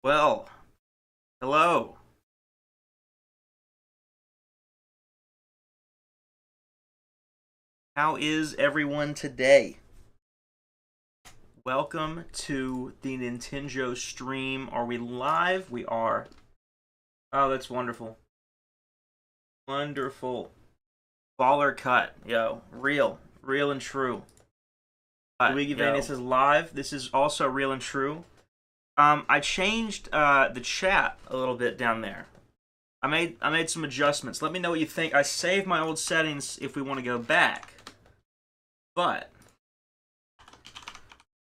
Well, hello. How is everyone today? Welcome to the Nintendo stream. Are we live? We are. Oh, that's wonderful. Wonderful. Baller cut. Yo, real. Real and true. Luigi Vanius is live. This is also real and true. I changed the chat a little bit down there. I made some adjustments. Let me know what you think. I saved my old settings if we want to go back. But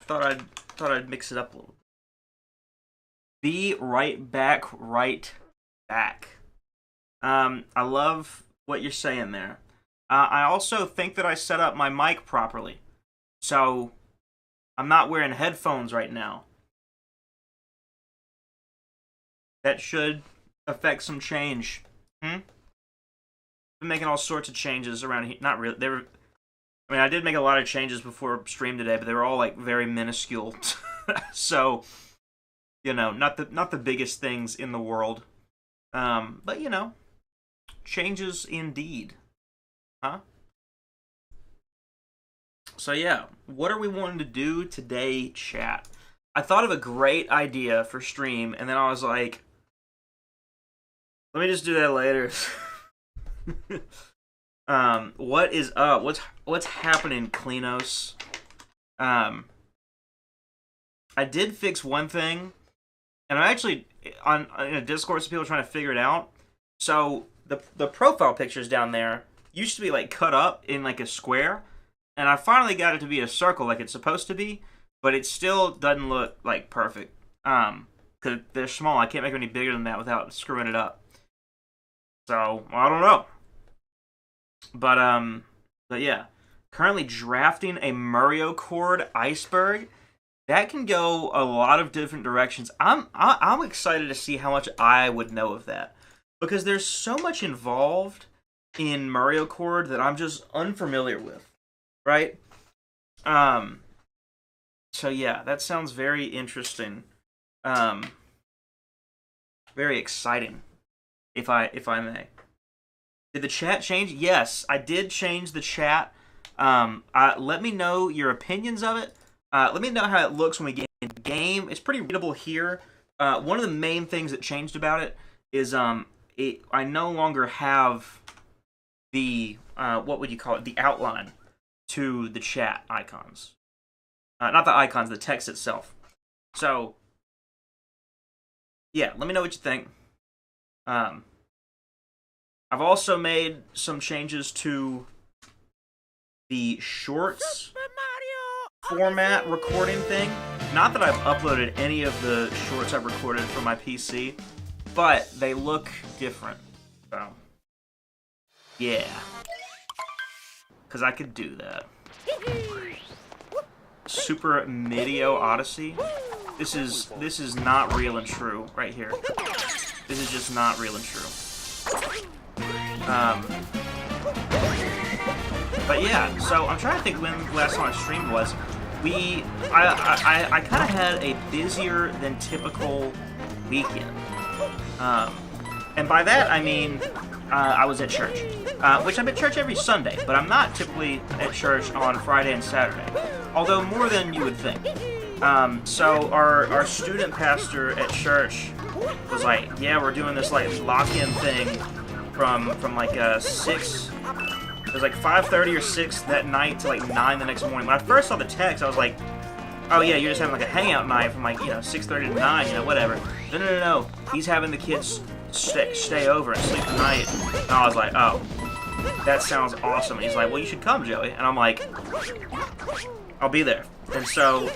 thought I'd mix it up a little. Be right back, right back. I love what you're saying there. I also think that I set up my mic properly. So I'm not wearing headphones right now. That should affect some change. Been making all sorts of changes around here. Not really. I did make a lot of changes before stream today, but they were all like very minuscule. So, not the biggest things in the world. But changes indeed. Huh? So yeah, what are we wanting to do today, chat? I thought of a great idea for stream, and then I was like, let me just do that later. What is up? What's happening, Klinos? I did fix one thing, and I'm actually in a Discord, some people are trying to figure it out. So the profile pictures down there used to be like cut up in like a square, and I finally got it to be a circle like it's supposed to be, but it still doesn't look like perfect. Because they're small. I can't make them any bigger than that without screwing it up. So I don't know. But yeah, currently drafting a Mario Chord iceberg. That can go a lot of different directions. I'm excited to see how much I would know of that, because there's so much involved in Mario Chord that I'm just unfamiliar with, right? So yeah, that sounds very interesting. Very exciting, if I may. Did the chat change? Yes, I did change the chat. Let me know your opinions of it. Let me know how it looks when we get in the game. It's pretty readable here. One of the main things that changed about it is I no longer have the, what would you call it, the outline to the chat icons. Not the icons, the text itself. So, yeah, let me know what you think. I've also made some changes to the shorts format recording thing. Not that I've uploaded any of the shorts I've recorded from my PC, but they look different. So, yeah. Because I could do that. Super Medio Odyssey. This is not real and true right here. This is just not real and true. But yeah, so I'm trying to think when the last time I streamed was. I kind of had a busier than typical weekend. And by that I mean I was at church, which I'm at church every Sunday, but I'm not typically at church on Friday and Saturday, although more than you would think. So our student pastor at church was like, yeah, we're doing this like lock-in thing from like 6. It was like 5:30 or 6 that night to like 9 the next morning. When I first saw the text, I was like, oh yeah, you're just having like a hangout night from like 6:30 to 9, whatever. No. He's having the kids stay over and sleep the night. And I was like, oh, that sounds awesome. And he's like, well, you should come, Joey. And I'm like, I'll be there. And so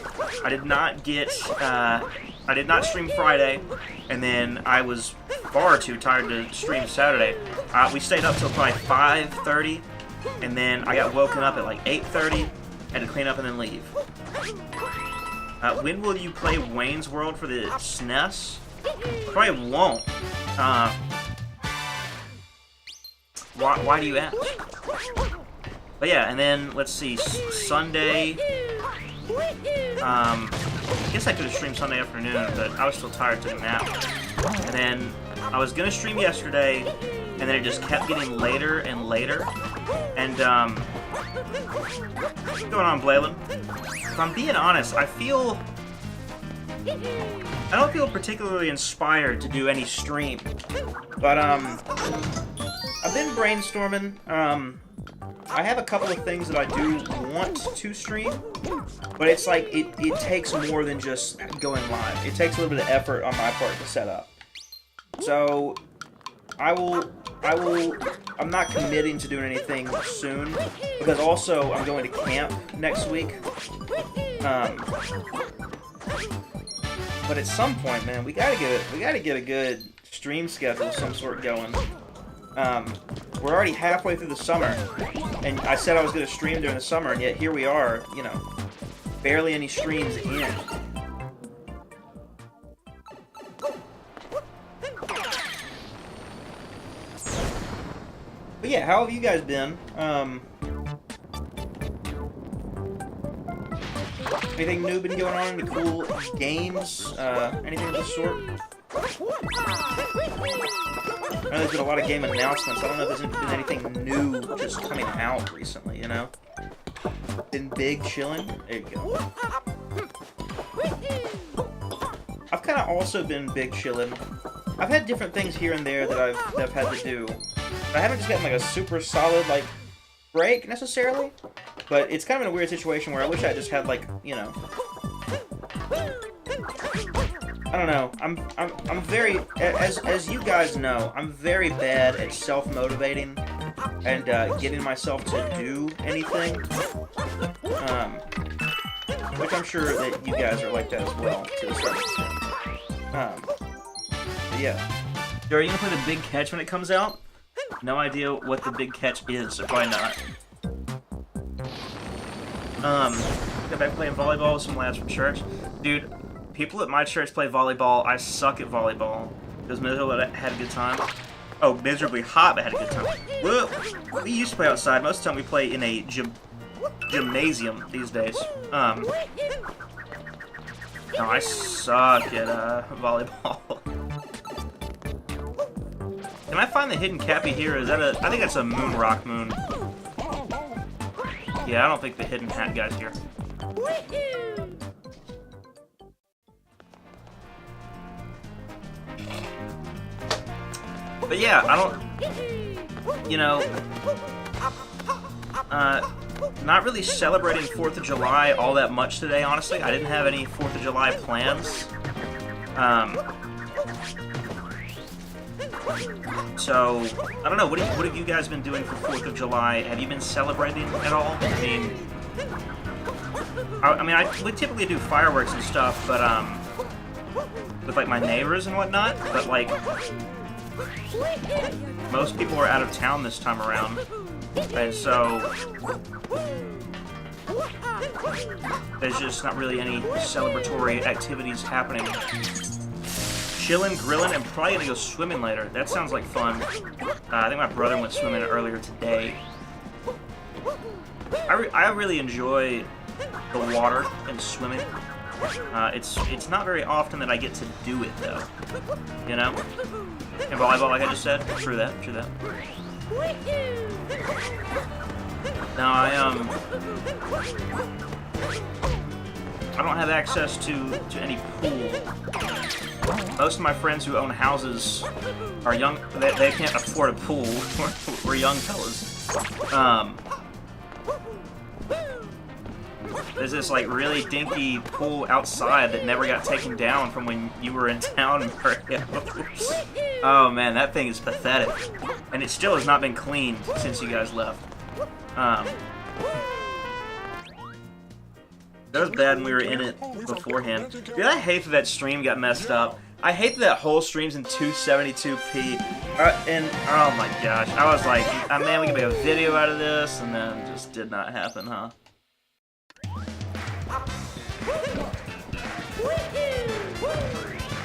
I did not stream Friday, and then I was far too tired to stream Saturday. We stayed up till probably 5:30, and then I got woken up at like 8:30, had to clean up and then leave. When will you play Wayne's World for the SNES? Probably won't. Why do you ask? But yeah, and then let's see, Sunday. I guess I could have streamed Sunday afternoon, but I was still tired, took a nap. And then I was gonna stream yesterday, and then it just kept getting later and later. And what's going on, Blaylan? If I'm being honest, I don't feel particularly inspired to do any stream. But I've been brainstorming. I have a couple of things that I do want to stream, but it's like it takes more than just going live. It takes a little bit of effort on my part to set up. So I'm not committing to doing anything soon, because also I'm going to camp next week. But at some point, man, we gotta get a good stream schedule of some sort going. We're already halfway through the summer, and I said I was gonna stream during the summer, and yet here we are, you know, barely any streams in. But yeah, how have you guys been? Anything new been going on? Any cool games? Anything of the sort? I know there's been a lot of game announcements. I don't know if there's been anything new just coming out recently, you know? Been big chilling? There you go. I've kind of also been big chilling. I've had different things here and there that I've had to do. I haven't just gotten like a super solid like break necessarily, but it's kind of in a weird situation where I wish I just had like, you know, I don't know. I'm very, as you guys know, I'm very bad at self-motivating and getting myself to do anything. Which I'm sure that you guys are like that as well to a certain extent. But yeah. Are you gonna play the Big Catch when it comes out? No idea what the Big Catch is, so probably not. Got back playing volleyball with some lads from church. Dude, people at my church play volleyball. I suck at volleyball. It was miserable, but I had a good time. Oh, miserably hot, but I had a good time. Well, we used to play outside. Most of the time we play in a gymnasium these days. No, I suck at volleyball. Can I find the hidden Cappy here? Is that I think that's a moon rock moon. Yeah, I don't think the hidden hat guy's here. But yeah, I don't, you know, not really celebrating 4th of July all that much today, honestly. I didn't have any 4th of July plans. So, I don't know, what have you guys been doing for 4th of July? Have you been celebrating at all? I mean, we typically do fireworks and stuff, but, with, like, my neighbors and whatnot, but, like, most people are out of town this time around, and so there's just not really any celebratory activities happening. Chilling, grilling, and probably gonna go swimming later. That sounds like fun. I think my brother went swimming earlier today. I really enjoy the water and swimming. It's not very often that I get to do it though. You know? And volleyball, like I just said. True that. Now I don't have access to any pool. Most of my friends who own houses are young. They can't afford a pool. We're young fellas. There's this like really dinky pool outside that never got taken down from when you were in town, Mario. Oh man, that thing is pathetic, and it still has not been cleaned since you guys left. That was bad when we were in it beforehand. Dude, I hate that stream got messed up. I hate that whole stream's in 272p. And, oh my gosh, I was like, oh, man, we can make a video out of this, and then it just did not happen, huh?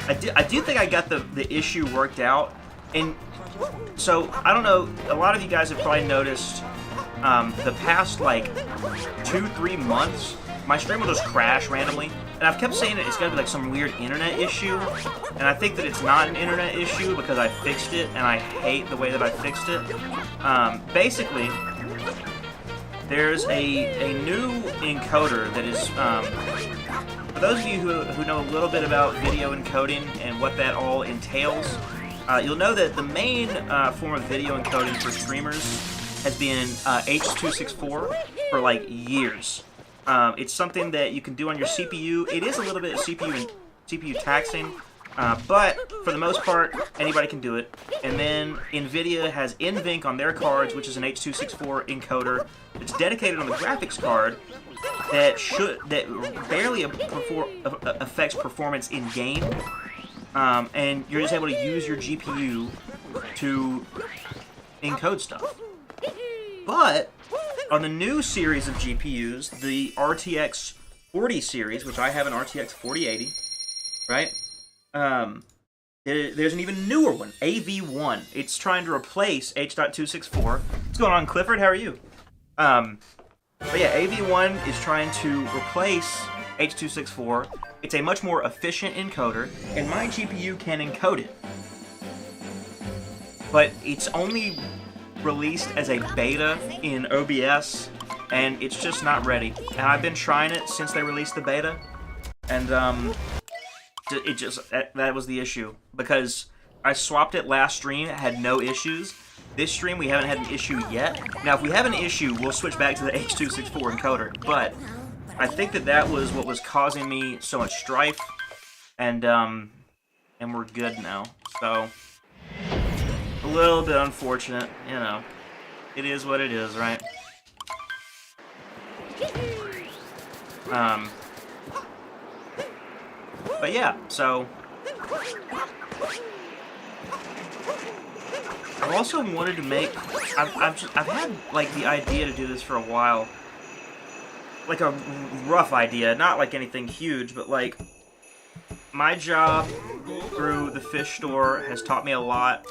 I do think I got the issue worked out. And so, I don't know, a lot of you guys have probably noticed the past, like, 2-3 months, my stream will just crash randomly. And I've kept saying it's gotta be like some weird internet issue. And I think that it's not an internet issue because I fixed it, and I hate the way that I fixed it. Basically, there's a new encoder that is, for those of you who know a little bit about video encoding and what that all entails, you'll know that the main form of video encoding for streamers has been H.264 for like years. It's something that you can do on your CPU. It is a little bit CPU taxing, but for the most part, anybody can do it. And then NVIDIA has NVENC on their cards, which is an H.264 encoder. It's dedicated on the graphics card that barely affects performance in game, and you're just able to use your GPU to encode stuff. But on the new series of GPUs, the RTX 40 series, which I have an RTX 4080, right? There's an even newer one, AV1. It's trying to replace H.264. What's going on, Clifford? How are you? But yeah, AV1 is trying to replace H.264. It's a much more efficient encoder, and my GPU can encode it. But it's only released as a beta in OBS, and it's just not ready. And I've been trying it since they released the beta, and that was the issue, because I swapped it last stream, it had no issues. This stream we haven't had an issue yet. Now if we have an issue, we'll switch back to the H.264 encoder, but I think that was what was causing me so much strife, and we're good now. So a little bit unfortunate, you know. It is what it is, right? But yeah, so I've also wanted to make. I've had like the idea to do this for a while, like a rough idea, not like anything huge, but like my job through the fish store has taught me a lot,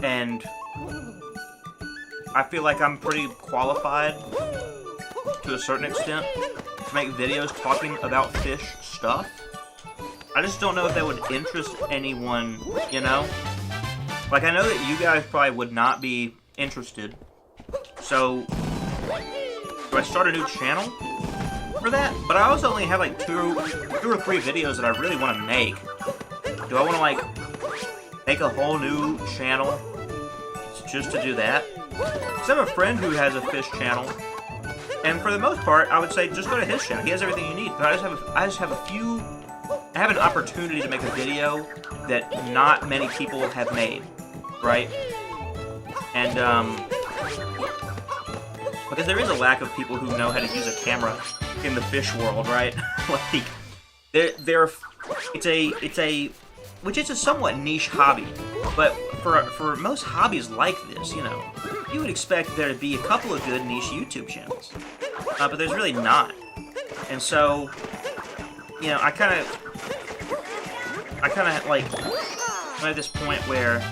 and I feel like I'm pretty qualified to a certain extent to make videos talking about fish stuff. I just don't know if that would interest anyone, you know? Like, I know that you guys probably would not be interested. So, do I start a new channel for that? But I also only have like two or three videos that I really want to make. Do I want to like make a whole new channel just to do that? Because I have a friend who has a fish channel, and for the most part, I would say just go to his channel. He has everything you need. But I just have an opportunity to make a video that not many people have made, right? And because there is a lack of people who know how to use a camera in the fish world, right? Like it's a which is a somewhat niche hobby, but for most hobbies like this, you know, you would expect there to be a couple of good niche YouTube channels, but there's really not. And so, you know, I kind of like I'm at this point where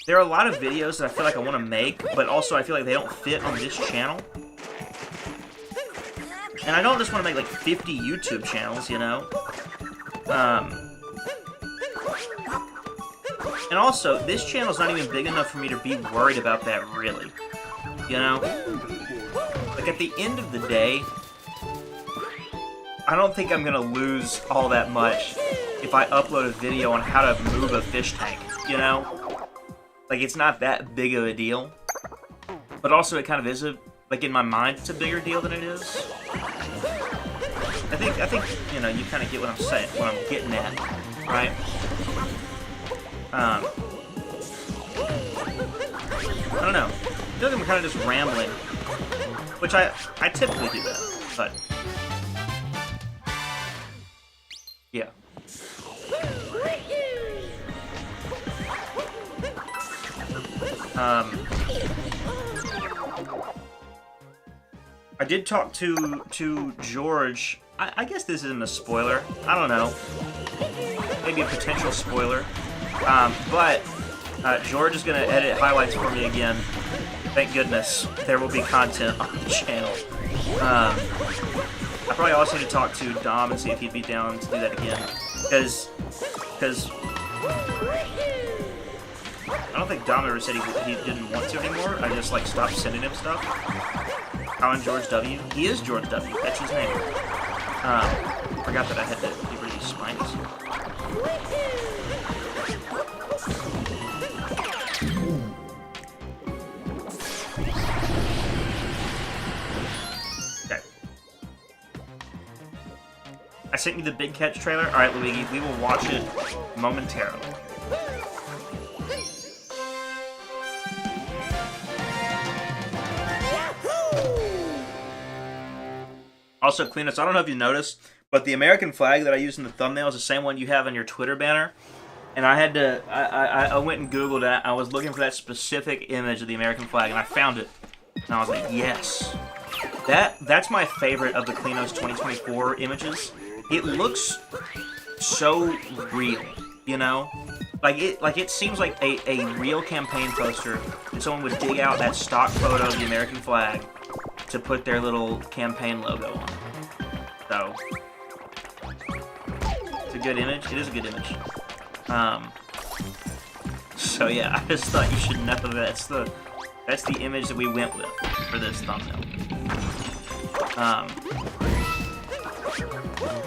there are a lot of videos that I feel like I want to make, but also I feel like they don't fit on this channel. And I don't just want to make like 50 YouTube channels, you know? And also, this channel's not even big enough for me to be worried about that, really. You know? Like, at the end of the day, I don't think I'm gonna lose all that much if I upload a video on how to move a fish tank, you know? Like, it's not that big of a deal. But also, it kind of is like, in my mind, it's a bigger deal than it is. I think, you know, you kind of get what I'm saying, what I'm getting at, right? I don't know. I feel like I'm kind of just rambling, which I typically do that, but yeah. I did talk to George. I guess this isn't a spoiler. I don't know. Maybe a potential spoiler. But George is going to edit highlights for me again. Thank goodness. There will be content on the channel. I probably also need to talk to Dom and see if he'd be down to do that again. Because I don't think Dom ever said he didn't want to anymore. I just, like, stopped sending him stuff. Colin George W. He is George W. That's his name. Forgot that I had to get rid of these spines. Okay. I sent you the Big Catch trailer. Alright, Luigi, we will watch it momentarily. Also, Cleanus, I don't know if you noticed, but the American flag that I used in the thumbnail is the same one you have on your Twitter banner. And I had to, I went and Googled that. I was looking for that specific image of the American flag, and I found it. And I was like, yes. That's my favorite of the Cleanos 2024 images. It looks so real, you know? Like it seems like a real campaign poster, and someone would dig out that stock photo of the American flag to put their little campaign logo on. So, it's a good image. It is a good image. So yeah, I just thought you should know that's the image that we went with for this thumbnail. I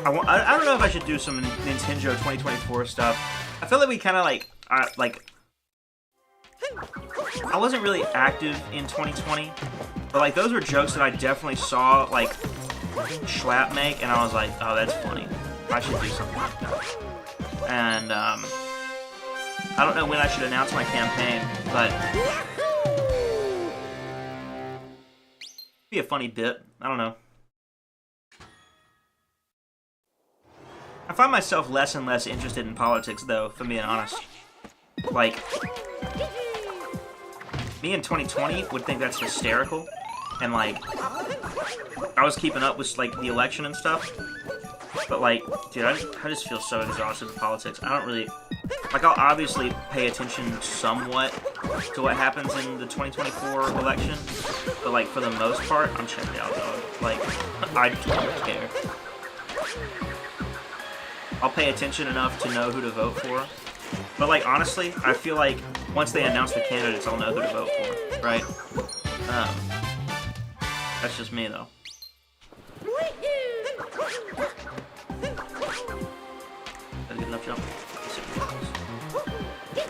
don't know if I should do some Nintendo 2024 stuff. I feel like we kind of I wasn't really active in 2020, but like those were jokes that I definitely saw like Schlapp make, and I was like, oh, that's funny. I should do something like that. And I don't know when I should announce my campaign, but it'd be a funny bit. I don't know. I find myself less and less interested in politics, though, if I'm being honest. Like, me in 2020 would think that's hysterical, and like, I was keeping up with like the election and stuff, but like, dude, I just feel so exhausted with politics. I don't really, like, I'll obviously pay attention somewhat to what happens in the 2024 election, but like, for the most part, I'm checked out, dog. Like, I don't care. I'll pay attention enough to know who to vote for. But, like, honestly, I feel like once they announce the candidates, I'll know who to vote for, right? That's just me, though. Got a good enough jump.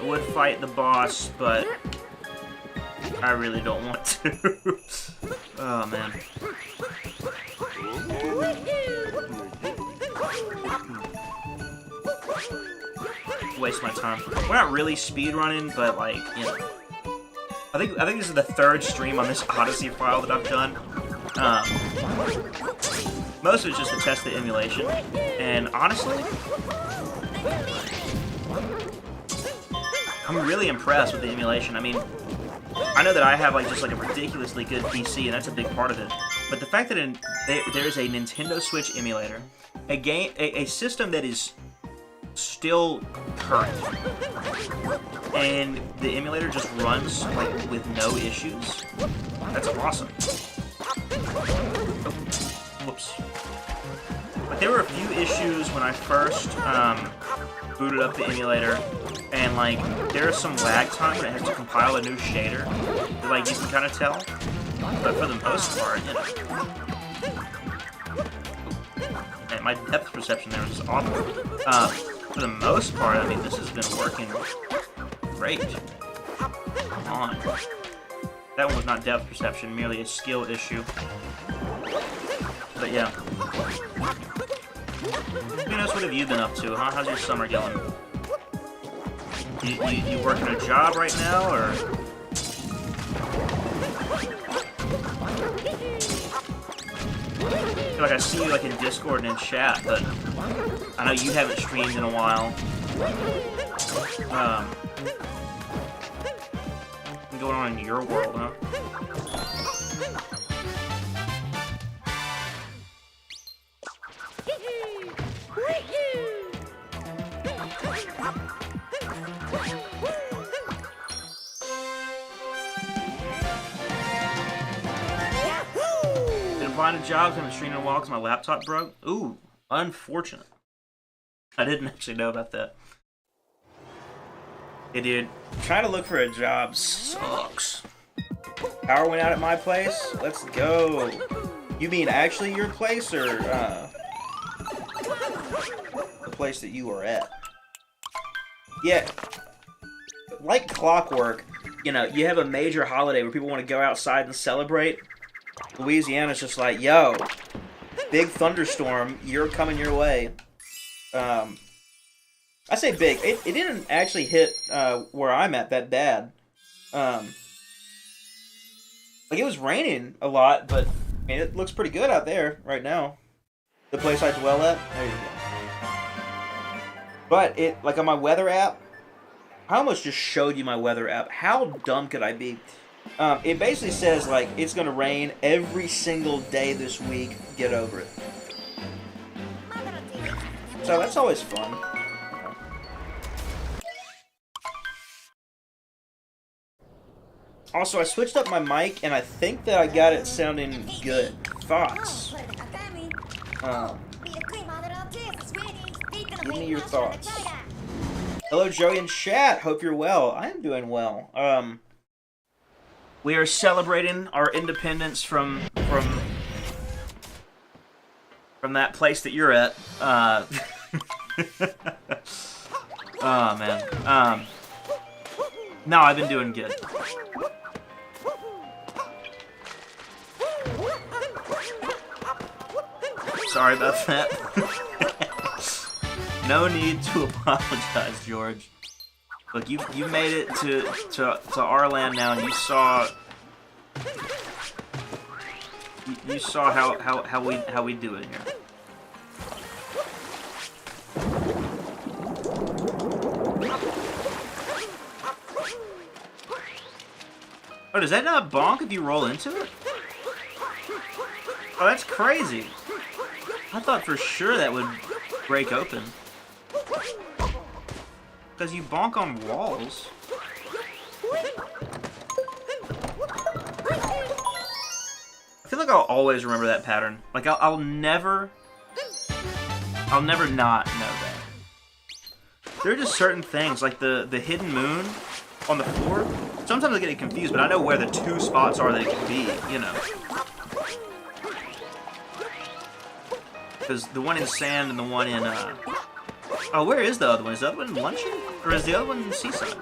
I would fight the boss, but I really don't want to. Oh, man. Waste my time. We're not really speedrunning, but like, you know, I think this is the third stream on this Odyssey file that I've done. Most of it's just to test the emulation, and honestly, I'm really impressed with the emulation. I mean, I know that I have like just like a ridiculously good PC, and that's a big part of it. But the fact that there's a Nintendo Switch emulator, a system that is still current, and the emulator just runs like with no issues. That's awesome. Oh, whoops. But there were a few issues when I first booted up the emulator, and like there is some lag time when it has to compile a new shader that like you can kind of tell. But for the most part, you know. And my depth perception there was just awful. For the most part, I mean, this has been working great. Come on. That one was not depth perception, merely a skill issue. But yeah. What have you been up to, huh? How's your summer going? You working a job right now, or? I feel like I see you like in Discord and in chat, but I know you haven't streamed in a while. What's going on in your world, huh? finding jobs. I haven't streamed in a while because my laptop broke. Ooh, unfortunate. I didn't actually know about that. Hey, dude, trying to look for a job sucks. Power went out at my place. Let's go. You mean actually your place, or the place that you were at? Yeah. Like clockwork, you know, you have a major holiday where people want to go outside and celebrate. Louisiana's just like, yo, big thunderstorm, you're coming your way. I say big. It didn't actually hit where I'm at that bad. Like, it was raining a lot, but I mean, it looks pretty good out there right now. The place I dwell at. There you go. But it, like on my weather app, I almost just showed you my weather app. How dumb could I be? It basically says, like, it's going to rain every single day this week. Get over it. So that's always fun. Also, I switched up my mic, and I think that I got it sounding good. Thoughts? Give me your thoughts. Hello, Joey in chat. Hope you're well. I am doing well. We are celebrating our independence from that place that you're at. Oh man. No, I've been doing good. Sorry about that. No need to apologize, George. Look, you made it to our land now, and you saw how we do it here. Oh, does that not bonk if you roll into it? Oh, that's crazy. I thought for sure that would break open. Because you bonk on walls. I feel like I'll always remember that pattern. Like, I'll never not know that. There are just certain things, like the hidden moon on the floor. Sometimes I get confused, but I know where the two spots are that it can be, you know. Because the one in sand and the one in, oh, where is the other one? Is the other one in Luncheon? Or is the other one in Seaside?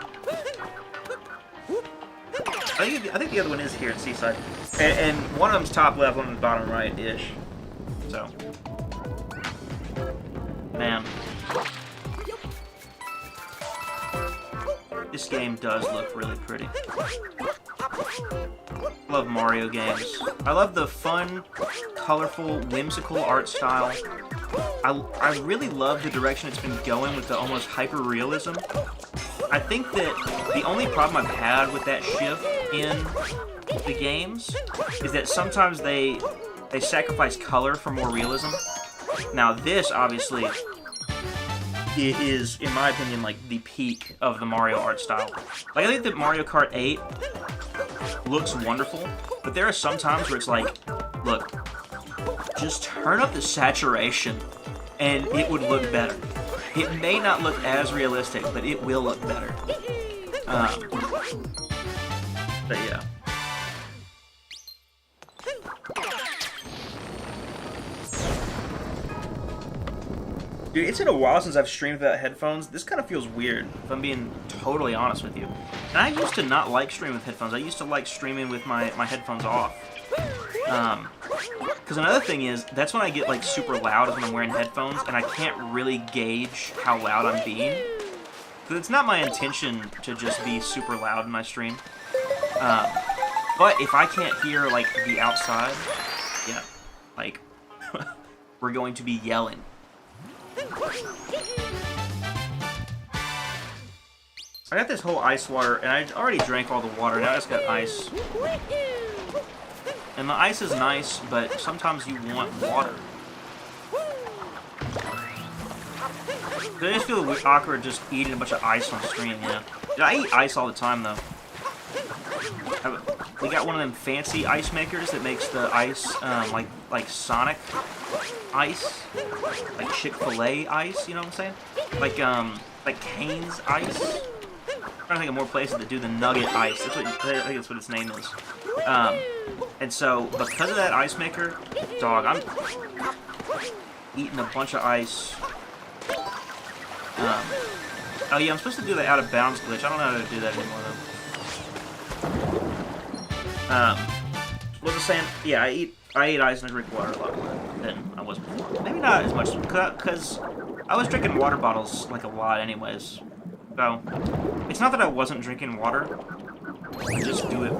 I think the other one is here in Seaside. And one of them's top left, one of them's bottom right-ish. So. Man. This game does look really pretty. I love Mario games. I love the fun, colorful, whimsical art style. I really love the direction it's been going with the almost hyper-realism. I think that the only problem I've had with that shift in the games is that sometimes they sacrifice color for more realism. Now this, obviously, is, in my opinion, like the peak of the Mario art style. Like, I think that Mario Kart 8 looks wonderful, but there are some times where it's like, look, just turn up the saturation and it would look better. It may not look as realistic, but it will look better. But yeah. Dude, it's been a while since I've streamed without headphones. This kind of feels weird, if I'm being totally honest with you. And I used to not like streaming with headphones. I used to like streaming with my headphones off. Because another thing is, that's when I get like super loud is when I'm wearing headphones, and I can't really gauge how loud I'm being. Because it's not my intention to just be super loud in my stream. But if I can't hear like the outside, yeah, like, we're going to be yelling. I got this whole ice water, and I already drank all the water, now I just got ice. And the ice is nice, but sometimes you want water. I just feel awkward just eating a bunch of ice on stream, yeah. I eat ice all the time, though. We got one of them fancy ice makers that makes the ice like Sonic ice, like Chick-fil-A ice. You know what I'm saying? Like Cane's ice. I'm trying to think of more places that do the Nugget ice. I think that's what its name is. And so because of that ice maker, dog, I'm eating a bunch of ice. Oh yeah, I'm supposed to do the out of bounds glitch. I don't know how to do that anymore though. What was I saying? Yeah, I eat ice and I drink water a lot more than I was before. Maybe not as much, because I was drinking water bottles like a lot anyways. So it's not that I wasn't drinking water. I just do it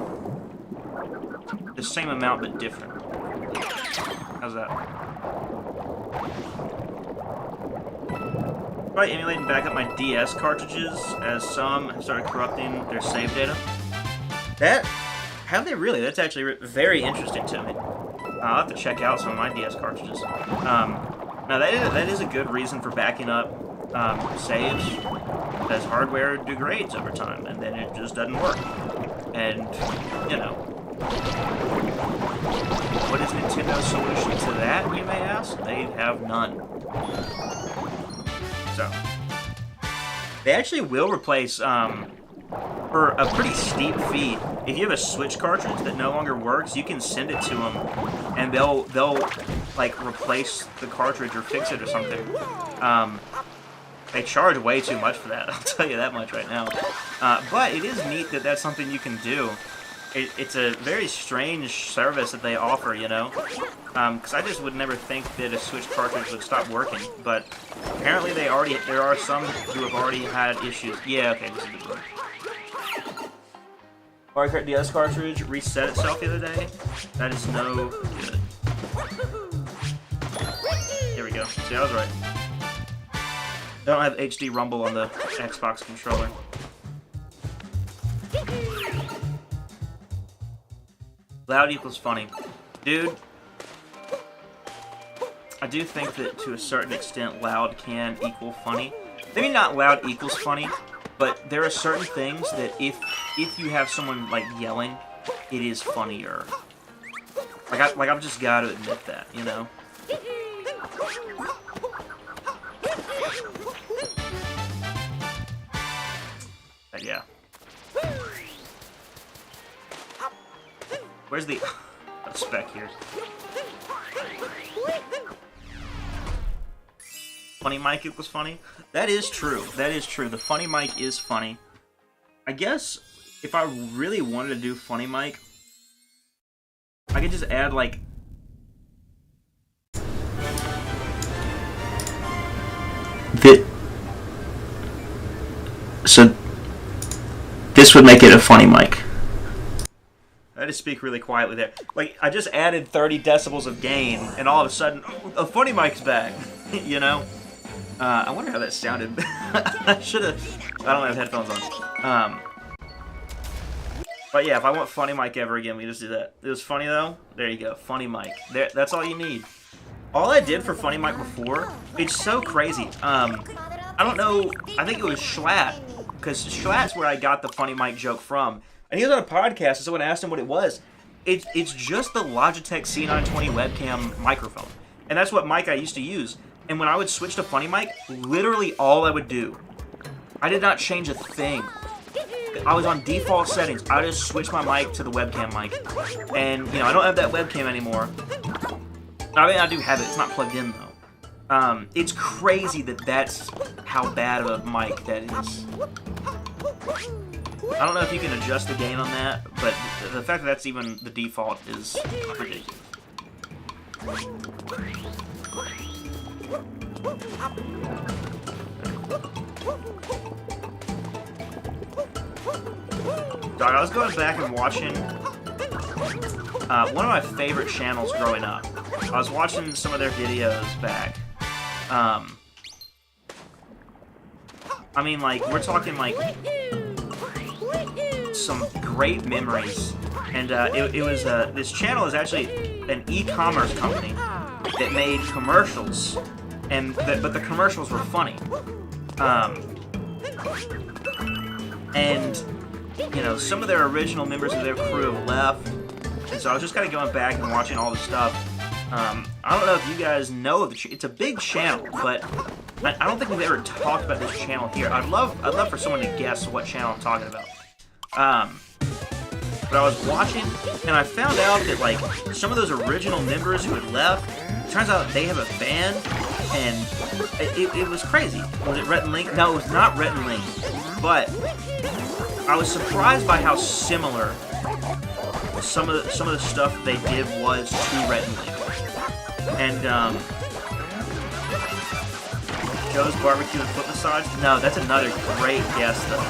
the same amount but different. How's that? Probably emulating back up my DS cartridges, as some have started corrupting their save data. Have they really? That's actually very interesting to me. I'll have to check out some of my DS cartridges. Now that is a good reason for backing up saves, because hardware degrades over time, and then it just doesn't work. And, you know, what is Nintendo's solution to that, you may ask? They have none. So, they actually will replace, for a pretty steep fee, if you have a Switch cartridge that no longer works, you can send it to them, and they'll like, replace the cartridge or fix it or something. They charge way too much for that, I'll tell you that much right now. But it is neat that that's something you can do. It's a very strange service that they offer, you know? Because I just would never think that a Switch cartridge would stop working, but apparently there are some who have already had issues. Yeah, okay, this is a good one. Mario Kart DS cartridge reset itself the other day. That is no good. Here we go. See, I was right. I don't have HD Rumble on the Xbox controller. Loud equals funny. Dude, I do think that to a certain extent loud can equal funny. Maybe not loud equals funny, but there are certain things that if you have someone like yelling, it is funnier. Like I've just got to admit that, you know? But yeah. Where's the spec here? Funny mic equals funny? That is true. That is true. The funny mic is funny. I guess if I really wanted to do funny mic, I could just add like so this would make it a funny mic. I just speak really quietly there. Like, I just added 30 decibels of gain, and all of a sudden, a funny mic's back. You know? I wonder how that sounded. I should've... I don't have headphones on. But yeah, if I want funny mic ever again, we just do that. It was funny, though. There you go. Funny mic. That's all you need. All I did for funny mic before, it's so crazy. I don't know... I think it was Schlatt. Because Schlatt's where I got the funny mic joke from. And he was on a podcast, and someone asked him what it was. It's just the Logitech C920 webcam microphone. And that's what mic I used to use. And when I would switch to funny mic, literally all I would do, I did not change a thing. I was on default settings. I just switched my mic to the webcam mic. And, you know, I don't have that webcam anymore. I mean, I do have it. It's not plugged in, though. It's crazy that that's how bad of a mic that is. I don't know if you can adjust the gain on that, but the fact that that's even the default is ridiculous. Dog, I was going back and watching one of my favorite channels growing up. I was watching some of their videos back. I mean, like, we're talking, like, some great memories. And it was, this channel is actually an e-commerce company that made commercials, but the commercials were funny. And you know, some of their original members of their crew have left, and so I was just kind of going back and watching all the stuff. I don't know if you guys know it's a big channel, but I don't think we've ever talked about this channel here. I'd love for someone to guess what channel I'm talking about. But I was watching, and I found out that, like, some of those original members who had left, it turns out they have a band, and it was crazy. Was it Rhett and Link? No, it was not Rhett and Link. But I was surprised by how similar some of the stuff they did was to Rhett and Link. And, Joe's Barbecue and Foot Massage? No, that's another great guess, though.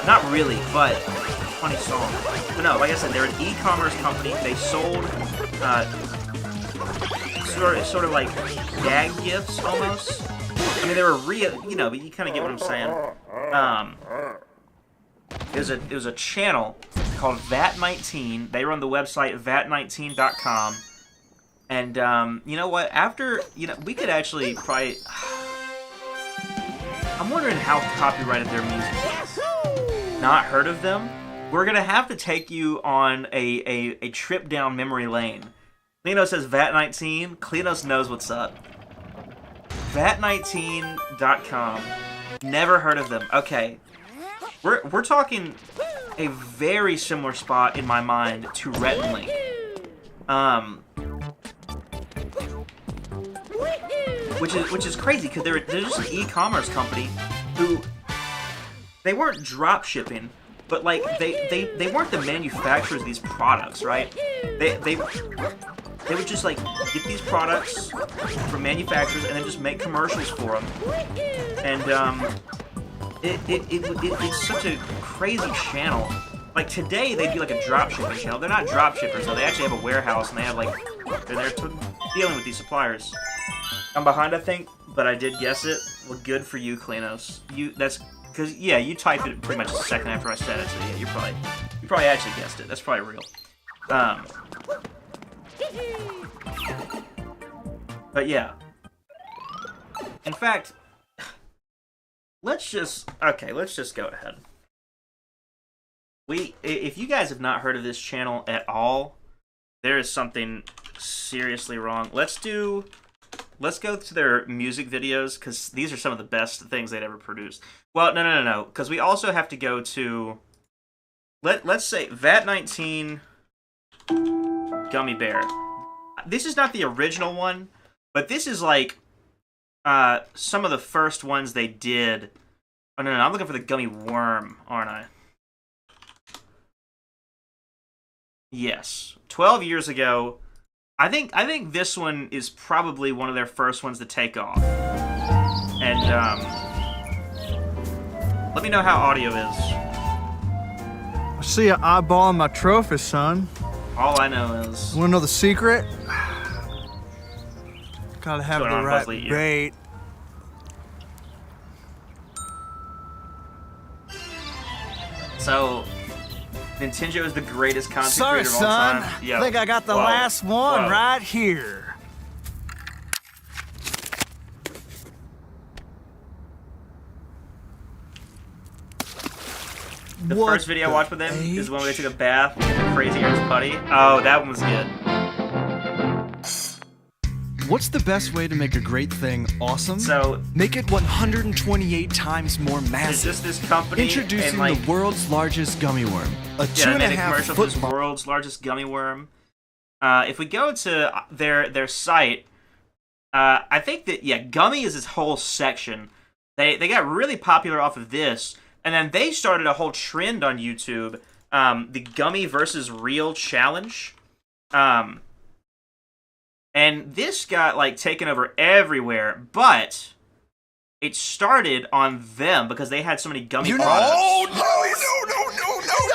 Not really, but funny song. But no, like I said, they're an e-commerce company. They sold, sort of like gag gifts, almost. I mean, they were real, you know, but you kind of get what I'm saying. It was a channel called VAT19. They run the website vat19.com. And, you know what? After, you know, we could actually probably... I'm wondering how copyrighted their music is. Not heard of them? We're gonna have to take you on a trip down memory lane. Cleano says VAT19. Cleanos knows what's up. VAT19.com. Never heard of them. Okay. We're talking a very similar spot in my mind to Rhett and Link. Which is crazy because they're just an e-commerce company who they weren't drop shipping, but like they weren't the manufacturers of these products, right? They would just like get these products from manufacturers and then just make commercials for them. And it's such a crazy channel. Like today they'd be like a drop shipping channel. They're not drop shippers though. They actually have a warehouse and they have like they're dealing with these suppliers. I'm behind, I think, but I did guess it. Well, good for you, Kleanos. That's because yeah, you typed it pretty much a second after I said it, so yeah, you probably actually guessed it. That's probably real. But yeah. In fact, let's just go ahead. If you guys have not heard of this channel at all, there is something seriously wrong. Let's go to their music videos, because these are some of the best things they'd ever produced. Well, no, because we also have to go to, let's say, VAT19 Gummy Bear. This is not the original one, but this is like some of the first ones they did. Oh, no, I'm looking for the Gummy Worm, aren't I? Yes. 12 years ago. I think this one is probably one of their first ones to take off. And let me know how audio is. I see you eyeballing my trophy, son. All I know is... Wanna know the secret? Gotta have the right bait. So, Nintendo is the greatest content Sorry, creator of all son. time. Yeah. I think I got the last one right here. The first video I watched with them is when they took a bath with the Crazy Earth's Putty. Oh, that one was good. What's the best way to make a great thing awesome? So make it 128 times more massive. It's just this company introducing and, like, the world's largest gummy worm. A yeah, they made a commercial for this world's largest gummy worm. If we go to their site, I think that gummy is this whole section. They got really popular off of this, and then they started a whole trend on YouTube, the Gummy versus Real challenge. And this got, like, taken over everywhere, but it started on them because they had so many gummy products. No.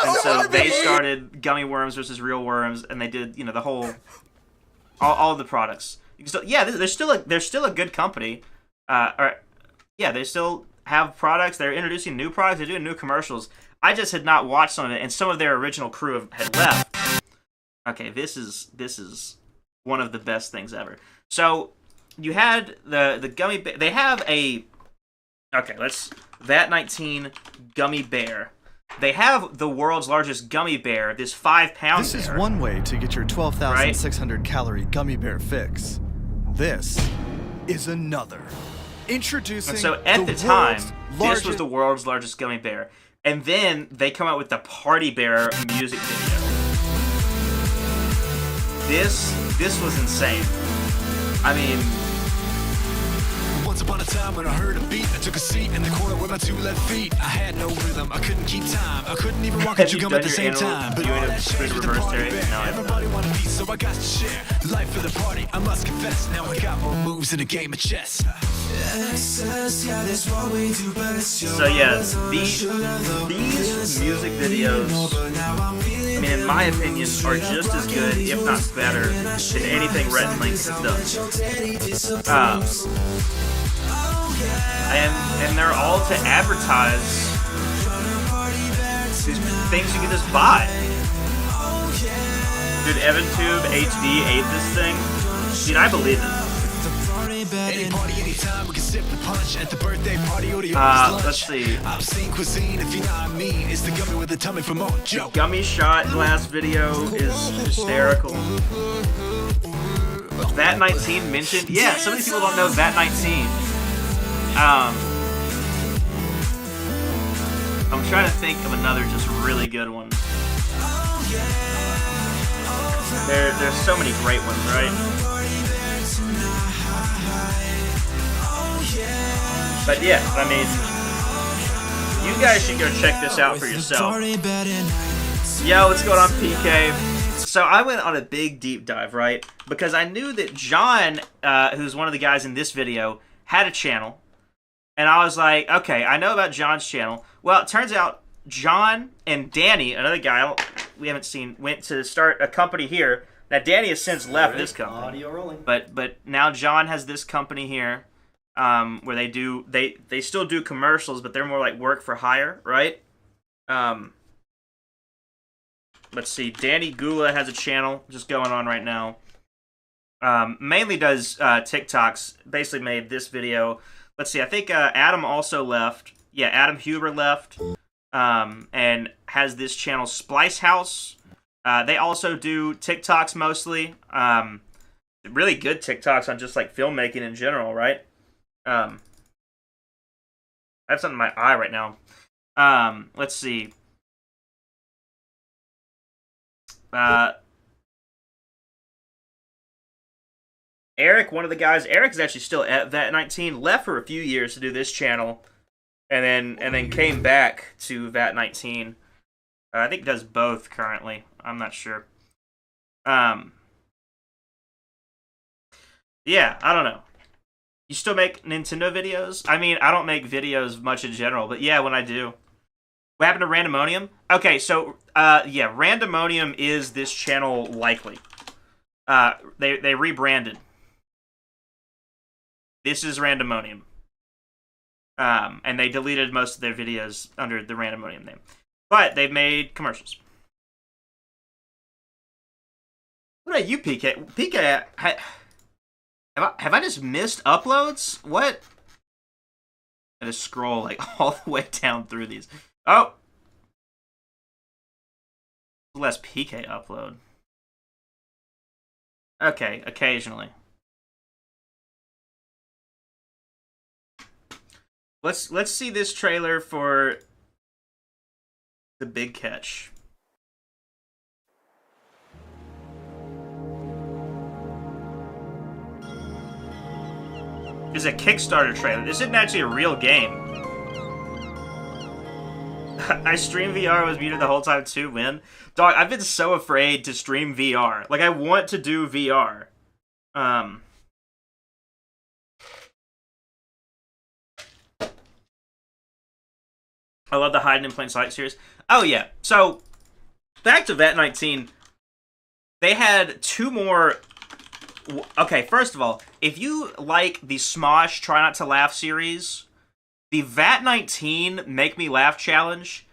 And so they started Gummy Worms versus Real Worms, and they did, the whole, all of the products. They're still a good company. They still have products. They're introducing new products. They're doing new commercials. I just had not watched some of it, and some of their original crew had left. Okay, this is one of the best things ever. So you had the gummy. They have a VAT19 Gummy Bear. they have the world's largest gummy bear, this 5-pound This bear. is one way to get your 12,600 calorie gummy bear fix. This is another. Introducing And so at the time, world's this was the world's largest gummy bear. And then they come out with the Party Bear music video. This was insane. I mean, Once upon a time when I heard a beat, I took a seat in the corner with my 2 left feet. I had no rhythm, I couldn't keep time. I couldn't even walk and chew gum at the same time. But all that changed with the party bear. Everybody wanted a piece, so I got to share. Life for the party, I must confess. Now I got more moves in a game of chess. so yeah, these music videos, I mean, in my opinion, are just as good, if not better, than anything Rhett and Link has done. And they're all to advertise these things you can just buy. Dude, EvanTube HD ate this thing. Dude, I believe it. Any party, anytime, we can sip the punch at the birthday party or the lunch. Let's see. Obscene cuisine, if you know what I mean. It's the gummy with the tummy for more Joe. Gummy shot glass video is hysterical. VAT 19 mentioned? Yeah, so many people don't know VAT 19. I'm trying to think of another just really good one. There's so many great ones, right? But yeah, I mean, you guys should go check this out for yourself. Yo, what's going on, PK? So I went on a big deep dive, right? Because I knew that John, who's one of the guys in this video, had a channel. And I was like, okay, I know about John's channel. Well, it turns out John and Danny, another guy we haven't seen, went to start a company here. Now, Danny has since left this company. Audio rolling. But now John has this company here, where they still do commercials, but they're more like work for hire, right? Let's see. Danny Gula has a channel just going on right now. Mainly does TikToks. Basically made this video. Let's see. I think Adam also left. Yeah, Adam Huber left. And has this channel Splice House. They also do TikToks mostly. Really good TikToks on just like filmmaking in general, right? I have something in my eye right now. Let's see. Eric, one of the guys, Eric is actually still at VAT 19, left for a few years to do this channel, and then came back to VAT 19. I think does both currently. I'm not sure. Yeah, I don't know. You still make Nintendo videos? I mean, I don't make videos much in general, but yeah, when I do. What happened to Randomonium? Okay, so, yeah, Randomonium is this channel likely. They rebranded. This is Randomonium. And they deleted most of their videos under the Randomonium name. But they've made commercials. What about you, PK? PK, have I just missed uploads? What? I just scroll like all the way down through these. Oh! Less PK upload. Okay, occasionally. Let's see this trailer for The Big Catch. This is a Kickstarter trailer. This isn't actually a real game. I stream VR, was muted the whole time too, Win. Dog, I've been so afraid to stream VR. Like, I want to do VR. I love the Hiding in Plain Sight series. Oh, yeah. So, back to VAT 19. They had two more... Okay, first of all, if you like the Smosh Try Not to Laugh series, the VAT 19 Make Me Laugh challenge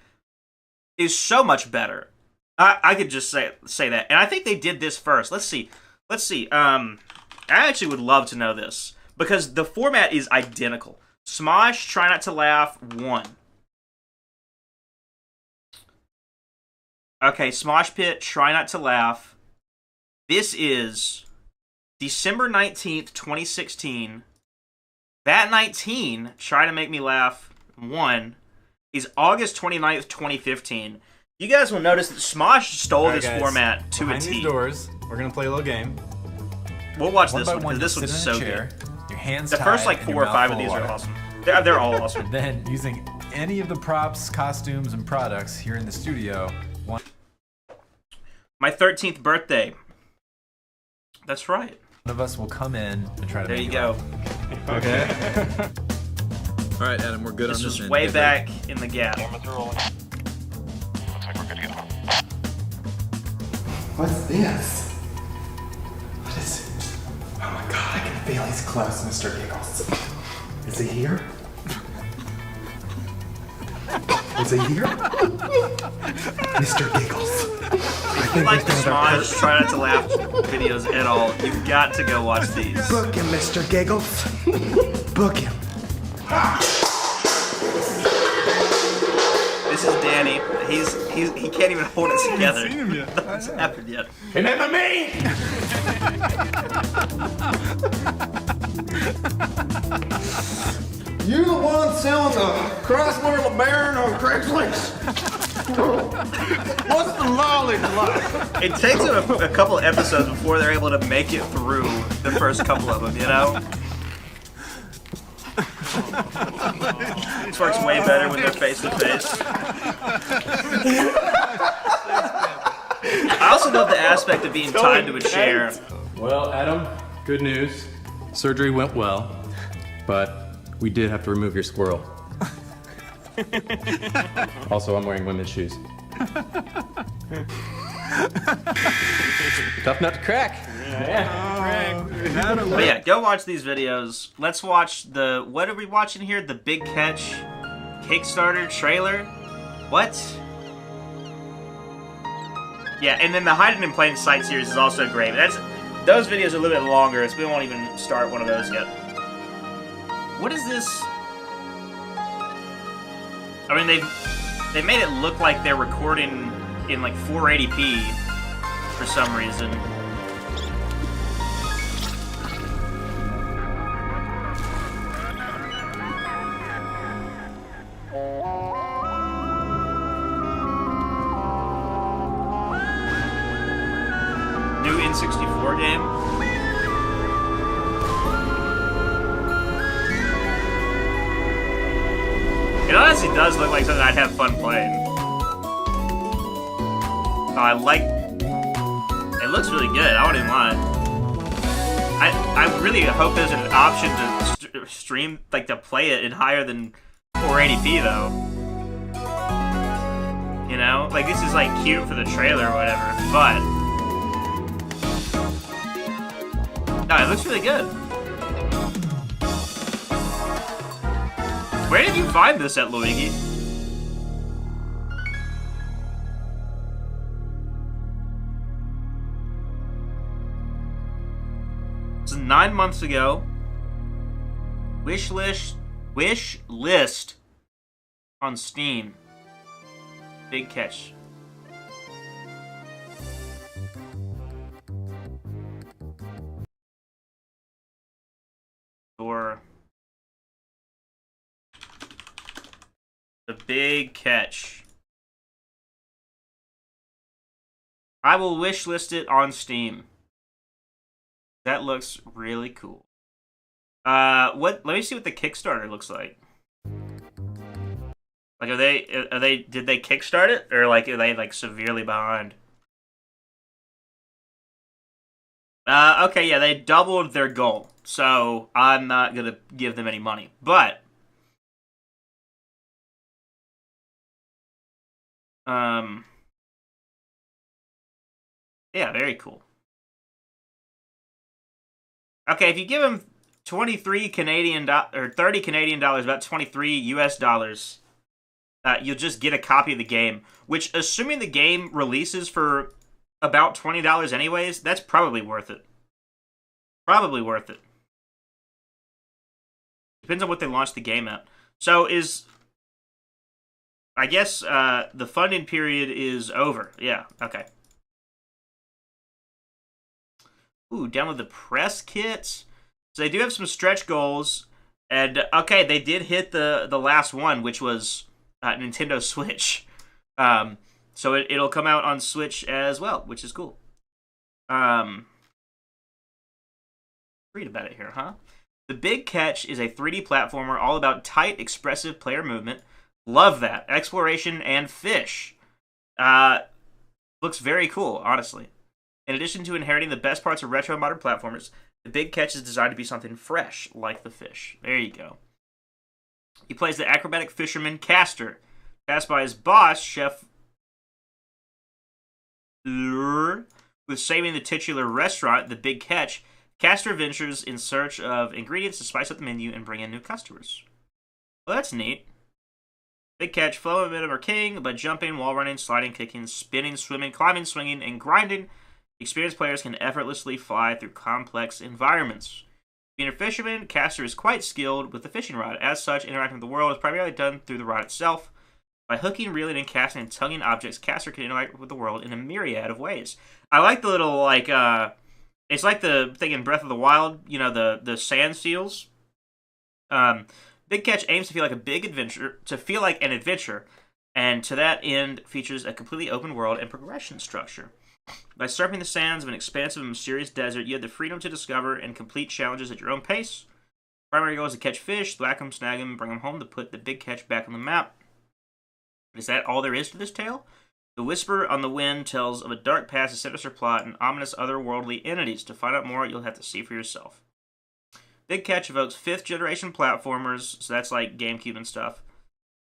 is so much better. I could just say that. And I think they did this first. Let's see. I actually would love to know this, because the format is identical. Smosh Try Not to Laugh 1. Okay, Smosh Pit, Try Not to Laugh. This is December 19th, 2016. That 19, Try to Make Me Laugh 1, is August 29th, 2015. You guys will notice that Smosh stole this format to a Behind T. these doors, we're going to play a little game. We'll watch One this by one, one, because this you'll looks sit in so a chair, good. Your hands The tied first like and 4 your or 5 mouth of these full are water. awesome. They're all awesome. And then, using any of the props, costumes, and products here in the studio, one My 13th birthday. That's right. of us will come in and try to There make you you go. laugh. Okay. All right, Adam, we're good This on this is end. way Get back in the gap. Cameras are rolling. Looks like we're good to go. What's this? What is it? Oh my god, I can feel he's close, Mr. Giggles. Is he here? Is he here? Mr. Giggles. If you like the Smosh Try Not to Laugh videos at all, you've got to go watch these. Book him, Mr. Giggles. Book him. This is Danny. He can't even hold it together. Nothing's happened yet. Remember me? You the one selling the Chrysler LeBaron on Craigslist? What's the mileage like? It takes them a couple episodes before they're able to make it through the first couple of them, you know? This works way better when they're face to face. I also love the aspect of being tied to a chair. Well, Adam, good news. Surgery went well, but we did have to remove your squirrel. Also, I'm wearing women's shoes. Tough nut to crack. But yeah, go watch these videos. Let's watch the, what are we watching here? The Big Catch Kickstarter trailer? What? Yeah, and then the Hiding in Plain Sight series is also great. Those videos are a little bit longer, so we won't even start one of those yet. What is this? I mean, they made it look like they're recording in like 480p for some reason. New N64 game. It honestly does look like something I'd have fun playing. I like... It looks really good, I won't even lie. I really hope there's an option to stream, like to play it in higher than 480p though. You know? Like this is like cute for the trailer or whatever, but... No, it looks really good. Where did you find this at, Luigi? This is 9 months ago. Wish list on Steam. Big Catch. Or the Big Catch. I will wishlist it on Steam. That looks really cool. Let me see what the Kickstarter looks like. Like, did they kickstart it? Or, like, are they, like, severely behind? Okay, yeah, they doubled their goal. So, I'm not gonna give them any money. But, yeah, very cool. Okay, if you give them 23 Canadian or 30 Canadian dollars, about 23 US dollars, you'll just get a copy of the game, which, assuming the game releases for about $20 anyways, that's probably worth it. Probably worth it. Depends on what they launch the game at. So I guess the funding period is over. Yeah, okay. Ooh, download the press kits. So they do have some stretch goals. And, okay, they did hit the last one, which was Nintendo Switch. So it'll come out on Switch as well, which is cool. Read about it here, huh? The Big Catch is a 3D platformer all about tight, expressive player movement. Love that. Exploration and fish. Looks very cool, honestly. In addition to inheriting the best parts of retro and modern platformers, the Big Catch is designed to be something fresh, like the fish. There you go. He plays the acrobatic fisherman Castor, tasked by his boss, Chef Lure, with saving the titular restaurant, the Big Catch. Castor ventures in search of ingredients to spice up the menu and bring in new customers. Well, that's neat. Big Catch, flow of are king, but jumping, wall running, sliding, kicking, spinning, swimming, climbing, swinging, and grinding, experienced players can effortlessly fly through complex environments. Being a fisherman, Castor is quite skilled with the fishing rod. As such, interacting with the world is primarily done through the rod itself. By hooking, reeling, and casting and tugging objects, Castor can interact with the world in a myriad of ways. I like the little, like, it's like the thing in Breath of the Wild, you know, the sand seals. Big Catch aims to feel like an adventure, and to that end features a completely open world and progression structure. By surfing the sands of an expansive and mysterious desert, you have the freedom to discover and complete challenges at your own pace. Primary goal is to catch fish, whack them, snag them, and bring them home to put the Big Catch back on the map. Is that all there is to this tale? The Whisper on the Wind tells of a dark past, a sinister plot, and ominous otherworldly entities. To find out more, you'll have to see for yourself. Big Catch evokes 5th generation platformers, so that's like GameCube and stuff.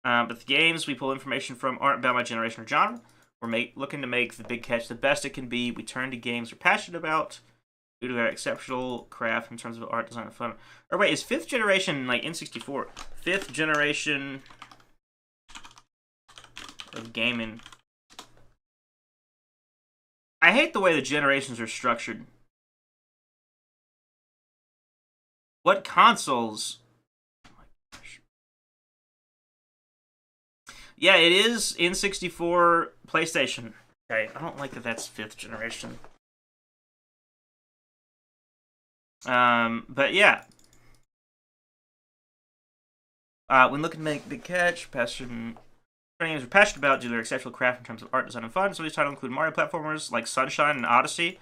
But the games we pull information from aren't bound by generation or genre. We're looking to make the Big Catch the best it can be. We turn to games we're passionate about due to their exceptional craft in terms of art, design, and fun. Or wait, is 5th generation like N64? 5th generation of gaming. I hate the way the generations are structured. What consoles? Oh my gosh. Yeah, it is N64 PlayStation. Okay, I don't like that that's 5th generation. But yeah. When looking to make Big Catch, games we're passionate about due to their exceptional craft in terms of art, design, and fun. Some of these titles include Mario platformers like Sunshine and Odyssey.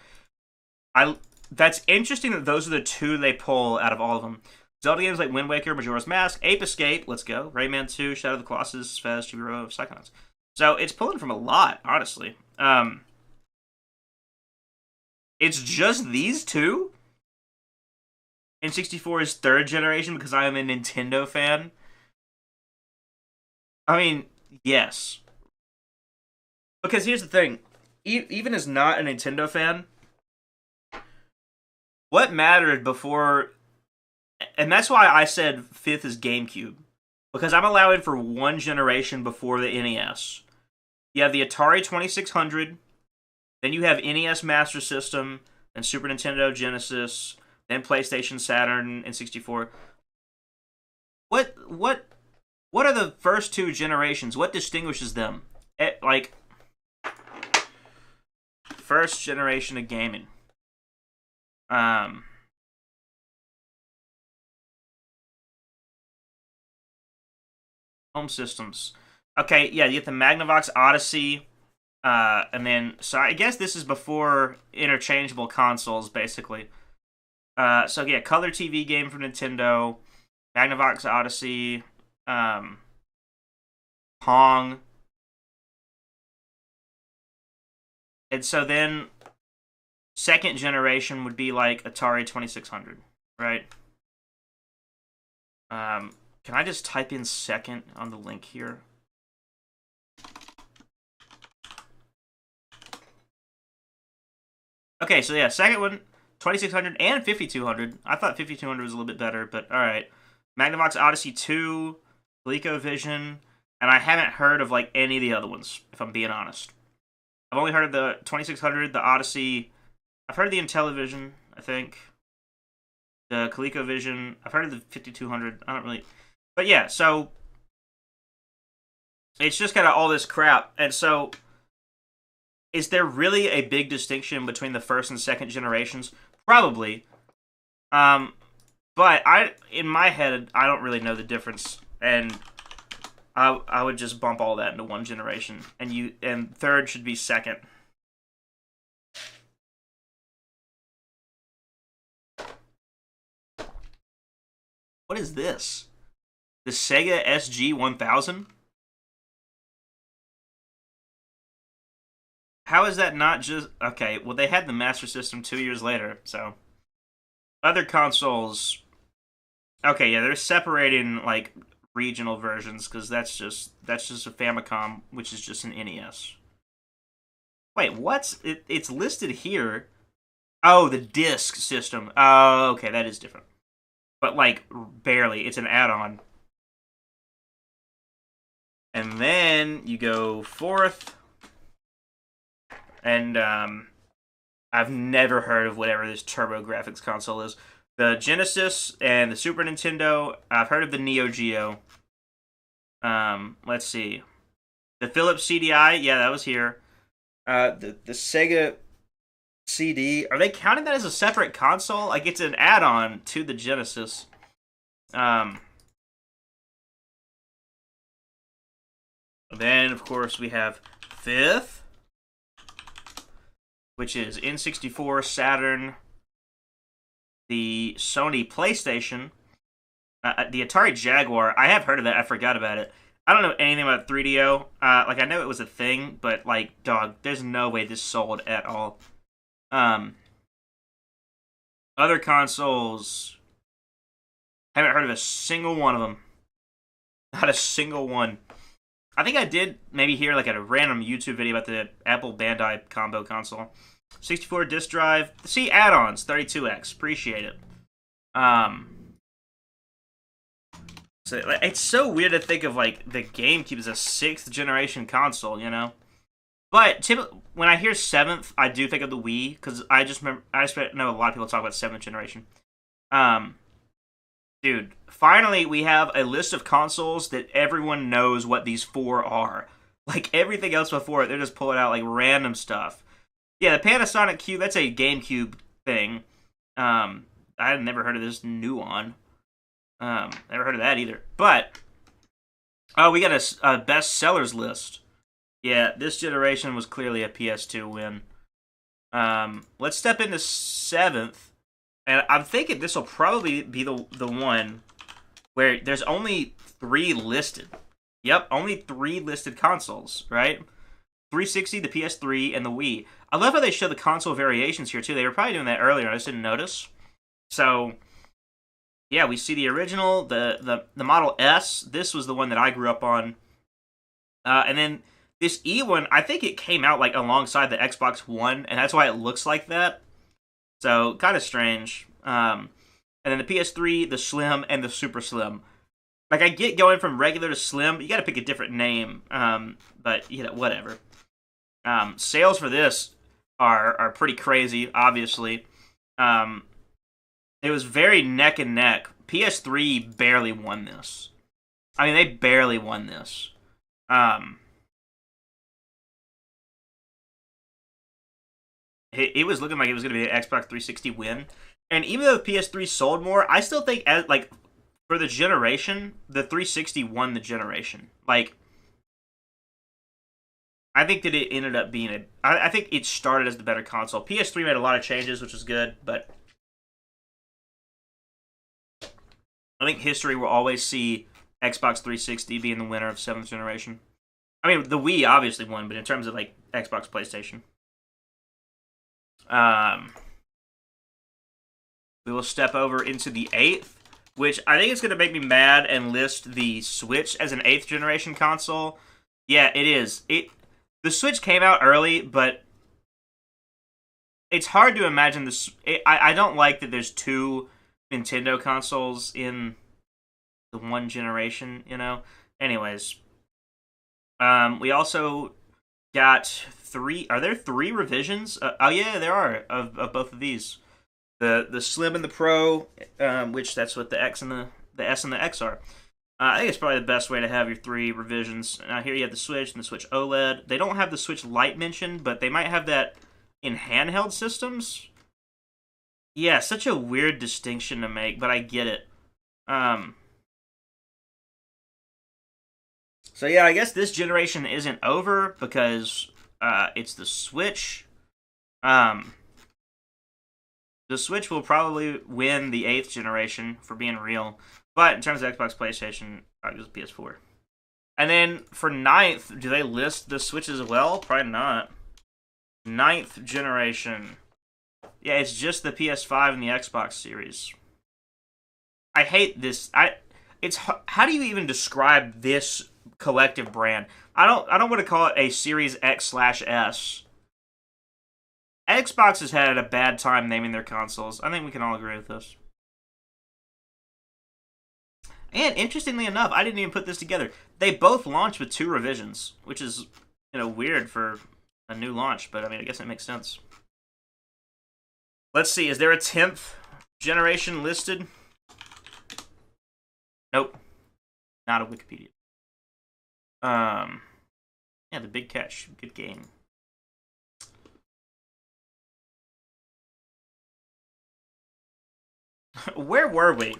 That's interesting that those are the 2 they pull out of all of them. Zelda games like Wind Waker, Majora's Mask, Ape Escape, let's go, Rayman 2, Shadow of the Colossus, Fez, Chibi-Robo, Psychonauts. So it's pulling from a lot, honestly. It's just these 2? N64 is 3rd generation because I am a Nintendo fan. I mean, yes. Because here's the thing. Even as not a Nintendo fan, what mattered before... And that's why I said 5th is GameCube. Because I'm allowing for 1 generation before the NES. You have the Atari 2600, then you have NES Master System, and Super Nintendo Genesis, then PlayStation, Saturn, and 64. What are the first 2 generations? What distinguishes them? Like, first generation of gaming. Home systems. Okay, yeah, you get the Magnavox Odyssey, and then, so I guess this is before interchangeable consoles, basically. So yeah, Color TV game from Nintendo, Magnavox Odyssey, Pong. And so then, 2nd generation would be like Atari 2600, right? Can I just type in 2nd on the link here? Okay, so yeah, 2nd one, 2600 and 5200. I thought 5200 was a little bit better, but alright. Magnavox Odyssey 2, ColecoVision, and I haven't heard of like any of the other ones, if I'm being honest. I've only heard of the 2600, the Odyssey. I've heard of the Intellivision, I think. The ColecoVision. I've heard of the 5200. I don't really... But yeah, so... it's just kind of all this crap. And so, is there really a big distinction between the first and second generations? Probably. But in my head, I don't really know the difference, and I would just bump all that into one generation, and third should be second. What is this? The Sega SG-1000? How is that not just... Okay, well, they had the Master System 2 years later, so... Other consoles... Okay, yeah, they're separating, like, regional versions, because that's just a Famicom, which is just an NES. Wait, what? It's listed here. Oh, the disc system. Oh, okay, that is different. But, like, barely. It's an add-on. And then you go fourth. And, I've never heard of whatever this TurboGrafx console is. The Genesis and the Super Nintendo. I've heard of the Neo Geo. Let's see. The Philips CDI. Yeah, that was here. The Sega CD. Are they counting that as a separate console? Like, it's an add-on to the Genesis. Then, of course, we have fifth, which is N64, Saturn, the Sony PlayStation, the Atari Jaguar. I have heard of that. I forgot about it. I don't know anything about 3DO. Like, I know it was a thing, but, like, dog, there's no way this sold at all. Other consoles, haven't heard of a single one of them. Not a single one. I think I did maybe hear like a random YouTube video about the Apple Bandai combo console. 64 disk drive. See, add-ons, 32X. Appreciate it. So it's so weird to think of like the GameCube as a 6th generation console, you know? But when I hear 7th, I do think of the Wii, because I just know a lot of people talk about 7th generation. Dude, finally we have a list of consoles that everyone knows what these 4 are. Like, everything else before it, they're just pulling out, like, random stuff. Yeah, the Panasonic Cube, that's a GameCube thing. I had never heard of this Nuon. Never heard of that either. But, oh, we got a best sellers list. Yeah, this generation was clearly a PS2 win. Let's step into 7th. And I'm thinking this will probably be the one where there's only 3 listed. Yep, only 3 listed consoles, right? 360, the PS3, and the Wii. I love how they show the console variations here, too. They were probably doing that earlier, I just didn't notice. So, yeah, we see the original, the Model S. This was the one that I grew up on. And then this E one, I think it came out like alongside the Xbox One, and that's why it looks like that. So, kind of strange. And then the PS3, the Slim, and the Super Slim. Like, I get going from regular to Slim, but you gotta pick a different name. But, you know, whatever. Sales for this are pretty crazy, obviously. It was very neck and neck. PS3 barely won this. I mean, they barely won this. It was looking like it was going to be an Xbox 360 win. And even though the PS3 sold more, I still think, for the generation, the 360 won the generation. Like, I think that it ended up being I think it started as the better console. PS3 made a lot of changes, which was good, but I think history will always see Xbox 360 being the winner of 7th generation. I mean, the Wii obviously won, but in terms of, like, Xbox, PlayStation. We will step over into the 8th, which I think is going to make me mad and list the Switch as an 8th generation console. Yeah, it is. The Switch came out early, but it's hard to imagine this. I don't like that there's 2 Nintendo consoles in the one generation, you know? Anyways. We also got 3... Are there 3 revisions? Oh, yeah, there are, of both of these. The Slim and the Pro, which that's what the X and the S and the X are. I think it's probably the best way to have your 3 revisions. Now here you have the Switch and the Switch OLED. They don't have the Switch Lite mentioned, but they might have that in handheld systems. Yeah, such a weird distinction to make, but I get it. So yeah, I guess this generation isn't over because it's the Switch. The Switch will probably win the 8th generation, for being real. But in terms of Xbox, PlayStation, I'll use PS4. And then for 9th, do they list the Switch as well? Probably not. 9th generation. Yeah, it's just the PS5 and the Xbox Series. I hate this. How do you even describe this collective brand? I don't want to call it a Series X/S. Xbox has had a bad time naming their consoles. I think we can all agree with this. And interestingly enough, I didn't even put this together. They both launched with 2 revisions, which is, weird for a new launch, but I mean, I guess it makes sense. Let's see, is there a 10th generation listed? Nope. Not a Wikipedia. Yeah, The Big Catch. Good game. Where were we?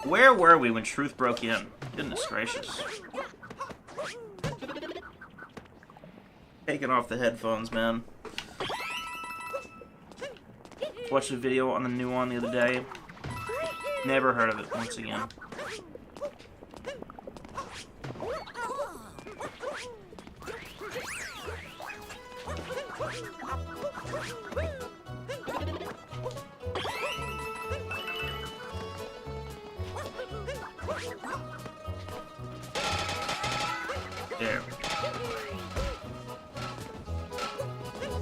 Where were we when truth broke in? Goodness gracious. Taking off the headphones, man. Watched a video on the new one the other day. Never heard of it once again. There.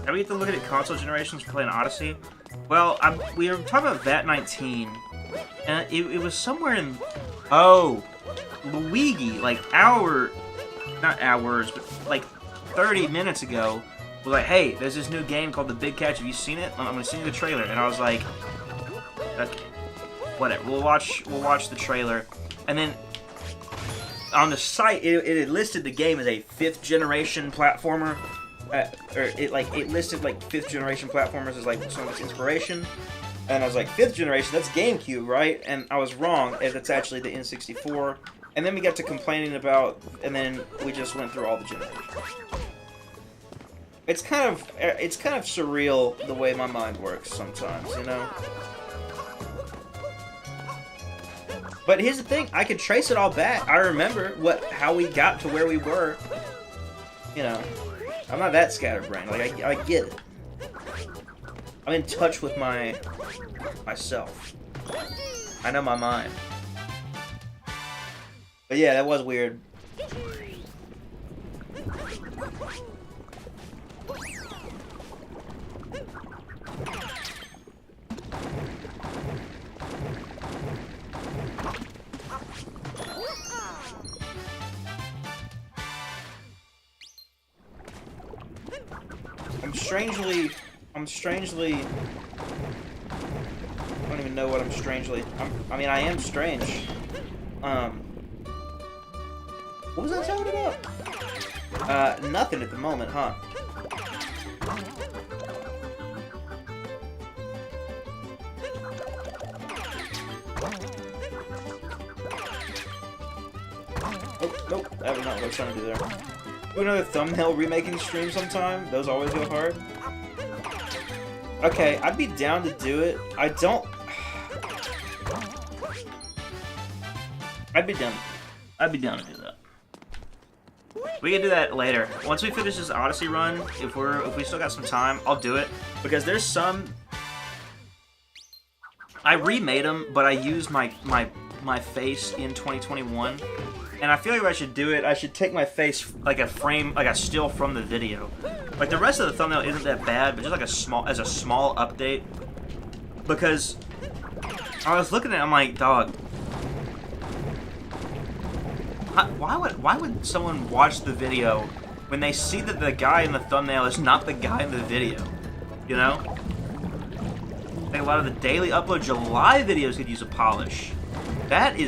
Now we get to look at console generations for playing Odyssey. Well, we were talking about VAT19, and it was somewhere in... Oh! Luigi, like not hours, but like 30 minutes ago, was like, hey, there's this new game called The Big Catch. Have you seen it? I'm gonna send you the trailer. And I was like, okay, whatever. We'll watch the trailer. And then on the site, it listed the game as a 5th generation platformer. It listed like 5th generation platformers as like some of its inspiration. And I was like, 5th generation, that's GameCube, right? And I was wrong. That's actually the N64. And then we got to complaining about, and then we just went through all the generations. It's kind of surreal the way my mind works sometimes, But here's the thing, I could trace it all back. I remember how we got to where we were. I'm not that scatterbrained. Like I get it. I'm in touch with myself. I know my mind. But yeah, that was weird. I'm strangely... I don't even know what I'm strangely... I mean, I am strange. What was I talking about? Nothing at the moment, huh? Oh, nope, that was not what I was trying to do there. Do another thumbnail remaking stream sometime? Those always go hard. Okay, I'd be down to do it. I'd be down to do that. We can do that later. Once we finish this Odyssey run, if we still got some time, I'll do it. Because there's some... I remade them, but I used my face in 2021. And I feel like if I should do it, I should take my face like a frame, like a still from the video. Like the rest of the thumbnail isn't that bad, but just like a small update. Because I was looking at it, I'm like, dog, why would someone watch the video when they see that the guy in the thumbnail is not the guy in the video? think a lot of the daily upload July videos could use a polish. That's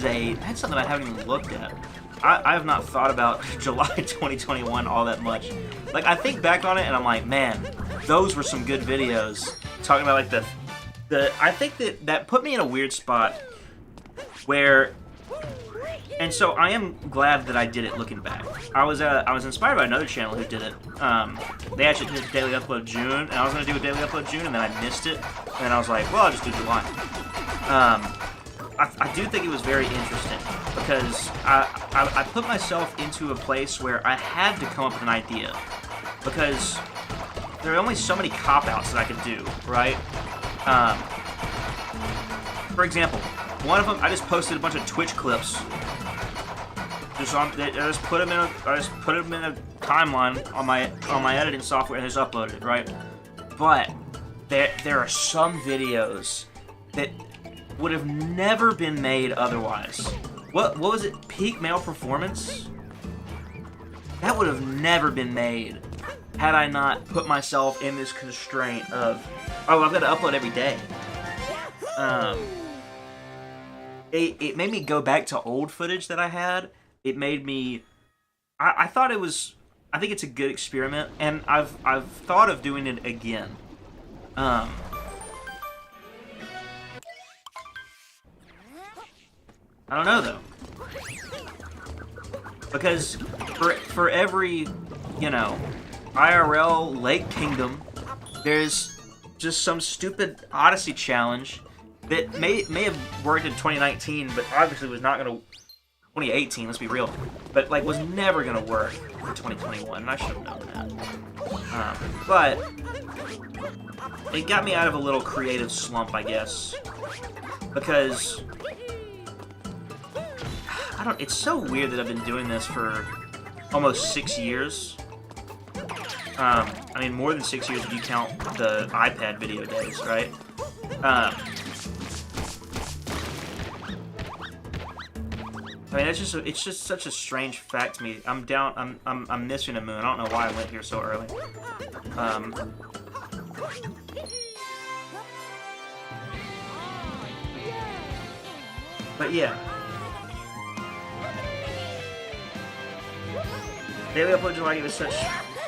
something I haven't even looked at. I have not thought about July 2021 all that much. Like, I think back on it and I'm like, man, those were some good videos. Talking about like I think that put me in a weird spot where, and so I am glad that I did it looking back. I was inspired by another channel who did it. They actually did daily upload June, and I was gonna do a daily upload June, and then I missed it, and I was like, well, I'll just do July. I do think it was very interesting because I put myself into a place where I had to come up with an idea because there are only so many cop-outs that I could do, right? For example, one of them, I just posted a bunch of Twitch clips. I just put them in a timeline on my editing software and just uploaded it, right? But there are some videos that would have never been made otherwise. What was it? Peak male performance? That would have never been made had I not put myself in this constraint of, oh, I've got to upload every day. It made me go back to old footage that I had. It made me, I thought it was, I think it's a good experiment, and I've thought of doing it again. I don't know though, because for every, you know, IRL Lake Kingdom, there's just some stupid Odyssey challenge that may have worked in 2019, but obviously was not gonna. 2018, let's be real, but like was never gonna work in 2021, and I should have known that. But it got me out of a little creative slump, I guess, because it's so weird that I've been doing this for almost 6 years. I mean, more than 6 years if you count the iPad video days, right? I mean, it's just such a strange fact to me. I'm missing a moon. I don't know why I went here so early. But yeah. Daily Upload July gave us such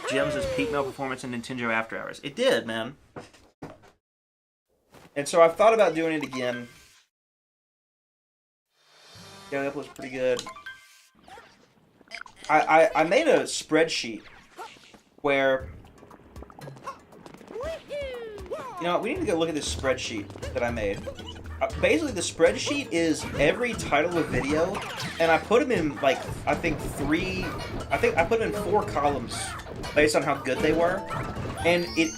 gems as peak male performance and Nintendo After Hours. It did, man. And so I've thought about doing it again. Daily Upload's pretty good. I made a spreadsheet where, you know, we need to go look at this spreadsheet that I made. Basically, the spreadsheet is every title of video, and I put them in, like, I put them in 4 columns based on how good they were, and it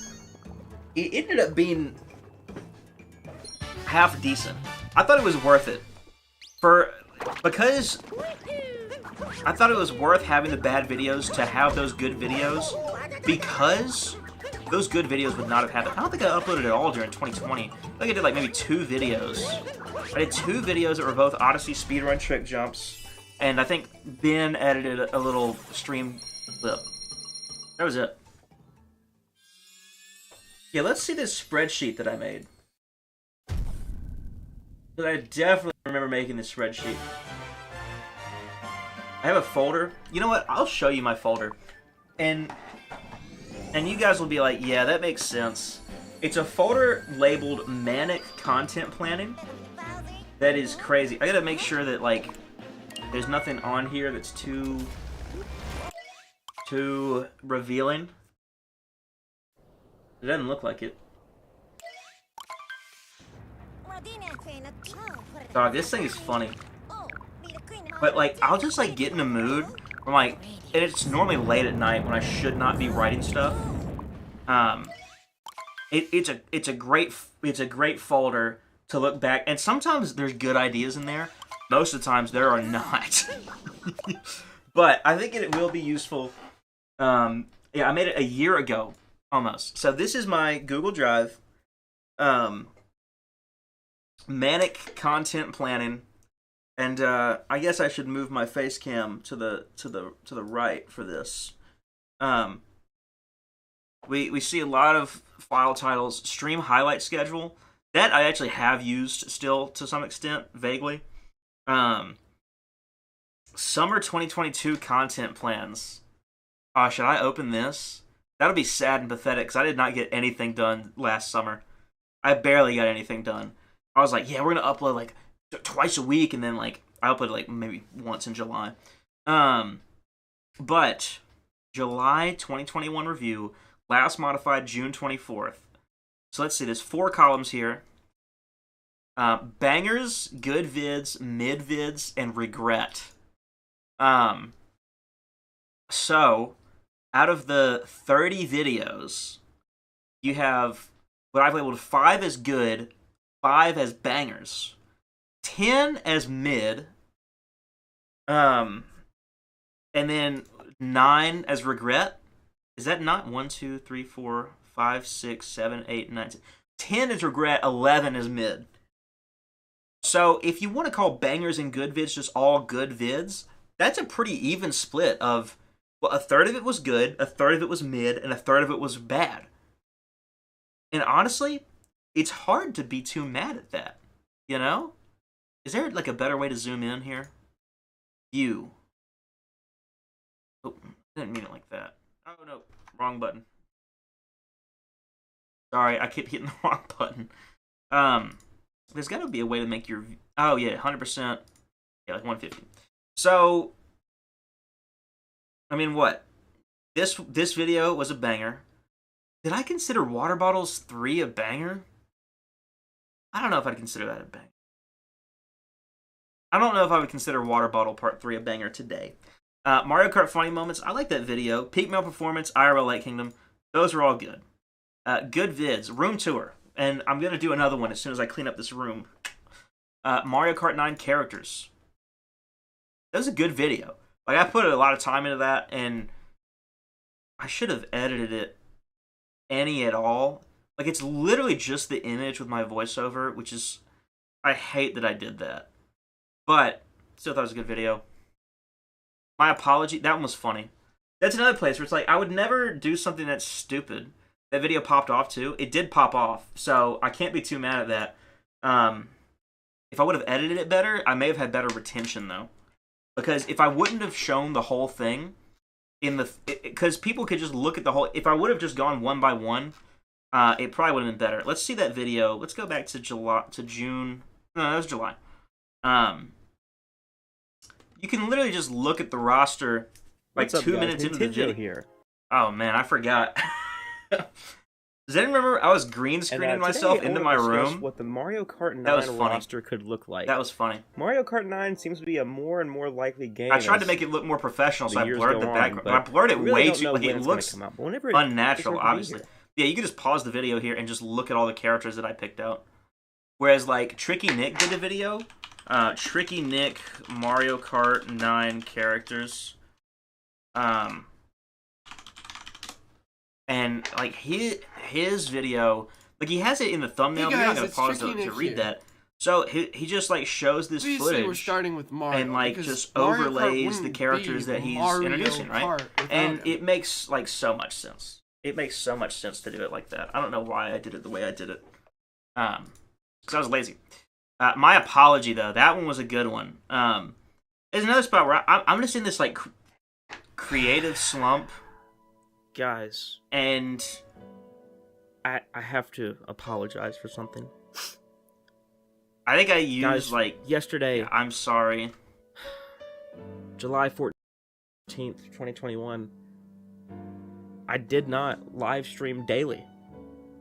ended up being half decent. I thought it was worth it. Because I thought it was worth having the bad videos to have those good videos, because those good videos would not have happened. I don't think I uploaded at all during 2020. I think I did like maybe 2 videos. I did 2 videos that were both Odyssey speedrun trick jumps, and I think Ben edited a little stream clip. That was it. Yeah, let's see this spreadsheet that I made. Because I definitely remember making this spreadsheet. I have a folder. You know what? I'll show you my folder. And you guys will be like, yeah, that makes sense. It's a folder labeled Manic Content Planning. That is crazy. I gotta make sure that, like, there's nothing on here that's too revealing. It doesn't look like it. Dog, this thing is funny. But, like, I'll just, like, get in a mood where, like, and it's normally late at night when I should not be writing stuff. It's a great folder to look back, and sometimes there's good ideas in there. Most of the times there are not. But I think it will be useful. Yeah, I made it a year ago, almost. So this is my Google Drive. Manic Content Planning. And I guess I should move my face cam to the right for this. We see a lot of file titles. Stream highlight schedule. That I actually have used still to some extent, vaguely. Summer 2022 content plans. Should I open this? That'll be sad and pathetic because I did not get anything done last summer. I barely got anything done. I was like, yeah, we're gonna upload like twice a week, and then like I uploaded like maybe once in July. But July 2021 review, last modified June 24th. So let's see, there's 4 columns here. Bangers, good vids, mid vids, and regret. So out of the 30 videos, you have what I've labeled 5 as good, 5 as bangers, 10 as mid, and then 9 as regret. Is that not 1, 2, 3, 4, 5, 6, 7, 8, 9, 10 is regret, 11 is mid. So if you want to call bangers and good vids just all good vids, that's a pretty even split of, well, a third of it was good, a third of it was mid, and a third of it was bad. And honestly, it's hard to be too mad at that, you know? Is there like a better way to zoom in here? View. Oh, I didn't mean it like that. Oh no, wrong button. Sorry, I keep hitting the wrong button. There's got to be a way to make your... Oh yeah, 100%. Yeah, like 150. So, I mean, what? This video was a banger. Did I consider Water Bottles 3 a banger? I don't know if I'd consider that a banger. I don't know if I would consider Water Bottle Part 3 a banger today. Mario Kart Funny Moments, I like that video. Peak Male Performance, IRL Light Kingdom, those are all good. Good vids, Room Tour, and I'm going to do another one as soon as I clean up this room. Mario Kart 9 Characters. That was a good video. Like, I put a lot of time into that, and I should have edited it any at all. Like, it's literally just the image with my voiceover, which is... I hate that I did that. But, still thought it was a good video. My apology, that one was funny. That's another place where it's like, I would never do something that's stupid. That video popped off too. It did pop off, so I can't be too mad at that. If I would have edited it better, I may have had better retention though. Because if I wouldn't have shown the whole thing, because people could just look at the whole, if I would have just gone one by one, it probably would have been better. Let's see that video. Let's go back to June. No, that was July. You can literally just look at the roster like 2 minutes into the video. Here. Oh man, I forgot. Does anyone remember I was green screening myself into my room? What the Mario Kart 9 roster could look like. That was funny. Mario Kart 9 seems to be a more and more likely game. I tried to make it look more professional, so I blurred the background. I blurred it way too, like it looks unnatural, obviously. Yeah, you can just pause the video here and just look at all the characters that I picked out. Whereas, like, Tricky Nick did a video. Tricky Nick Mario Kart 9 characters. And like his video, like he has it in the thumbnail. Hey guys, we're not gonna pause to read that. So he just like shows this footage. We're starting with Mario, and like just overlays the characters that he's introducing, right? And it makes like so much sense. It makes so much sense to do it like that. I don't know why I did it the way I did it. Because I was lazy. My apology though, that one was a good one. There's another spot where I'm just in this like creative slump. Guys, and I have to apologize for something. I think I used Guys, like yesterday. Yeah, I'm sorry. July 14th, 2021. I did not live stream daily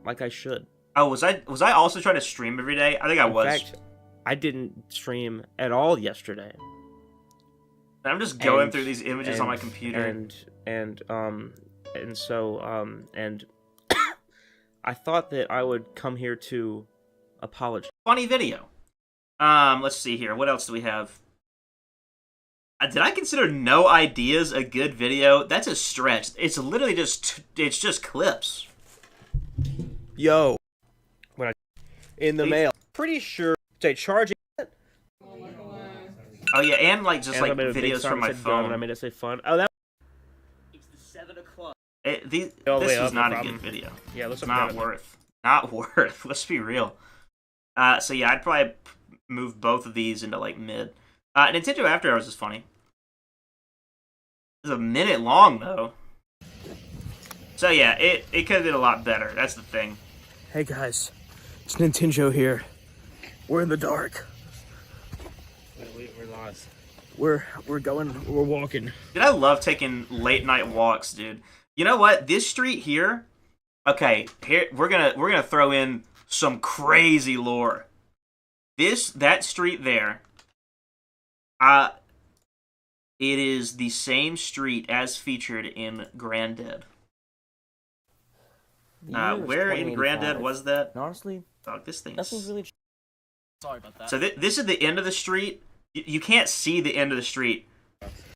like I should. Oh, was I also trying to stream every day? I think I was. In fact, I didn't stream at all yesterday. I'm just going through these images on my computer. And so I thought that I would come here to apologize. Funny video. Let's see here. What else do we have? Did I consider No Ideas a good video? That's a stretch. It's literally just clips. Yo, when in the mail, pretty sure they charging. Oh yeah, and like just like videos from my phone. And I made it say fun. Oh, that. It's the 7 o'clock. This was not a good video. Yeah, let's not worth. Not worth. Let's be real. So yeah, I'd probably move both of these into like mid. Nintendo After Hours is funny. It's a minute long though. So yeah, it could have been a lot better. That's the thing. Hey guys, it's Nintendo here. We're in the dark. We're lost. We're walking. Dude, I love taking late night walks, dude. You know what? This street here, okay, here we're gonna throw in some crazy lore. That street there, it is the same street as featured in Granddad. Where in Granddad was that? Honestly, oh, this thing. Nothing's really. Sorry about that. So this is the end of the street. You can't see the end of the street,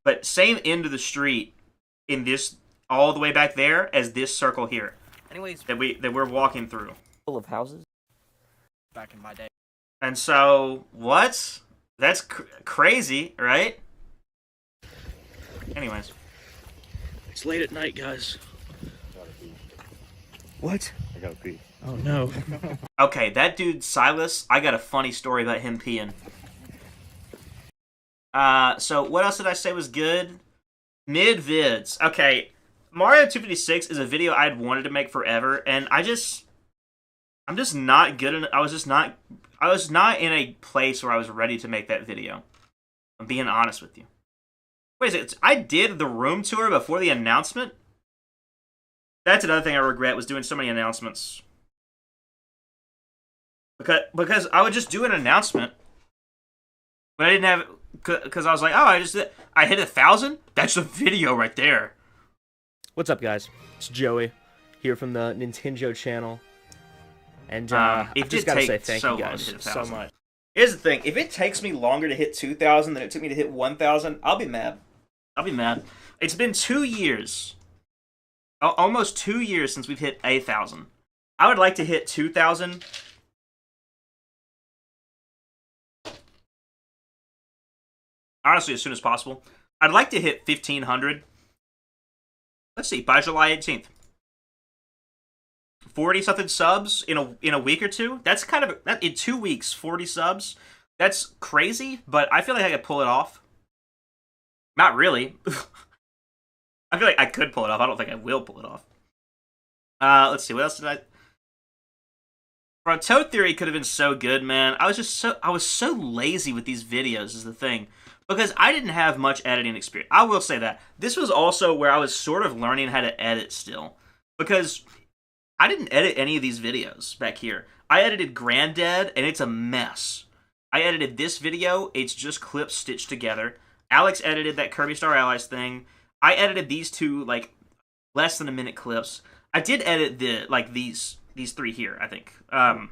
but same end of the street in this all the way back there as this circle here. Anyways, that we're walking through. Full of houses. Back in my day. And so what? That's crazy, right? Anyways, It's late at night, guys. What? I gotta pee. Oh no. okay, that dude Silas. I got a funny story about him peeing. So what else did I say was good? Mid vids. Okay, Mario 256 is a video I'd wanted to make forever, and I'm just not good enough. I was not in a place where I was ready to make that video. I'm being honest with you. Wait a second, I did the room tour before the announcement? That's another thing I regret, was doing so many announcements. Because I would just do an announcement, but I didn't have, because I was like, oh, I hit 1,000? That's the video right there. What's up, guys? It's Joey here from the Nintendo channel. And It I just did gotta take say thank so you long guys to hit so 1,000. much. Here's the thing, if it takes me longer to hit 2,000 than it took me to hit 1,000, I'll be mad. I'll be mad. It's been 2 years. Almost 2 years since we've hit 1,000. I would like to hit 2,000. Honestly, as soon as possible. I'd like to hit 1,500. Let's see, by July 18th. 40-something subs in a week or two? That's kind of... in 2 weeks, 40 subs. That's crazy, but I feel like I could pull it off. Not really. I feel like I could pull it off. I don't think I will pull it off. Let's see. What else did I... Bro, Toad Theory could have been so good, man. I was so lazy with these videos is the thing. Because I didn't have much editing experience. I will say that. This was also where I was sort of learning how to edit still. Because I didn't edit any of these videos back here. I edited Granddad, and it's a mess. I edited this video. It's just clips stitched together. Alex edited that Kirby Star Allies thing. I edited these two, like, less than a minute clips. I did edit these three here, I think. And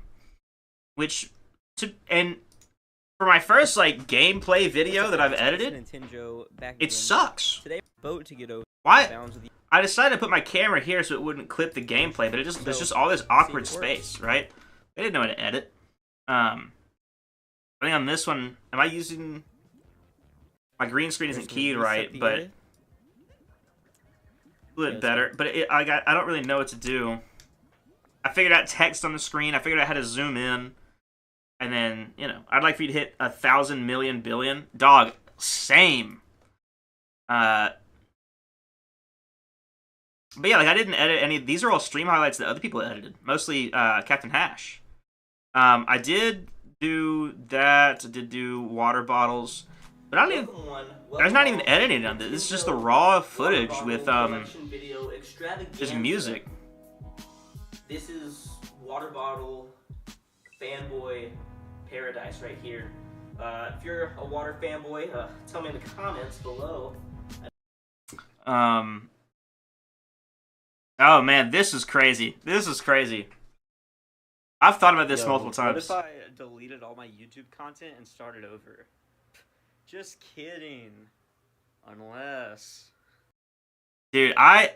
for my first, like, gameplay video that I've edited, it sucks. Today, vote to get over. Why? I decided to put my camera here so it wouldn't clip the gameplay, but there's just all this awkward space, right? I didn't know how to edit. I think on this one, am I using... My green screen isn't keyed right, but... A little bit better, but I don't really know what to do. I figured out text on the screen. I figured out how to zoom in. And then, you know, I'd like for you to hit 1,000 million billion. Dog, same. But yeah, like I didn't edit any. These are all stream highlights that other people edited. Mostly Captain Hash. I did do that. I did do water bottles. But I don't even. There's not even editing on this. This is just the raw footage with just music. This is water bottle fanboy paradise right here. If you're a water fanboy, tell me in the comments below. Oh man, this is crazy. This is crazy. I've thought about this multiple times. What if I deleted all my YouTube content and started over? Just kidding. Unless... Dude, I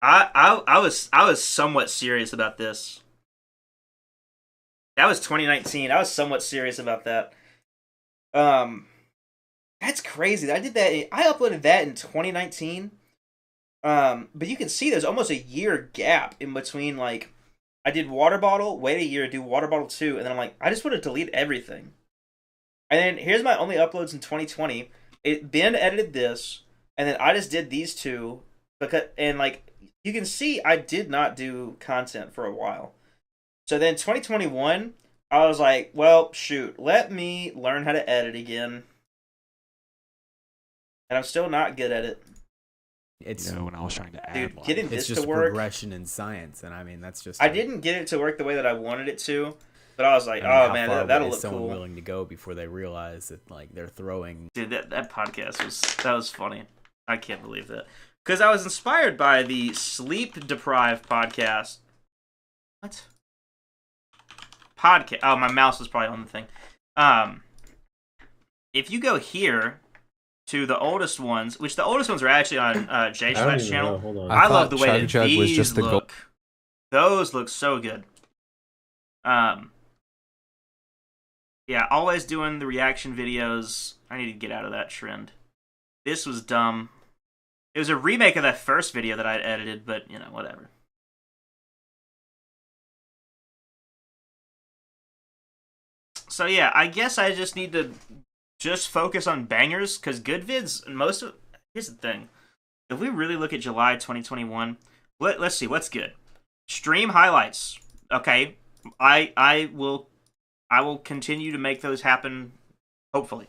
was somewhat serious about this. That was 2019. I was somewhat serious about that. That's crazy. I did that. I uploaded that in 2019. But you can see there's almost a year gap in between like I did water bottle, wait a year, do water bottle 2, and then I'm like, I just want to delete everything. And then here's my only uploads in 2020. Ben edited this, and then I just did these two, and like you can see, I did not do content for a while. So then 2021, I was like, well, shoot, let me learn how to edit again. And I'm still not good at it. It's when I was trying to add, dude, getting it's this just to work. progression in science, and I mean that's just. I didn't get it to work the way that I wanted it to, but I was like, how man, far that'll is look someone cool. willing to go before they realize that like they're throwing. Dude, that podcast was funny. I can't believe that, because I was inspired by the Sleep Deprived podcast. What? Podcast. Oh, my mouse was probably on the thing. If you go here to the oldest ones, which the oldest ones are actually on Jay Sweat's channel. Hold on. I love the way that Chug these was just the look. Those look so good. Yeah, always doing the reaction videos. I need to get out of that trend. This was dumb. It was a remake of that first video that I'd edited, but, you know, whatever. So yeah, I guess I just need to just focus on bangers, because good vids, here's the thing. If we really look at July 2021, let's see, what's good? Stream highlights. Okay, I will continue to make those happen, hopefully.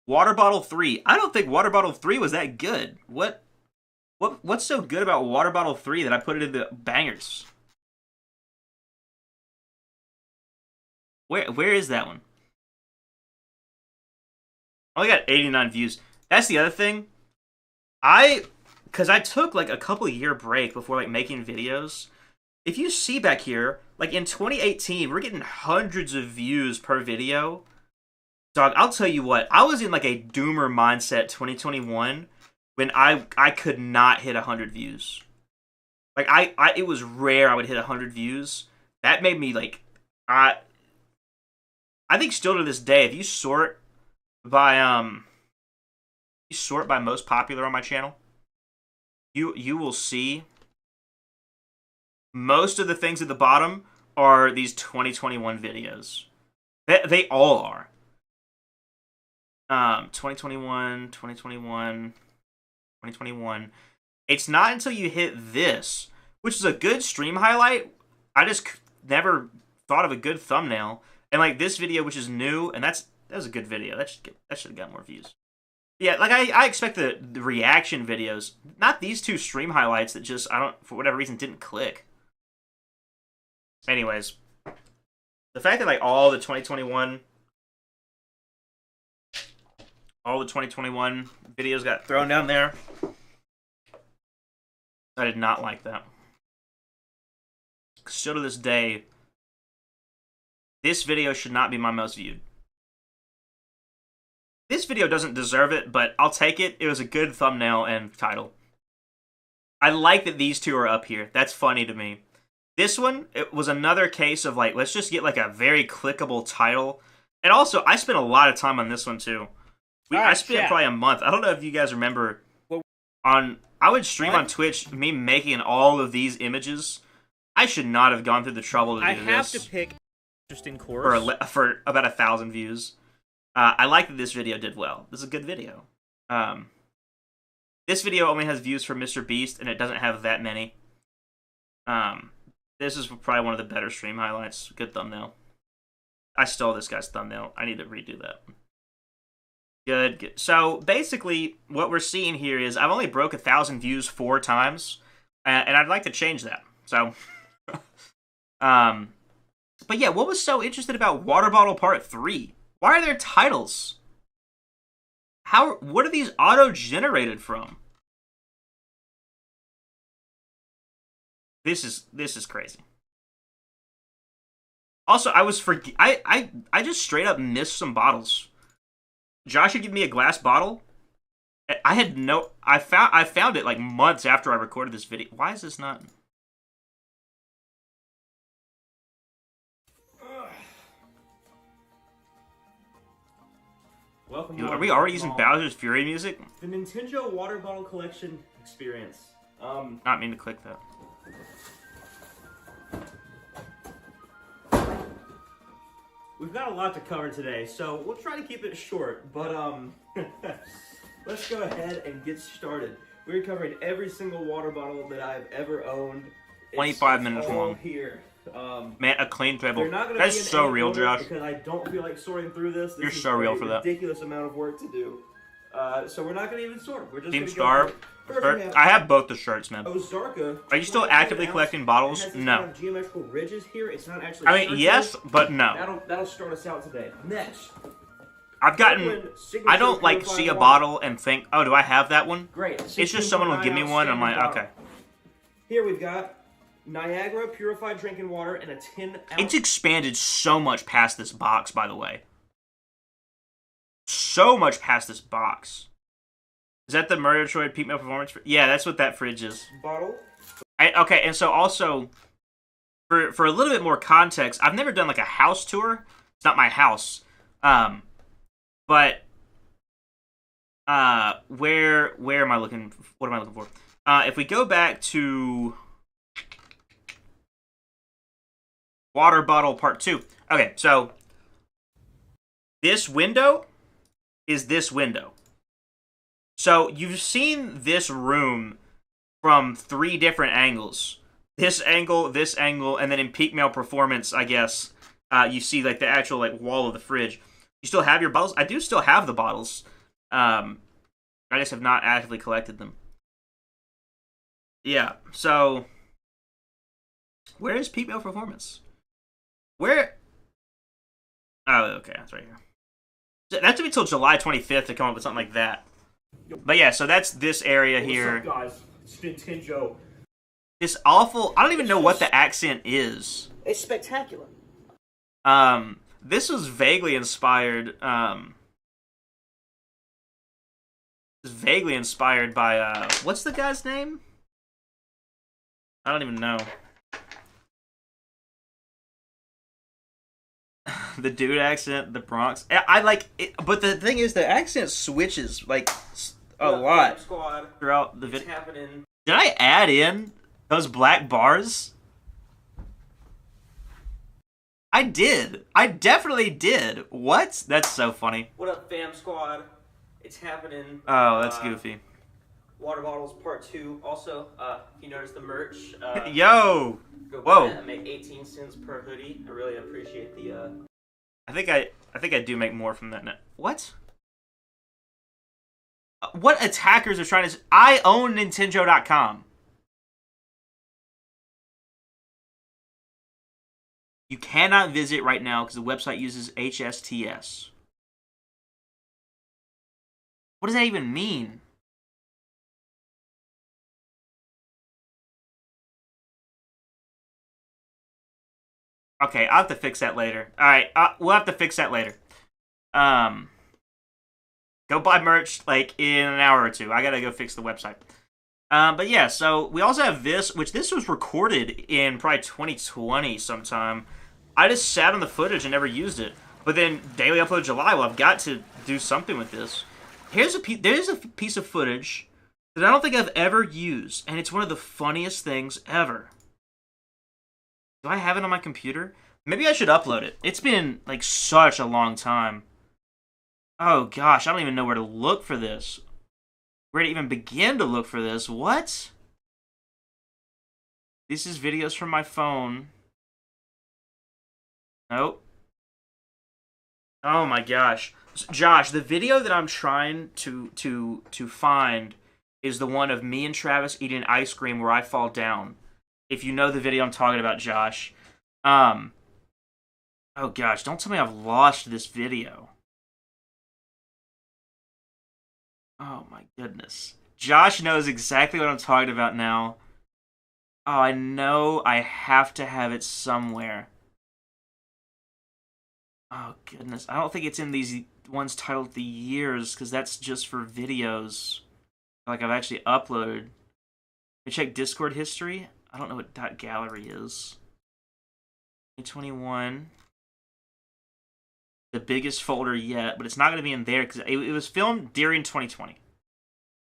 Water Bottle 3. I don't think Water Bottle 3 was that good. What's so good about Water Bottle 3 that I put it in the bangers? Where is that one? I only got 89 views. That's the other thing. Because I took like a couple year break before like making videos. If you see back here, like in 2018, we're getting hundreds of views per video. Dog, I'll tell you what, I was in like a doomer mindset 2021 when I could not hit 100 views. Like it was rare I would hit 100 views. That made me like, I think still to this day, if you sort by most popular on my channel, you will see most of the things at the bottom are these 2021 videos. They all are. 2021. It's not until you hit this, which is a good stream highlight. I just never thought of a good thumbnail. And like this video, which is new, and that was a good video. That should have got more views. Yeah, like I expect the reaction videos, not these two stream highlights that just for whatever reason didn't click. Anyways, the fact that like all the 2021 videos got thrown down there, I did not like that. Still to this day, this video should not be my most viewed. This video doesn't deserve it, but I'll take it. It was a good thumbnail and title. I like that these two are up here. That's funny to me. This one, it was another case of like, let's just get like a very clickable title. And also, I spent a lot of time on this one too. I spent probably a month. I don't know if you guys remember. I would stream on Twitch, me making all of these images. I should not have gone through the trouble to do this. I have to pick interesting course for about 1,000 views. I like that this video did well. This is a good video. This video only has views for Mr. Beast, and it doesn't have that many. This is probably one of the better stream highlights. Good thumbnail. I stole this guy's thumbnail. I need to redo that. Good. So basically, what we're seeing here is I've only broke 1,000 views 4 times, and I'd like to change that. So, but yeah, what was so interesting about Water Bottle Part 3? Why are there titles? What are these auto-generated from? This is crazy. Also, I just straight up missed some bottles. Josh had given me a glass bottle. I found it like months after I recorded this video. Why is this not? Welcome. Dude, are we already using Bowser's Fury music? The Nintendo Water Bottle Collection experience. Not mean to click that. we've got a lot to cover today, so we'll try to keep it short. But let's go ahead and get started. We're covering every single water bottle that I've ever owned. 25 minutes all long. Here. Man, a clean table. They're not gonna That's be in so any real, order Josh. Because I don't feel like sorting through this. You're is so real a for that. ridiculous amount of work to do. So we're not going to even sort. We're just Team going to Star. go through it. First, I have both the shirts, man. Ozarka. Are you still actively collecting bottles? It has these No. kind of geometrical ridges here. It's not actually. I mean, yes, but no. That'll start us out today. Next. I've gotten. I don't like see a bottle and think, oh, do I have that one? Great. It's just someone will give me one. And I'm like, okay. Here we've got Niagara purified drinking water and a 10 ounce. It's expanded so much past this box, by the way. So much past this box. Is that the Murgatroyd Peak Meal Performance? Yeah, that's what that fridge is. Bottle. Okay, and so also, for a little bit more context, I've never done like a house tour. It's not my house. But where am I looking? What am I looking for? If we go back to water bottle part 2. Okay, so this window is this window. So you've seen this room from 3 different angles. This angle, and then in Peak Mail Performance, I guess, you see like the actual like wall of the fridge. You still have your bottles? I do still have the bottles. I just have not actively collected them. Yeah, so where is Peak Mail Performance? Where? Oh, okay, that's right here. That took me till July 25th to come up with something like that. But yeah, so that's this area here. What's up, guys? It's Nintendo. This awful. I don't even know what the accent is. It's spectacular. This was vaguely inspired. Vaguely inspired by what's the guy's name? I don't even know. The dude accent, the Bronx. I like it, but the thing is, the accent switches like a lot throughout the video. Did I add in those black bars? I did. I definitely did. What? That's so funny. What up, fam squad? It's happening. Oh, that's goofy. Water bottles part 2. Also, if you notice the merch. Yo. Go Whoa. buy it. I make 18 cents per hoodie. I really appreciate the. I think I do make more from that. What? What attackers are trying to? I own Nintendo.com. You cannot visit right now because the website uses HSTS. What does that even mean? Okay, I'll have to fix that later. Alright, we'll have to fix that later. Go buy merch, like, in an hour or 2. I gotta go fix the website. But yeah, so we also have this, which this was recorded in probably 2020 sometime. I just sat on the footage and never used it. But then, daily upload July, well, I've got to do something with this. There's a piece of footage that I don't think I've ever used, and it's one of the funniest things ever. Do I have it on my computer? Maybe I should upload it. It's been, like, such a long time. Oh, gosh, I don't even know where to look for this. Where to even begin to look for this. What? This is videos from my phone. Nope. Oh, my gosh. Josh, the video that I'm trying to find is the one of me and Travis eating ice cream where I fall down. If you know the video I'm talking about, Josh. Oh gosh, don't tell me I've lost this video. Oh my goodness. Josh knows exactly what I'm talking about now. Oh, I know I have to have it somewhere. Oh goodness, I don't think it's in these ones titled The Years, because that's just for videos. Like I've actually uploaded. Let me check Discord history. I don't know what .gallery is. 2021. The biggest folder yet, but it's not going to be in there because it was filmed during 2020.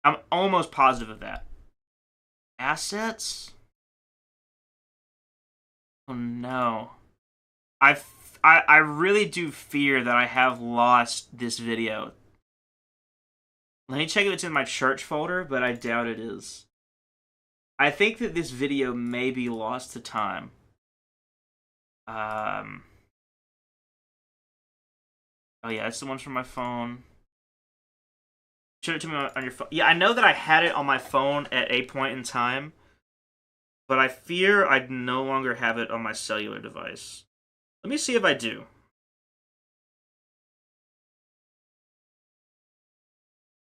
I'm almost positive of that. Assets? Oh no. I really do fear that I have lost this video. Let me check if it's in my church folder, but I doubt it is. I think that this video may be lost to time. Oh yeah, that's the ones from my phone. Show it to me on your phone. Yeah, I know that I had it on my phone at a point in time, but I fear I no longer have it on my cellular device. Let me see if I do.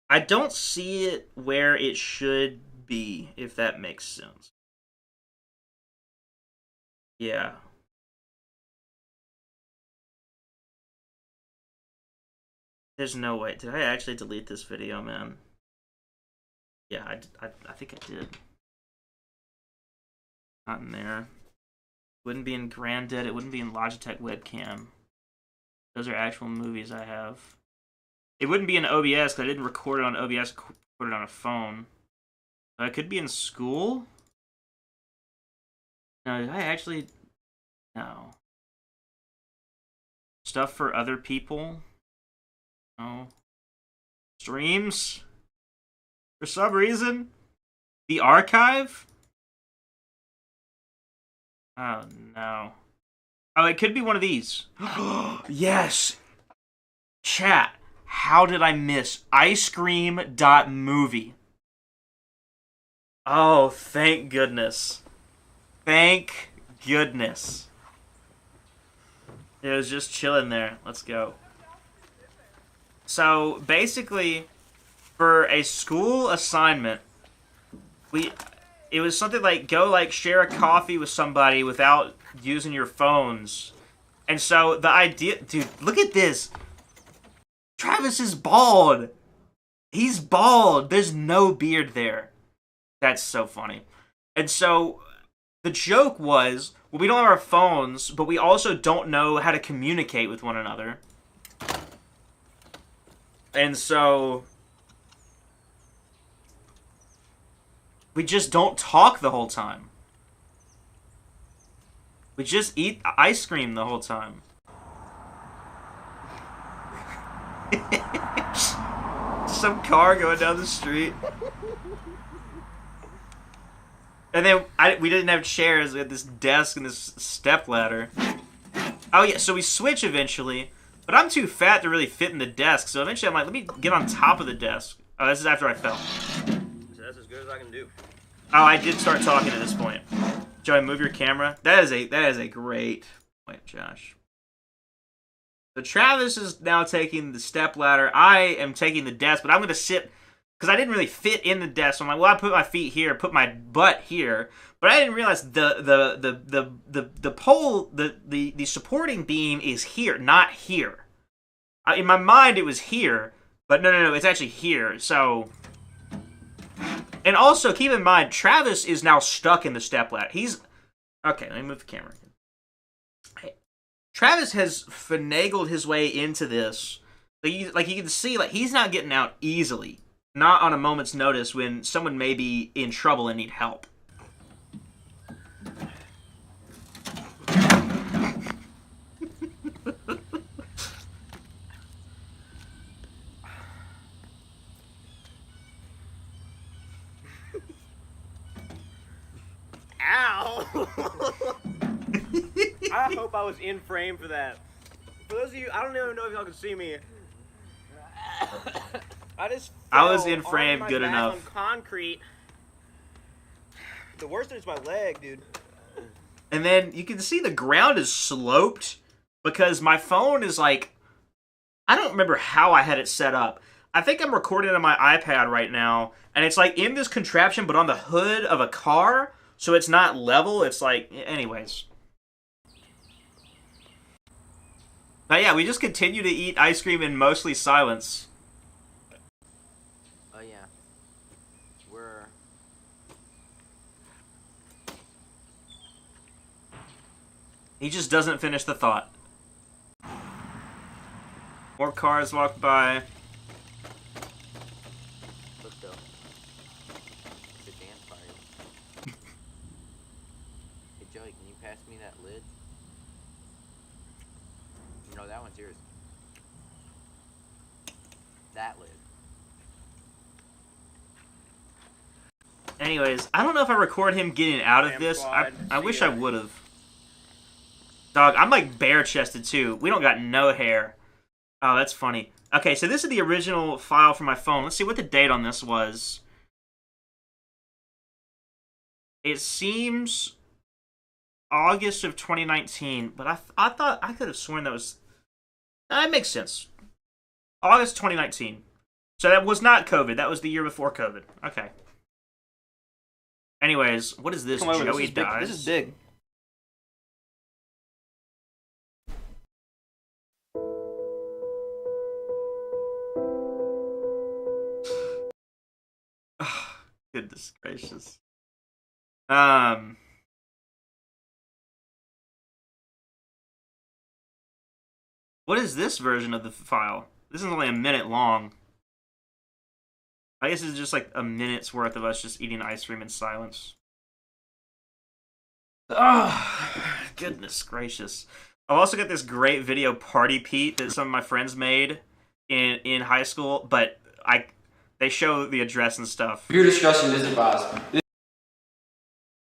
I don't see it where it should be, if that makes sense. Yeah. There's no way. Did I actually delete this video, man? Yeah, I think I did. Not in there. Wouldn't be in Granddad. It wouldn't be in Logitech Webcam. Those are actual movies I have. It wouldn't be in OBS because I didn't record it on OBS. I recorded it on a phone. It could be in school. No, did I actually? No. Stuff for other people. No. Streams. For some reason. The archive. Oh no. Oh, it could be one of these. Yes. Chat. How did I miss icecream.movie? Oh, thank goodness. Thank goodness. It was just chilling there. Let's go. So, basically, for a school assignment, it was something like, go, like, share a coffee with somebody without using your phones. And so, the idea... Dude, look at this. Travis is bald. He's bald. There's no beard there. That's so funny. And so the joke was, well, we don't have our phones, but we also don't know how to communicate with one another. And so we just don't talk the whole time. We just eat ice cream the whole time. Some car going down the street. And then we didn't have chairs. We had this desk and this step ladder. Oh yeah, so we switch eventually. But I'm too fat to really fit in the desk. So eventually I'm like, let me get on top of the desk. Oh, this is after I fell. So that's as good as I can do. Oh, I did start talking at this point. Joey, move your camera. That is a great point, Josh. So Travis is now taking the step ladder. I am taking the desk, but I'm going to sit because I didn't really fit in the desk. So I'm like, well, I put my feet here, put my butt here, but I didn't realize the pole, the supporting beam is here, not here. In my mind, it was here, but no, it's actually here. So, and also keep in mind, Travis is now stuck in the step ladder. He's okay. Let me move the camera. Travis has finagled his way into this. Like you can see, like he's not getting out easily. Not on a moment's notice when someone may be in trouble and need help. Ow! I hope I was in frame for that. For those of you, I don't even know if y'all can see me. I was in frame good enough. On concrete. The worst is my leg, dude. And then you can see the ground is sloped because my phone is like, I don't remember how I had it set up. I think I'm recording on my iPad right now, and it's like in this contraption, but on the hood of a car, so it's not level. It's like, anyways. But yeah, we just continue to eat ice cream in mostly silence. Oh yeah. He just doesn't finish the thought. More cars walk by. Look though. It's a dance party. Hey Joey, can you pass me that lid? No, that one's yours. That lid. Anyways, I don't know if I record him getting out of this. I wish I would have. Dog, I'm like bare-chested too. We don't got no hair. Oh, that's funny. Okay, so this is the original file from my phone. Let's see what the date on this was. It seems August of 2019, but I thought I could have sworn that was... That makes sense. August 2019. So that was not COVID. That was the year before COVID. Okay. Anyways, what is this? Joey dies. This is big. Goodness gracious. What is this version of the file? This is only a minute long. I guess it's just like a minute's worth of us just eating ice cream in silence. Oh, goodness gracious. I've also got this great video, Party Pete, that some of my friends made in high school, but they show the address and stuff. Viewer discretion is advised.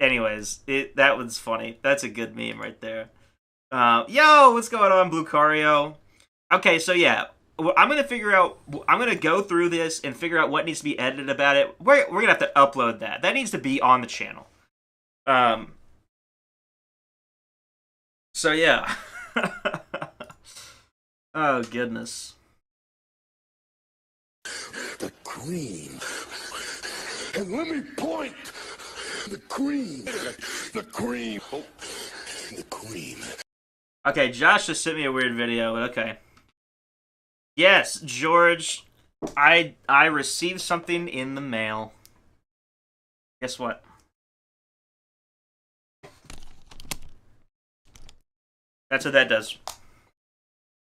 Anyways, that one's funny. That's a good meme right there. Yo, what's going on, Blucario? Okay, so yeah, I'm gonna go through this and figure out what needs to be edited about it. We're gonna have to upload that. That needs to be on the channel. So yeah. Oh goodness. The cream. And let me point. The cream. The cream. Oh, the cream. Okay, Josh just sent me a weird video, but okay. Yes, George, I received something in the mail. Guess what? That's what that does.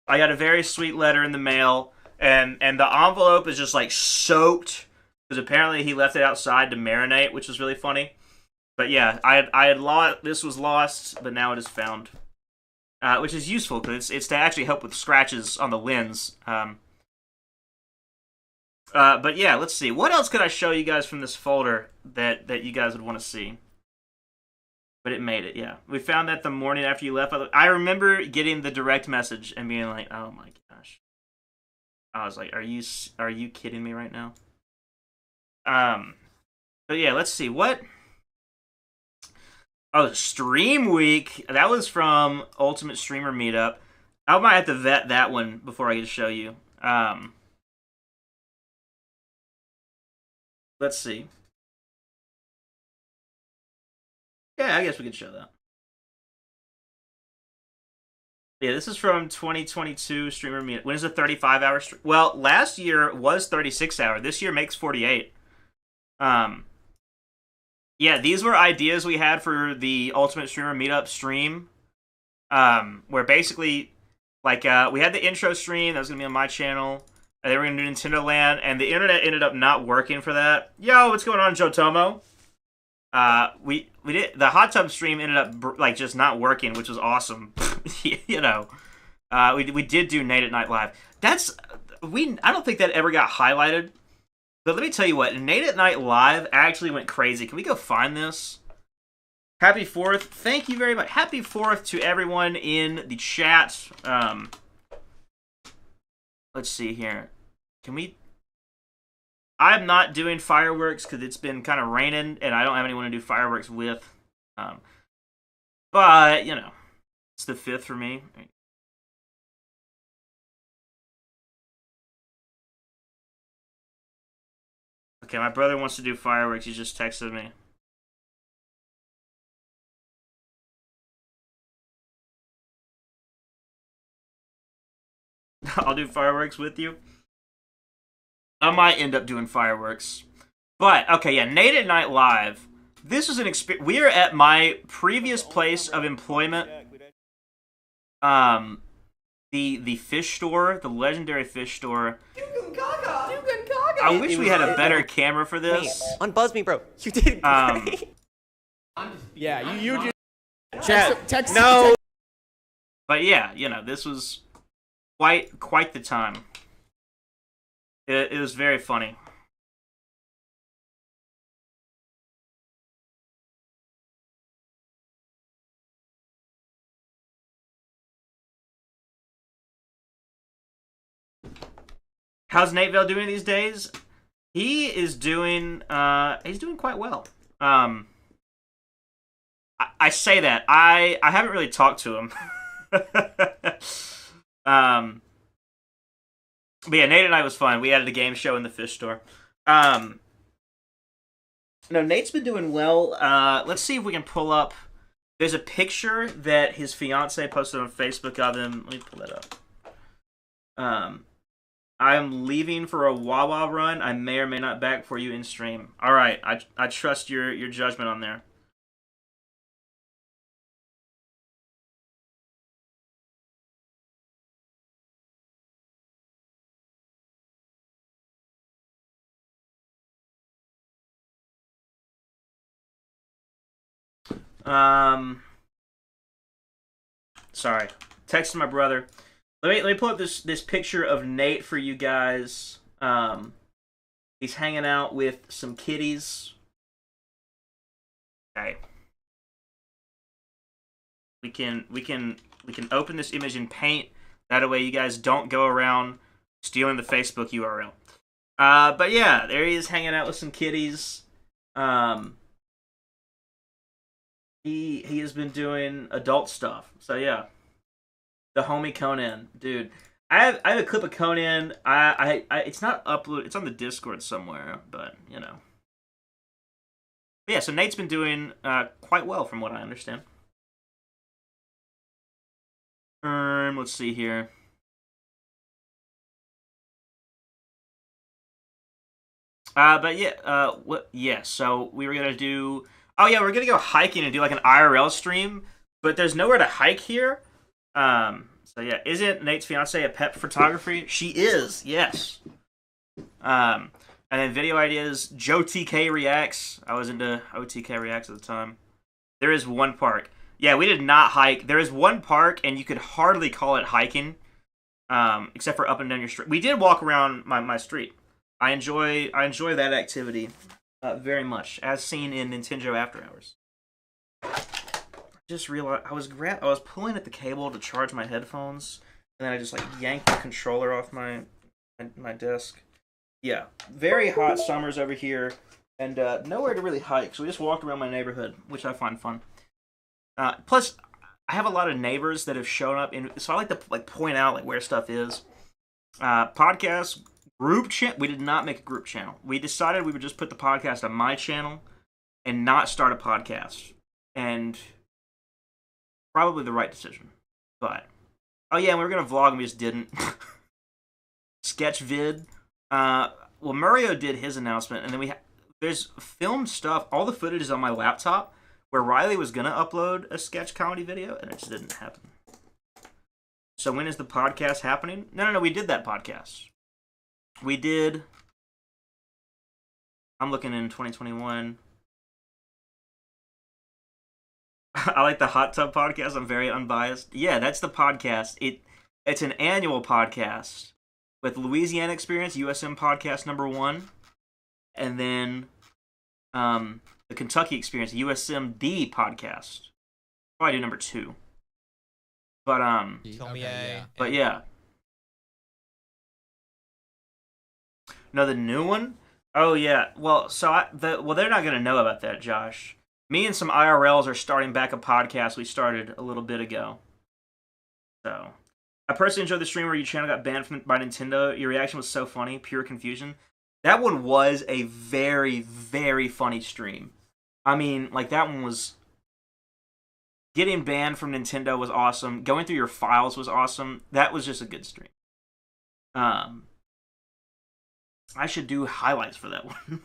I got a very sweet letter in the mail, and the envelope is just like soaked because apparently he left it outside to marinate, which was really funny. But yeah, I had lost. This was lost, but now it is found, which is useful because it's to actually help with scratches on the lens. But yeah, let's see. What else could I show you guys from this folder that you guys would want to see? But it made it, yeah. We found that the morning after you left. I remember getting the direct message and being like, "Oh my gosh!" I was like, "Are you kidding me right now?" But yeah, let's see what. Oh, Stream Week. That was from Ultimate Streamer Meetup. I might have to vet that one before I get to show you. Let's see. Yeah, I guess we could show that. Yeah, this is from 2022 Streamer Meetup. When is a 35-hour stream? Well, last year was 36 hour. This year makes 48. Yeah, these were ideas we had for the Ultimate Streamer Meetup stream. Where basically, like, we had the intro stream that was gonna be on my channel, and then we're gonna do Nintendo Land, and the internet ended up not working for that. Yo, what's going on, Joe Tomo? We did the hot tub stream ended up like just not working, which was awesome. You know, we did do Nate at Night Live. I don't think that ever got highlighted. But let me tell you what, Nate at Night Live actually went crazy. Can we go find this? Happy 4th. Thank you very much. Happy 4th to everyone in the chat. Let's see here. Can we... I'm not doing fireworks because it's been kind of raining, and I don't have anyone to do fireworks with. But, you know, it's the 5th for me. Okay, my brother wants to do fireworks. He just texted me. I'll do fireworks with you. I might end up doing fireworks. But, okay, yeah, Nate at Night Live. This is an experience. We are at my previous place of employment. The fish store, the legendary fish store. I wish we had a better camera for this. Unbuzz me, bro. You did great. Yeah, you did. Chat. Text. No. But yeah, you know, this was quite the time. It was very funny. How's Nate Vale doing these days? He is doing he's doing quite well. I say that. I haven't really talked to him. But yeah, Nate and I was fun. We had a game show in the fish store. No, Nate's been doing well. Let's see if we can pull up. There's a picture that his fiance posted on Facebook of him. Let me pull that up. I'm leaving for a Wawa run. I may or may not back for you in stream. All right, I trust your judgment on there. Sorry, texting my brother. Let me pull up this picture of Nate for you guys. He's hanging out with some kitties. Okay. We can open this image in Paint. That way you guys don't go around stealing the Facebook URL. But yeah, there he is hanging out with some kitties. He has been doing adult stuff. So yeah. The homie Conan, dude. I have a clip of Conan. I it's not uploaded. It's on the Discord somewhere, but you know. But yeah, so Nate's been doing quite well from what I understand. Let's see here. But yeah, yeah. So we were gonna do. Oh yeah, we're gonna go hiking and do like an IRL stream, but there's nowhere to hike here. So yeah, isn't Nate's fiance a pet photography? She is, yes. And then video ideas, Joe TK Reacts. I was into OTK Reacts at the time. There is one park. Yeah, we did not hike. There is one park, and you could hardly call it hiking, except for up and down your street. We did walk around my street. I enjoy that activity very much, as seen in Nintendo After Hours. Just realized I was pulling at the cable to charge my headphones, and then I just like yanked the controller off my desk. Yeah, very hot summers over here, and nowhere to really hike, so we just walked around my neighborhood, which I find fun. Plus, I have a lot of neighbors that have shown up, so I like to point out like where stuff is. Podcast group chat. We did not make a group channel. We decided we would just put the podcast on my channel and not start a podcast, and probably the right decision. But oh yeah, we were gonna vlog and we just didn't. Sketch vid. Well, Mario did his announcement, and then there's filmed stuff. All the footage is on my laptop, where Riley was gonna upload a sketch comedy video, and it just didn't happen. So when is the podcast happening? No, we did that podcast. We did. I'm looking in 2021. I like the Hot Tub Podcast. I'm very unbiased. Yeah, that's the podcast. It's an annual podcast with Louisiana Experience, USM Podcast #1, and then the Kentucky Experience, USMD Podcast. Probably do #2. But but yeah. No, the new one? Oh yeah. Well, so they're not gonna know about that, Josh. Me and some IRLs are starting back a podcast we started a little bit ago. So, I personally enjoyed the stream where your channel got banned by Nintendo. Your reaction was so funny, pure confusion. That one was a very, very funny stream. I mean, like that one was... Getting banned from Nintendo was awesome. Going through your files was awesome. That was just a good stream. I should do highlights for that one.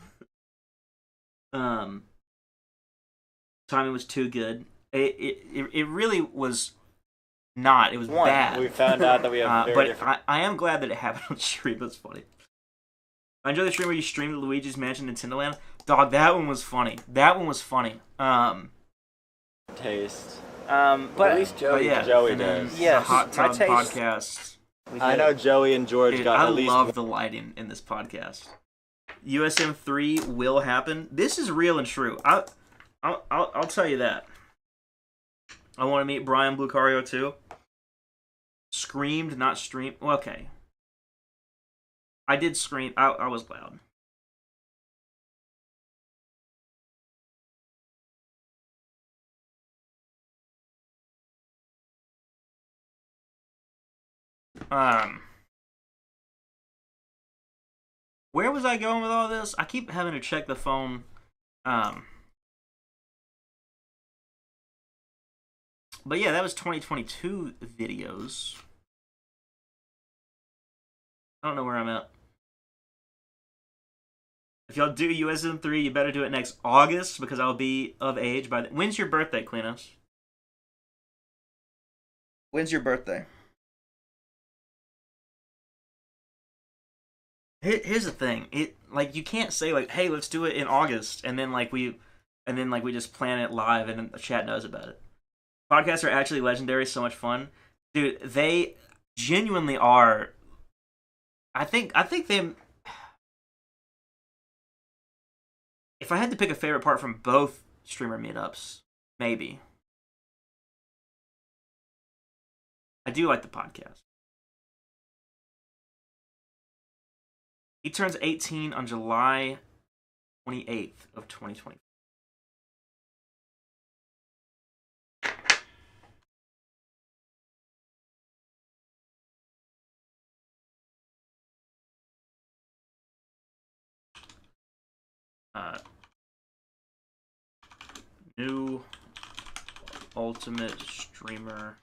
Timing was too good. It really was not. It was bad. We found out that we have very but different... I am glad that it happened on stream. That's funny. I enjoyed the stream where you streamed Luigi's Mansion Nintendo Land. Dog, that one was funny. Taste. But at least Joey yeah, does. and then Yes, the Hot Tub my taste Podcast. I know Joey and George Dude, got I at least. love the lighting in this podcast. USM 3 will happen. This is real and true. I'll tell you that. I want to meet Brian Blucario too. Screamed, not streamed. Well, okay. I did scream. I was loud. Where was I going with all this? I keep having to check the phone. But yeah, that was 2022 videos. I don't know where I'm at. If y'all do USM 3, you better do it next August because I'll be of age by then. When's your birthday, Klinos? When's your birthday? Here's the thing. You can't say like, "Hey, let's do it in August," and then we just plan it live and then the chat knows about it. Podcasts are actually legendary, so much fun. Dude, they genuinely are. I think they. If I had to pick a favorite part from both streamer meetups, maybe. I do like the podcast. He turns 18 on July 28th of 2020. New Ultimate Streamer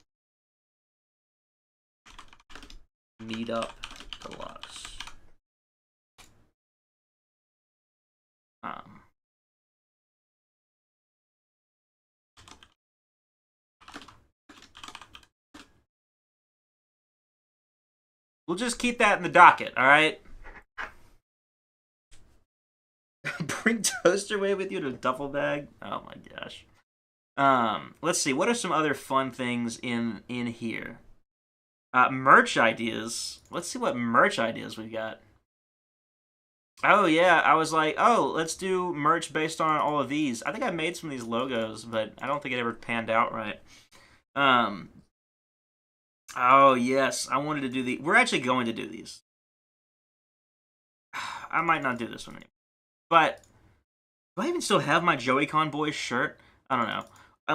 Meetup Deluxe. We'll just keep that in the docket, all right? Bring toaster away with you in a duffel bag. Oh my gosh. Let's see. What are some other fun things in here? Merch ideas. Let's see what merch ideas we've got. Oh yeah, I was like, oh, let's do merch based on all of these. I think I made some of these logos, but I don't think it ever panned out right. Oh yes, I wanted to do the. We're actually going to do these. I might not do this one anymore. But do I even still have my Joey Con Boys shirt? I don't know.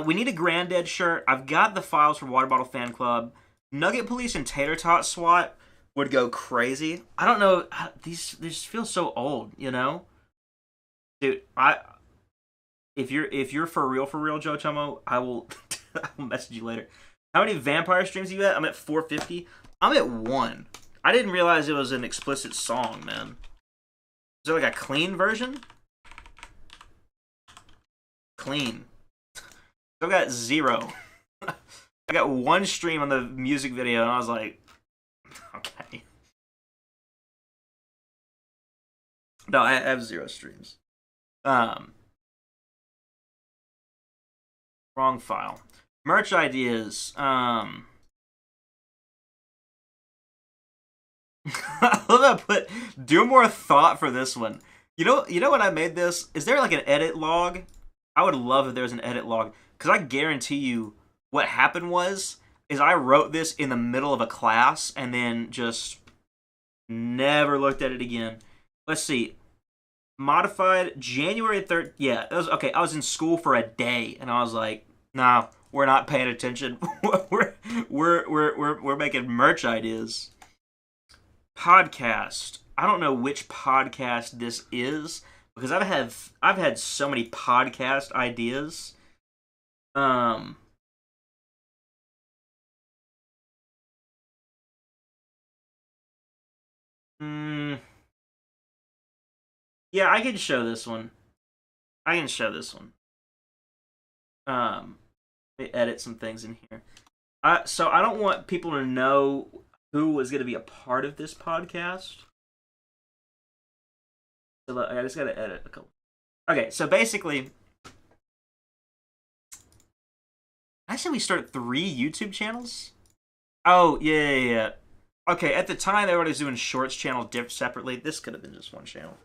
We need a Granddad shirt. I've got the files for Water Bottle Fan Club. Nugget Police and Tater Tot SWAT would go crazy. I don't know. These just feel so old, you know? Dude, if you're for real, Joe Chomo, I will message you later. How many vampire streams are you at? I'm at 450. I'm at 1. I didn't realize it was an explicit song, man. Is there like a clean version? Clean. I've got 0. I got 1 stream on the music video, and I was like, okay. No, I have 0 streams. Wrong file. Merch ideas. I love how I put do more thought for this one. You know when I made this? Is there like an edit log? I would love if there was an edit log. Because I guarantee you what happened is I wrote this in the middle of a class and then just never looked at it again. Let's see. Modified January 3rd. Yeah, it was okay. I was in school for a day and I was like, nah, we're not paying attention. we're making merch ideas. Podcast. I don't know which podcast this is because I've had so many podcast ideas. Yeah, I can show this one. Let me edit some things in here. So I don't want people to know who was going to be a part of this podcast. So I just got to edit a couple. Okay, so basically, I said we start 3 YouTube channels. Oh yeah. Okay, at the time everybody was doing Shorts channel separately. This could have been just one channel.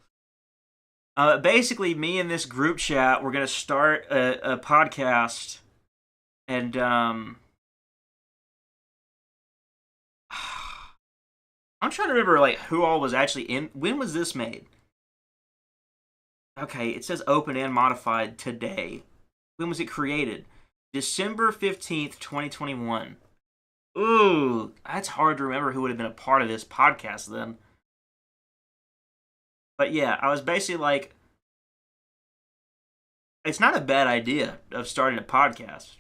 Basically, me and this group chat, we're gonna start a podcast, and I'm trying to remember like who all was actually in. When was this made? Okay, it says open and modified today. When was it created? December 15th, 2021. Ooh, that's hard to remember who would have been a part of this podcast then. But yeah, I was basically like, it's not a bad idea of starting a podcast.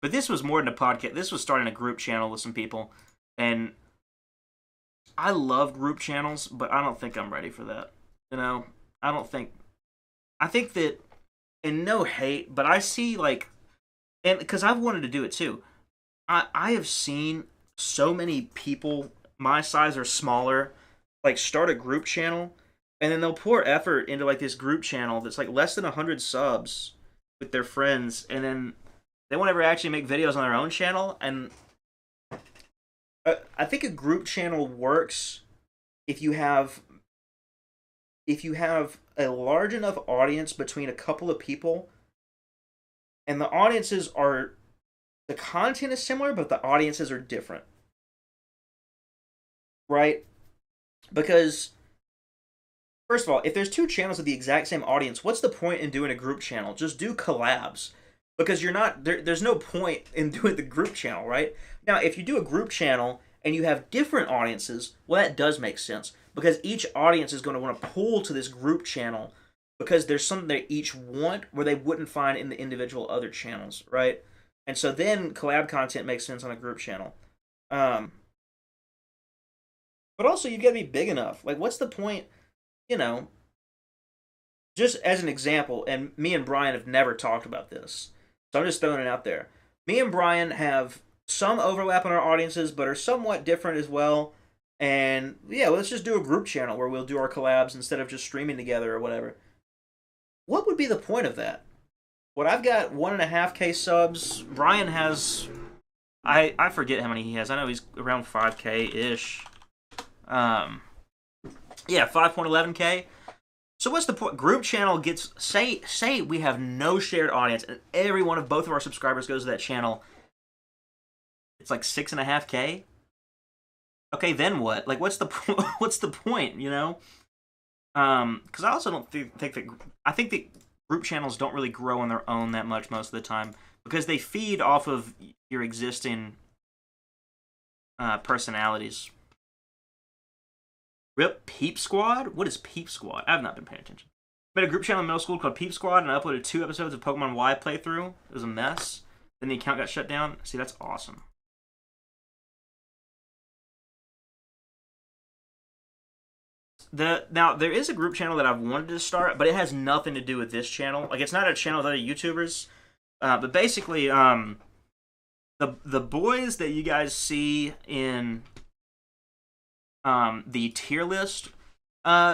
But this was more than a podcast. This was starting a group channel with some people. And I love group channels, but I don't think I'm ready for that. You know, I think that, and no hate, but I see like, and because I've wanted to do it too. I have seen so many people my size or smaller like start a group channel, and then they'll pour effort into like this group channel that's like less than 100 subs with their friends, and then they won't ever actually make videos on their own channel. And I think a group channel works if you have a large enough audience between a couple of people, and the audiences are, the content is similar, but the audiences are different. Right? Because, first of all, if there's two channels with the exact same audience, what's the point in doing a group channel? Just do collabs. Because you're not, there's no point in doing the group channel, right? Now, if you do a group channel and you have different audiences, well, that does make sense. Because each audience is going to want to pull to this group channel because there's something they each want where they wouldn't find in the individual other channels, right? And so then collab content makes sense on a group channel. But also, you've got to be big enough. Like, what's the point, you know? Just as an example, and me and Brian have never talked about this, so I'm just throwing it out there. Me and Brian have some overlap in our audiences, but are somewhat different as well. And yeah, let's just do a group channel where we'll do our collabs instead of just streaming together or whatever. What would be the point of that? What, I've got 1.5K subs. Brian has, I forget how many he has. I know he's around 5K-ish. Yeah, 5.11K. So what's the point? Group channel gets, say we have no shared audience and every one of both of our subscribers goes to that channel. It's like 6.5K. Okay, then what? Like, what's the point? You know? Because I also don't think that, I think that group channels don't really grow on their own that much most of the time because they feed off of your existing personalities. Rip Peep Squad? What is Peep Squad? I have not been paying attention. I made a group channel in middle school called Peep Squad, and I uploaded 2 episodes of Pokemon Y playthrough. It was a mess. Then the account got shut down. See, that's awesome. Now, there is a group channel that I've wanted to start, but it has nothing to do with this channel. Like, it's not a channel with other YouTubers. But basically, the boys that you guys see in the tier list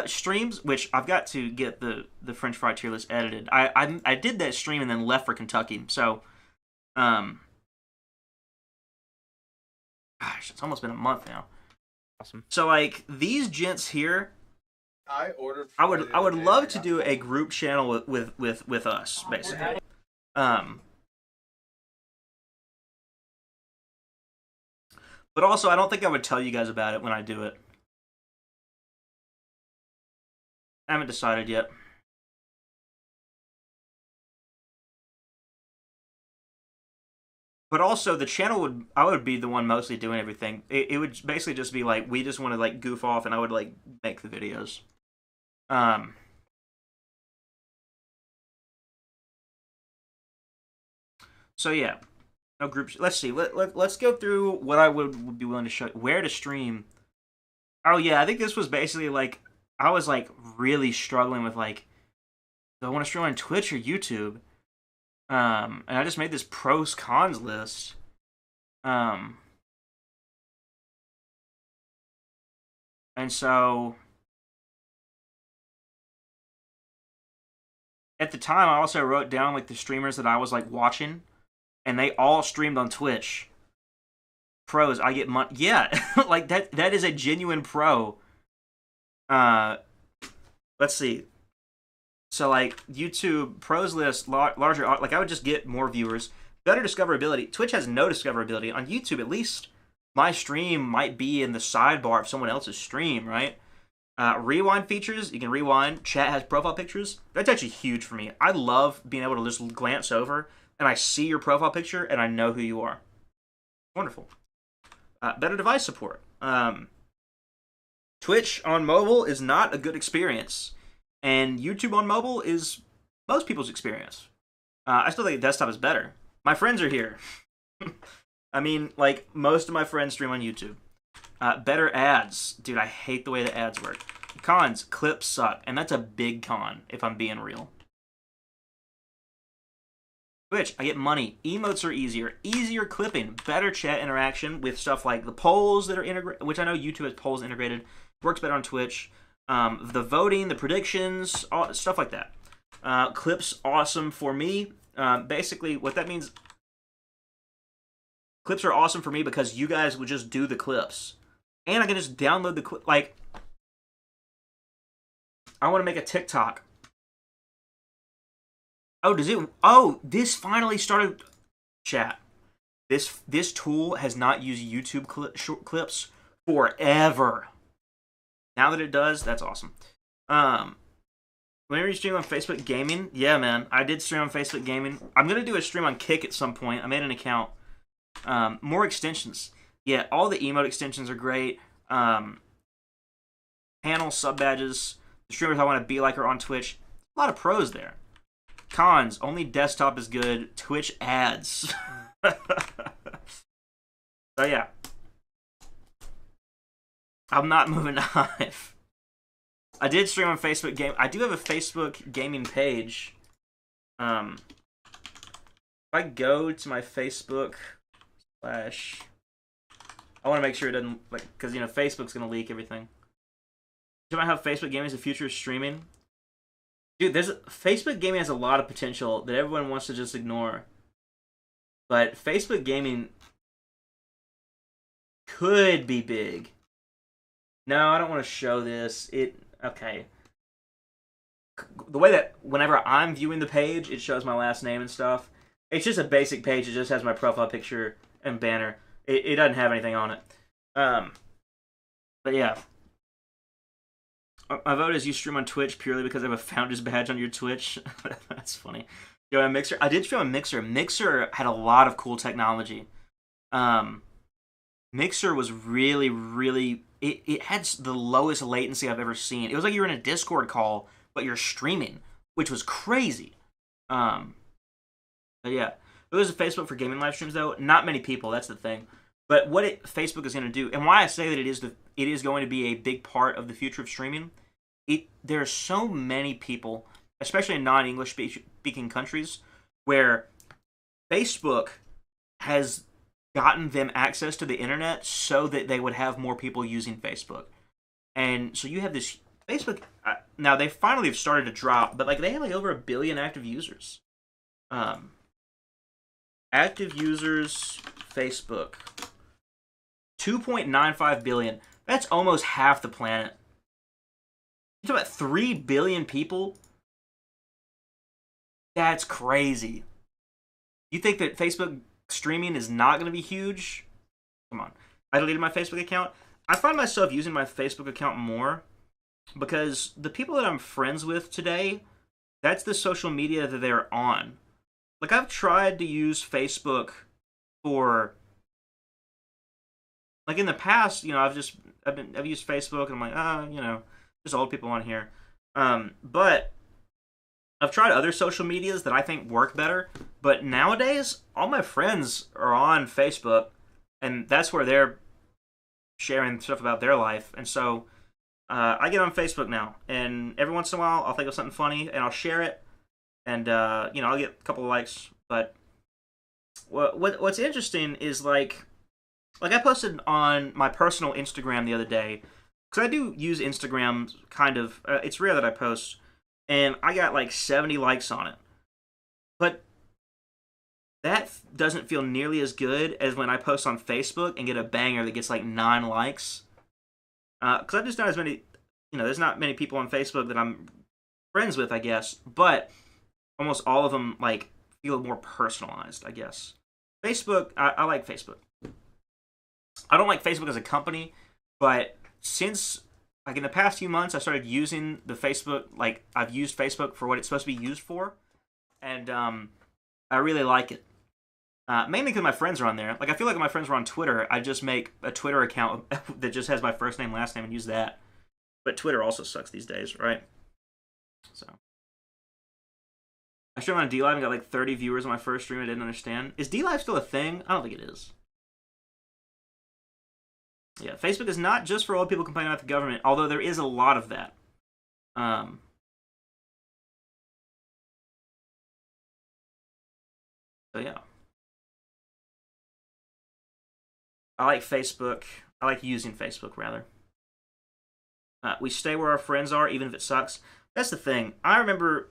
streams, which I've got to get the French fry tier list edited. I did that stream and then left for Kentucky. So, gosh, it's almost been a month now. Awesome. So like these gents here, I would love to do a group channel with us basically. But also, I don't think I would tell you guys about it when I do it. I haven't decided yet. But also, the channel I would be the one mostly doing everything. It would basically just be like, we just want to like goof off and I would like make the videos. So yeah. No groups. Let's see. Let's go through what I would be willing to show. Where to stream. Oh yeah, I think this was basically like I was like really struggling with like, do I want to stream on Twitch or YouTube? And I just made this pros cons list. And so at the time I also wrote down like the streamers that I was like watching, and they all streamed on Twitch. pros. I get money. Yeah, like that is a genuine pro. Let's see. So like YouTube pros list larger. Like I would just get more viewers, better discoverability. Twitch has no discoverability. On YouTube, at least my stream might be in the sidebar of someone else's stream, right? Rewind features, you can rewind. Chat has profile pictures. That's actually huge for me. I love being able to just glance over and I see your profile picture and I know who you are. Wonderful. Better device support. Twitch on mobile is not a good experience, and YouTube on mobile is most people's experience. I still think desktop is better. My friends are here. I mean, like, most of my friends stream on YouTube. Better ads. Dude, I hate the way the ads work. Cons, clips suck, and that's a big con, if I'm being real. Twitch, I get money. Emotes are easier. Easier clipping. Better chat interaction with stuff like the polls that are integrated, which I know YouTube has polls integrated. Works better on Twitch. The voting, the predictions, stuff like that. Clips, awesome for me. Basically, what that means... Clips are awesome for me because you guys would just do the clips. And I can just download the clip. Like, I want to make a TikTok. Oh, does it? Oh, this finally started. Chat. This tool has not used YouTube clips forever. Now that it does, that's awesome. Whenever you stream on Facebook Gaming, yeah, man, I did stream on Facebook Gaming. I'm gonna do a stream on Kick at some point. I made an account. More extensions. Yeah, all the emote extensions are great. Panel sub badges. The streamers I want to be like are on Twitch. A lot of pros there. Cons, only desktop is good. Twitch ads. So yeah. I'm not moving to Hive. I did stream on Facebook Game. I do have a Facebook gaming page. If I go to my Facebook / I want to make sure it doesn't, like, because, you know, Facebook's going to leak everything. Do I have Facebook gaming as the future of streaming? Dude, Facebook gaming has a lot of potential that everyone wants to just ignore. But Facebook gaming could be big. No, I don't want to show this. Okay. The way that whenever I'm viewing the page, it shows my last name and stuff. It's just a basic page. It just has my profile picture and banner. It doesn't have anything on it. But yeah. My vote is you stream on Twitch purely because I have a founder's badge on your Twitch. That's funny. Yo, on Mixer. I did stream on Mixer. Mixer had a lot of cool technology. Mixer was really, really... It had the lowest latency I've ever seen. It was like you were in a Discord call, but you're streaming, which was crazy. But yeah. It was a Facebook for gaming live streams, though. Not many people, that's the thing. But what Facebook is going to do, and why I say that it is going to be a big part of the future of streaming, there are so many people, especially in non-English speaking countries, where Facebook has gotten them access to the internet so that they would have more people using Facebook. And so you have this Facebook... now, they finally have started to drop, but like they have like over 1 billion active users. Active users, Facebook. 2.95 billion. That's almost half the planet. You talk about 3 billion people? That's crazy. You think that Facebook streaming is not going to be huge? Come on. I deleted my Facebook account. I find myself using my Facebook account more because the people that I'm friends with today, that's the social media that they're on. Like, I've tried to use Facebook for... Like, in the past, you know, I've used Facebook, and I'm like, you know, there's old people on here. But I've tried other social medias that I think work better. But nowadays, all my friends are on Facebook, and that's where they're sharing stuff about their life. And so I get on Facebook now, and every once in a while, I'll think of something funny, and I'll share it. And, you know, I'll get a couple of likes. But what's interesting is, like I posted on my personal Instagram the other day, because I do use Instagram kind of, it's rare that I post, and I got like 70 likes on it. But that doesn't feel nearly as good as when I post on Facebook and get a banger that gets like 9 likes. Because I'm just not as many, there's not many people on Facebook that I'm friends with, I guess. But almost all of them like feel more personalized, I guess. Facebook, I like Facebook. I don't like Facebook as a company, but since like in the past few months, I started using the Facebook. Like I've used Facebook for what it's supposed to be used for, and I really like it. Mainly because my friends are on there. Like I feel like if my friends were on Twitter, I'd just make a Twitter account that just has my first name, last name, and use that. But Twitter also sucks these days, right? So I streamed on DLive and got like 30 viewers on my first stream. I didn't understand. Is DLive still a thing? I don't think it is. Yeah, Facebook is not just for old people complaining about the government, although there is a lot of that. So yeah. I like Facebook. I like using Facebook, rather. We stay where our friends are, even if it sucks. That's the thing. I remember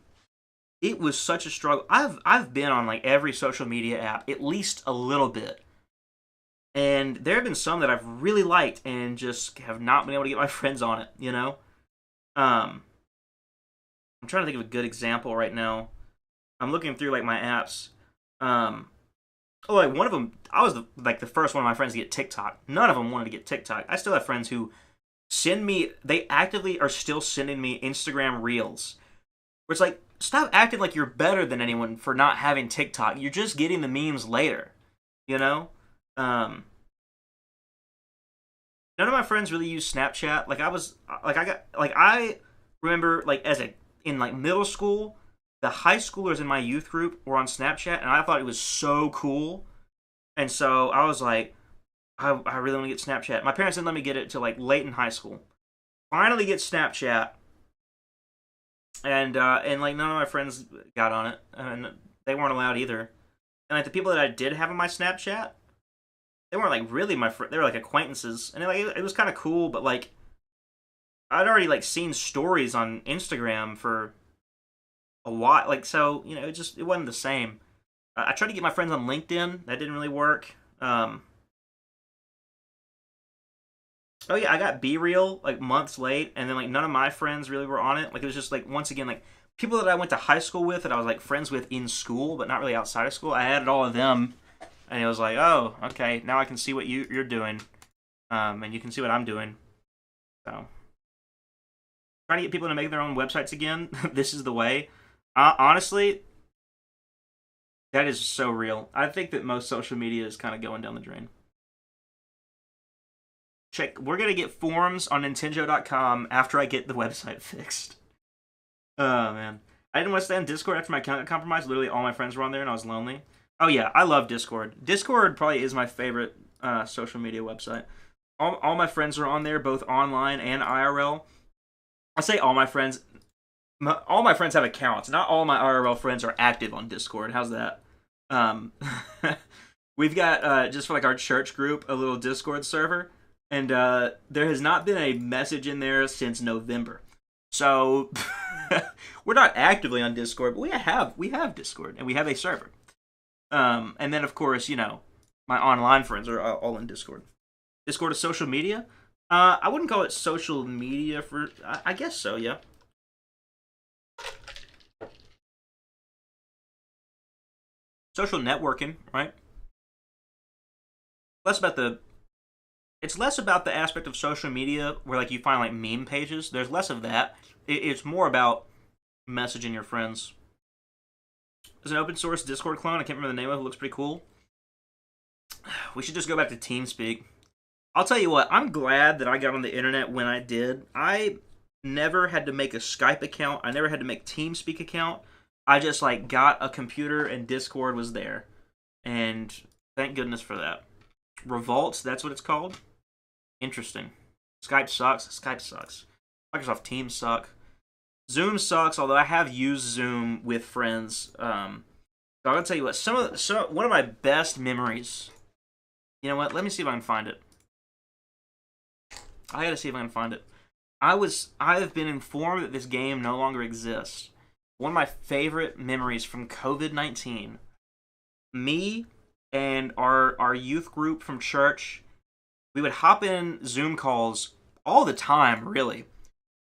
it was such a struggle. I've been on like every social media app at least a little bit. And there have been some that I've really liked and just have not been able to get my friends on it, I'm trying to think of a good example right now. I'm looking through like my apps. Like one of them, I was the first one of my friends to get TikTok. None of them wanted to get TikTok. I still have friends who they actively are still sending me Instagram Reels. Where it's like, stop acting like you're better than anyone for not having TikTok. You're just getting the memes later, None of my friends really use Snapchat. I remember in middle school, the high schoolers in my youth group were on Snapchat, and I thought it was so cool. And so I was like, I really want to get Snapchat. My parents didn't let me get it till like late in high school. Finally get Snapchat, and like none of my friends got on it, and they weren't allowed either. And like the people that I did have on my Snapchat, they weren't like really my friends. They were like acquaintances, and it was kind of cool. But like, I'd already like seen stories on Instagram for a while. Like so, it wasn't the same. I tried to get my friends on LinkedIn. That didn't really work. Oh yeah, I got BeReal like months late, and then like none of my friends really were on it. Like it was just like once again like people that I went to high school with that I was like friends with in school, but not really outside of school. I added all of them, and it was like, oh, okay, now I can see what you're doing, and you can see what I'm doing. So trying to get people to make their own websites again. This is the way. Honestly, that is so real. I think that most social media is kind of going down the drain. We're going to get forums on Nintendo.com after I get the website fixed. Oh, man. I didn't want to stay on Discord after my account got compromised. Literally all my friends were on there and I was lonely. Oh, yeah. I love Discord. Discord probably is my favorite social media website. All my friends are on there, both online and IRL. I say all my friends. All my friends have accounts. Not all my IRL friends are active on Discord. How's that? We've got, just for like our church group, a little Discord server. And there has not been a message in there since November. So we're not actively on Discord, but we have Discord and we have a server. And then of course, my online friends are all in Discord. Discord is social media. I wouldn't call it social media for. I guess so. Yeah. Social networking, right? It's less about the aspect of social media where like you find like meme pages. There's less of that. It's more about messaging your friends. There's an open source Discord clone. I can't remember the name of it. It looks pretty cool. We should just go back to TeamSpeak. I'll tell you what. I'm glad that I got on the internet when I did. I never had to make a Skype account. I never had to make TeamSpeak account. I just like got a computer and Discord was there. And thank goodness for that. Revolt, that's what it's called. Interesting. Skype sucks. Skype sucks. Microsoft Teams suck. Zoom sucks, although I have used Zoom with friends. So I'm gonna tell you what. One of my best memories. You know what? Let me see if I can find it. I gotta see if I can find it. I have been informed that this game no longer exists. One of my favorite memories from COVID-19 me and our youth group from church, we would hop in Zoom calls all the time, really.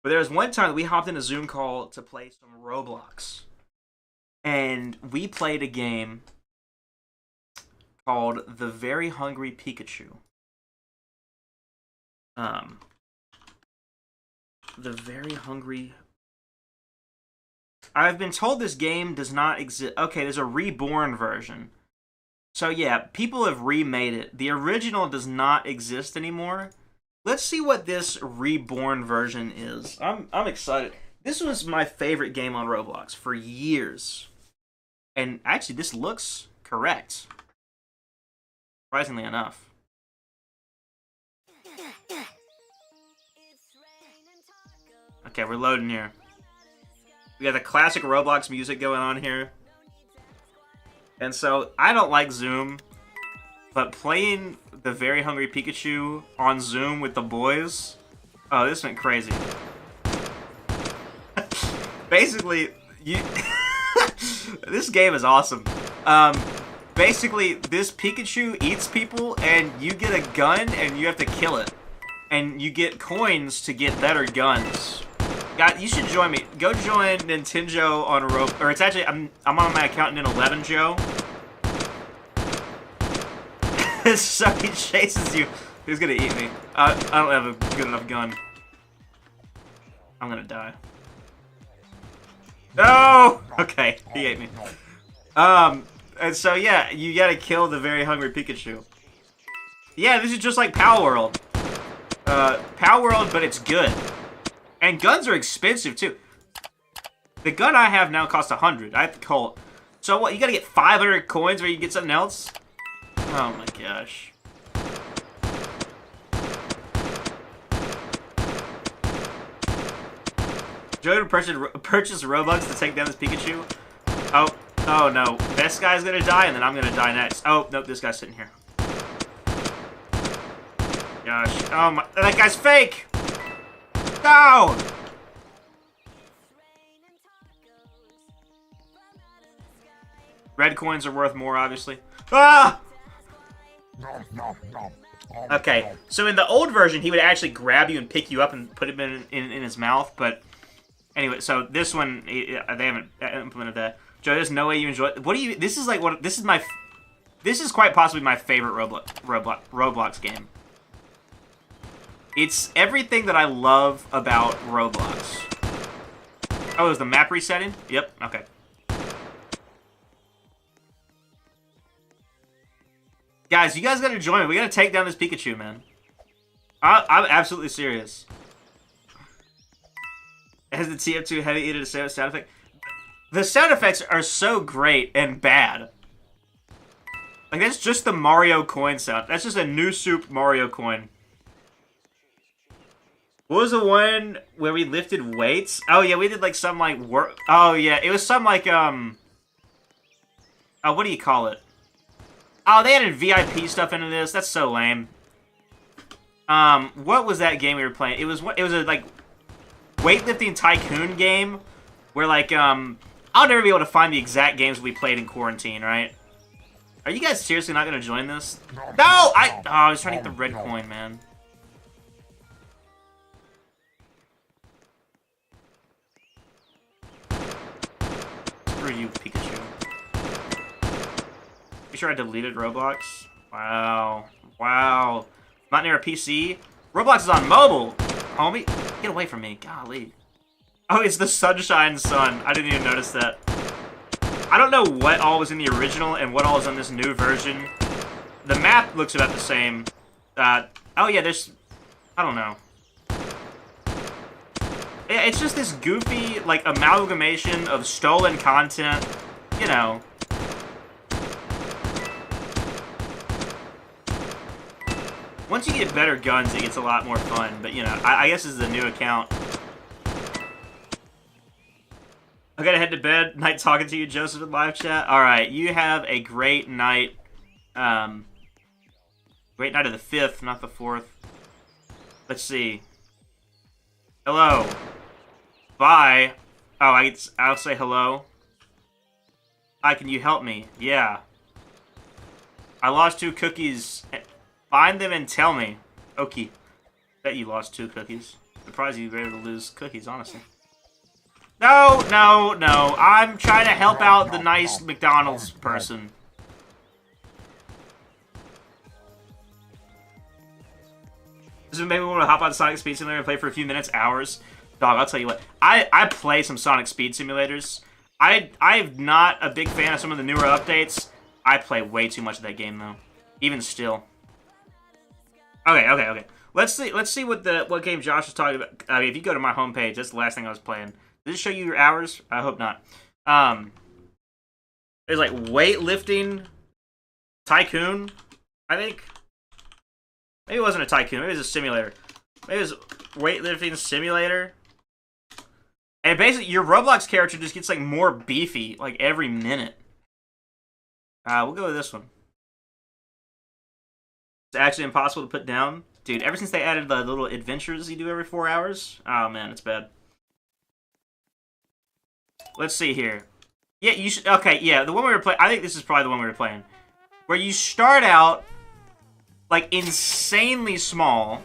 But there was one time that we hopped in a Zoom call to play some Roblox. And we played a game called The Very Hungry Pikachu. The Very Hungry... I've been told this game does not exist. Okay, there's a reborn version. So yeah, people have remade it. The original does not exist anymore. Let's see what this reborn version is. I'm excited. This was my favorite game on Roblox for years. And actually, this looks correct. Surprisingly enough. Okay, we're loading here. We got the classic Roblox music going on here. And so, I don't like Zoom, but playing The Very Hungry Pikachu on Zoom with the boys, oh, this went crazy. Basically, this game is awesome. Basically, this Pikachu eats people, and you get a gun, and you have to kill it. And you get coins to get better guns. God, you should join me. Go join Nintendo on Roblox. Or it's actually, I'm on my account in 11 Joe. So he chases you. He's gonna eat me. I don't have a good enough gun. I'm gonna die. No! Okay, he ate me. And so yeah, you gotta kill the Very Hungry Pikachu. Yeah, this is just like Power World. Power World, but it's good. And guns are expensive, too. The gun I have now costs 100. I have to call. So what, you gotta get 500 coins or you get something else? Oh my gosh. Joe to purchase Robux to take down this Pikachu. Oh no. This guy's gonna die and then I'm gonna die next. Oh, nope, this guy's sitting here. Gosh. Oh my, that guy's fake! No! Red coins are worth more, obviously. Ah! Okay, so in the old version, he would actually grab you and pick you up and put him in his mouth, but anyway, so this one, they haven't implemented that. Joe, there's no way you enjoy it. What do you, this is like, what, this is quite possibly my favorite Roblox game. It's everything that I love about Roblox. Oh, is the map resetting? Yep, okay. Guys, you guys gotta join me. We gotta take down this Pikachu, man. I'm absolutely serious. Has the TF2 heavy eater to sound effect? The sound effects are so great and bad. Like, that's just the Mario coin sound. That's just a new soup Mario coin. What was the one where we lifted weights? Oh, yeah, we did, like, some, like, work... Oh, yeah, it was some, like, Oh, what do you call it? Oh, they added VIP stuff into this. That's so lame. What was that game we were playing? It was a, like, weightlifting tycoon game where, like, I'll never be able to find the exact games we played in quarantine, right? Are you guys seriously not going to join this? No! I was trying to get the red coin, man. Screw you, Pikachu. You sure I deleted Roblox? Wow. Wow. Not near a PC? Roblox is on mobile! Homie, get away from me. Golly. Oh, it's the Sunshine Sun. I didn't even notice that. I don't know what all was in the original and what all is on this new version. The map looks about the same. Oh yeah, there's... I don't know. Yeah, it's just this goofy, like, amalgamation of stolen content. You know. Once you get better guns, it gets a lot more fun. But, you know, I guess this is a new account. I gotta head to bed. Night talking to you, Joseph, in live chat. Alright, you have a great night. Great night of the 5th, not the 4th. Let's see. Hello. Bye. Oh, I'll say hello. Hi, can you help me? Yeah. I lost 2 cookies. Find them and tell me. Okay. Bet you lost 2 cookies. Surprised you were able to lose cookies, honestly. No, no, no. I'm trying to help out the nice McDonald's person. Does it make me want to hop on Sonic Speed Simulator and play for a few minutes, hours? Dog, I'll tell you what. I play some Sonic Speed Simulators. I'm not a big fan of some of the newer updates. I play way too much of that game, though. Even still. Okay. Let's see what game Josh was talking about. I mean, if you go to my homepage, that's the last thing I was playing. Did it show you your hours? I hope not. There's like weightlifting tycoon, I think. Maybe it wasn't a tycoon. Maybe it was a simulator. Maybe it was weightlifting simulator. And basically, your Roblox character just gets like more beefy like every minute. We'll go with this one. It's actually impossible to put down. Dude, ever since they added the little adventures you do every 4 hours, oh man, it's bad. Let's see here. Yeah, you should. Okay, yeah, the one we were playing. I think this is probably the one we were playing, where you start out like insanely small,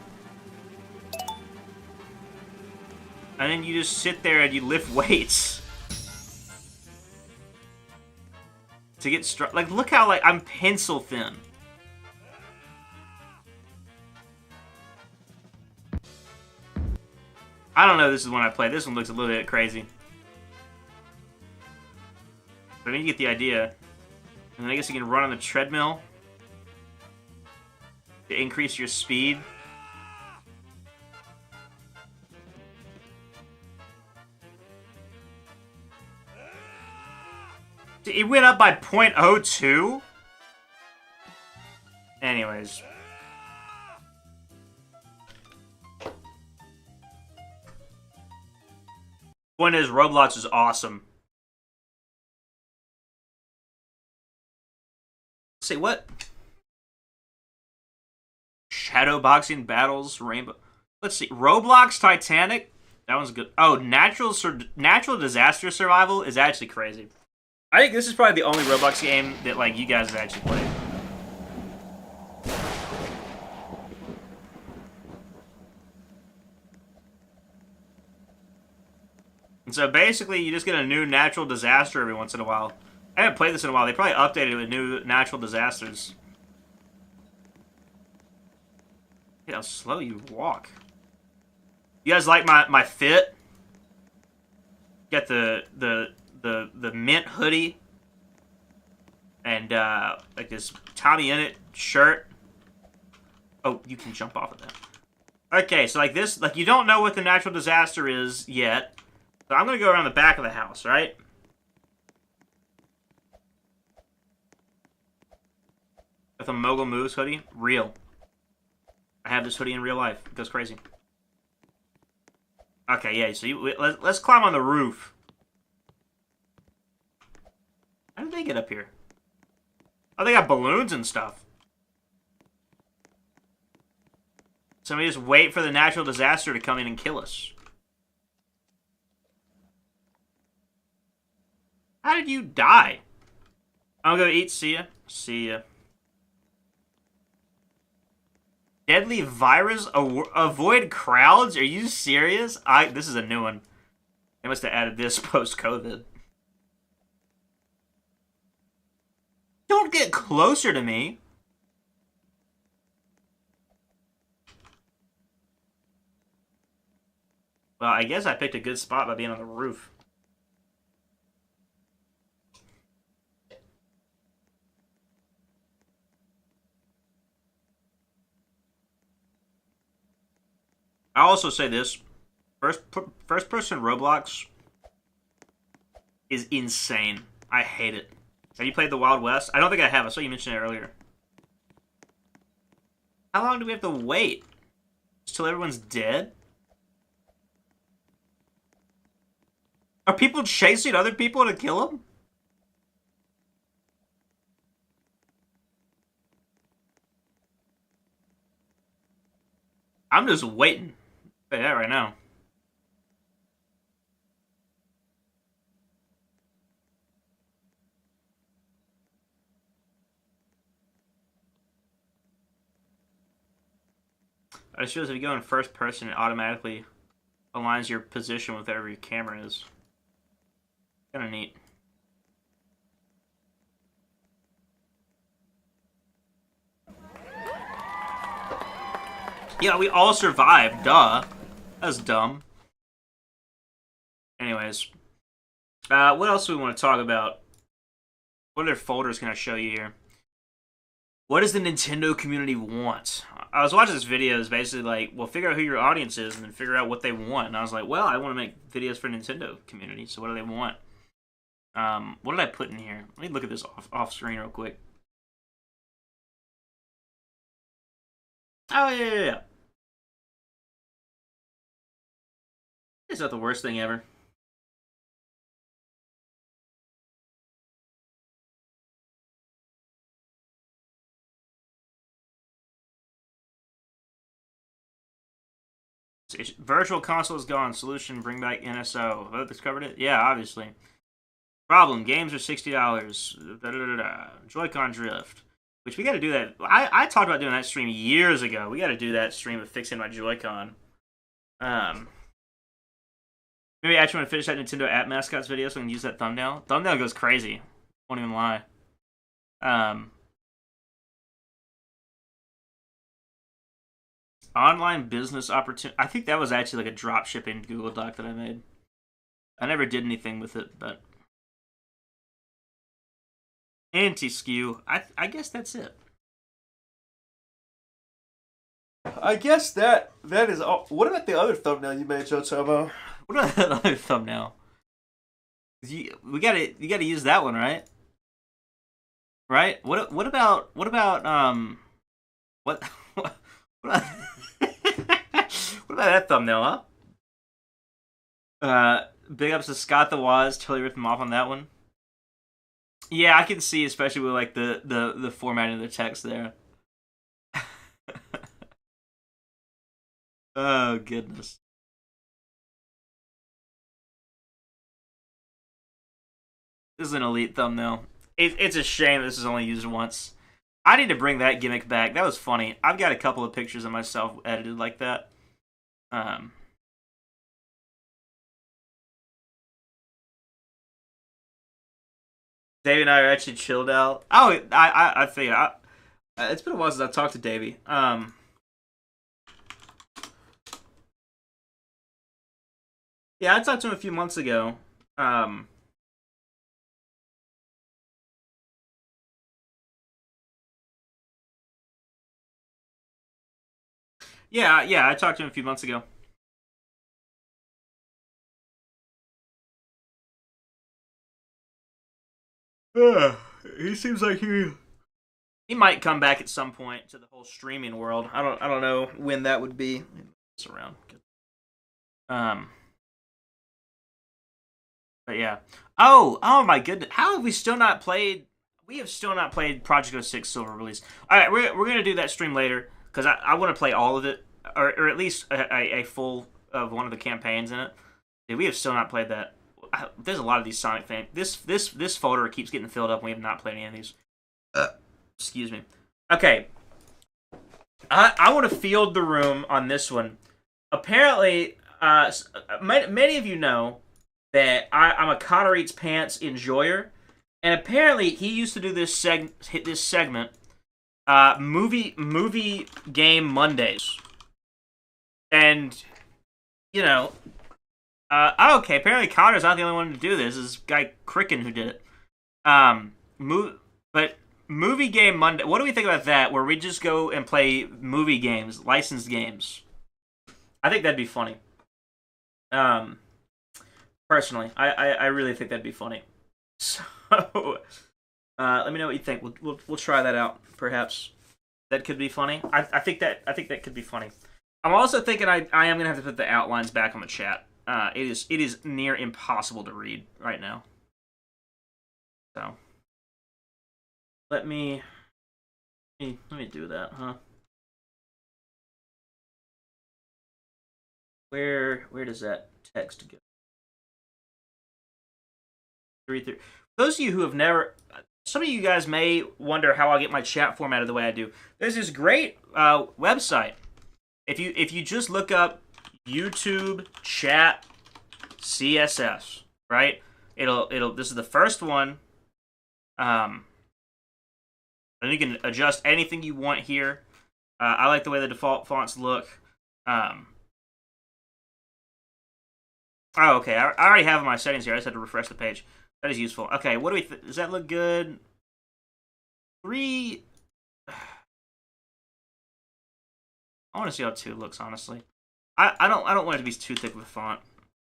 and then you just sit there and you lift weights to get strong. Like, look how like I'm pencil thin. I don't know. This is one I play. This one looks a little bit crazy. But I mean, you get the idea. And I guess you can run on the treadmill to increase your speed. It went up by 0.02? Anyways. Point is, Roblox is awesome. Say what? Shadow boxing battles, rainbow. Let's see. Roblox Titanic. That one's good. Oh, natural disaster survival is actually crazy. I think this is probably the only Roblox game that like you guys have actually played. And so basically, you just get a new natural disaster every once in a while. I haven't played this in a while. They probably updated it with new natural disasters. Look how slow you walk. You guys like my fit? Got the mint hoodie and like this Tommy Innit shirt. Oh, you can jump off of that. Okay, so like this, like you don't know what the natural disaster is yet. So I'm gonna go around the back of the house, right? With a Mogul Moves hoodie, real. I have this hoodie in real life. It goes crazy. Okay, yeah. So let's climb on the roof. How did they get up here? Oh, they got balloons and stuff. So we just wait for the natural disaster to come in and kill us. How did you die? I'm gonna go eat. See ya. See ya. Deadly virus? Avoid crowds? Are you serious? This is a new one. They must have added this post-COVID. Don't get closer to me. Well, I guess I picked a good spot by being on the roof. I'll also say this. First person Roblox is insane. I hate it. Have you played the Wild West? I don't think I have. I saw you mention it earlier. How long do we have to wait? Just till everyone's dead? Are people chasing other people to kill them? I'm just waiting. Say that right now. I just realized if you go in first person, it automatically aligns your position with wherever your camera is. Kind of neat. Yeah, we all survived. Duh. That's dumb. Anyways. What else do we want to talk about? What other folders can I show you here? What does the Nintendo community want? I was watching this video. It's basically like, well, figure out who your audience is and then figure out what they want. And I was like, well, I want to make videos for Nintendo community. So what do they want? What did I put in here? Let me look at this off screen real quick. Oh, yeah. It's not the worst thing ever. Virtual console is gone. Solution: bring back NSO. Have others covered it? Yeah, obviously. Problem: games are $60. Joy-Con drift, which we got to do that. I talked about doing that stream years ago. We got to do that stream of fixing my Joy-Con. Maybe I actually want to finish that Nintendo app mascots video so I can use that thumbnail. Thumbnail goes crazy. Won't even lie. Online business opportunity. I think that was actually like a drop shipping Google Doc that I made. I never did anything with it, but anti-skew. I guess that's it. I guess that is all. What about the other thumbnail you made, Jotomo? What about that other thumbnail? You gotta use that one, right? Right? What about what about what about that thumbnail, huh? Big ups to Scott the Waz, totally ripped him off on that one. Yeah, I can see, especially with like the formatting of the text there. Oh goodness. This is an elite thumbnail. It's a shame this is only used once. I need to bring that gimmick back. That was funny. I've got a couple of pictures of myself edited like that. Davey and I are actually chilled out. Oh, I think it's been a while since I've talked to Davey. Yeah, I talked to him a few months ago. Yeah, I talked to him a few months ago. He seems like he might come back at some point to the whole streaming world. I don't know when that would be. It's around. But yeah. Oh my goodness. How have we still not played? We have still not played Project 06 Silver Release. All right, we're gonna do that stream later because I want to play all of it, or at least a full of one of the campaigns in it. Dude, we have still not played that. There's a lot of these Sonic fans. This folder keeps getting filled up. And we have not played any of these. Excuse me. Okay. I want to field the room on this one. Apparently, many of you know that I'm a Connor Eats Pants enjoyer, and apparently he used to do this segment, movie game Mondays, and you know. Okay, apparently Connor's not the only one to do this. This guy Cricken who did it. But movie game Monday. What do we think about that? Where we just go and play movie games, licensed games. I think that'd be funny. Personally, I really think that'd be funny. So, let me know what you think. We'll try that out. Perhaps that could be funny. I think that could be funny. I'm also thinking I am gonna have to put the outlines back on the chat. It is near impossible to read right now. So let me do that, huh? Where does that text go? Those of you who have never, some of you guys may wonder how I get my chat formatted the way I do. There's this great website If you just look up YouTube chat CSS, right? This is the first one. And you can adjust anything you want here. I like the way the default fonts look. Oh, okay. I already have my settings here. I just had to refresh the page. That is useful. Okay, what do we? Does that look good? 3. I want to see how 2 looks. Honestly, I don't want it to be too thick of a font.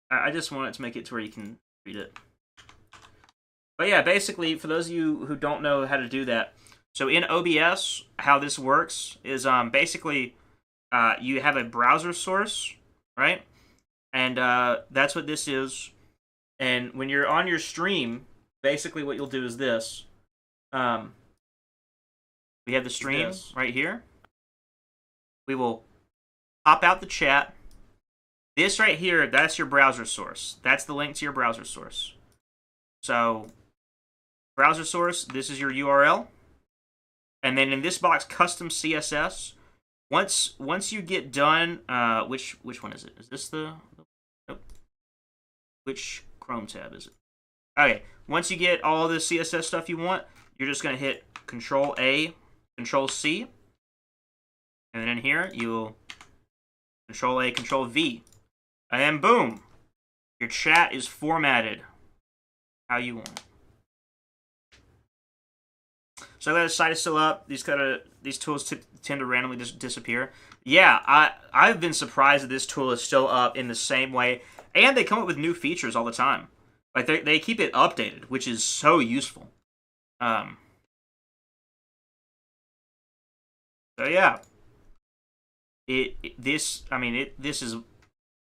I just want it to make it to where you can read it. But yeah, basically, for those of you who don't know how to do that, so in OBS, how this works is basically you have a browser source, right? And that's what this is. And when you're on your stream, basically what you'll do is this. We have the stream right here. We will pop out the chat. This right here, that's your browser source. That's the link to your browser source. So, browser source, this is your URL. And then in this box, custom CSS. Once you get done, which one is it? Is this the nope. Which Chrome tab is it? Okay, once you get all the CSS stuff you want, you're just gonna hit Control A, Control C, and then in here you'll Control A, Control V, and then boom, your chat is formatted how you want it. So that site is still up. These tools tend to randomly disappear. Yeah, I've been surprised that this tool is still up in the same way, and they come up with new features all the time. Like they keep it updated, which is so useful. So yeah, this is,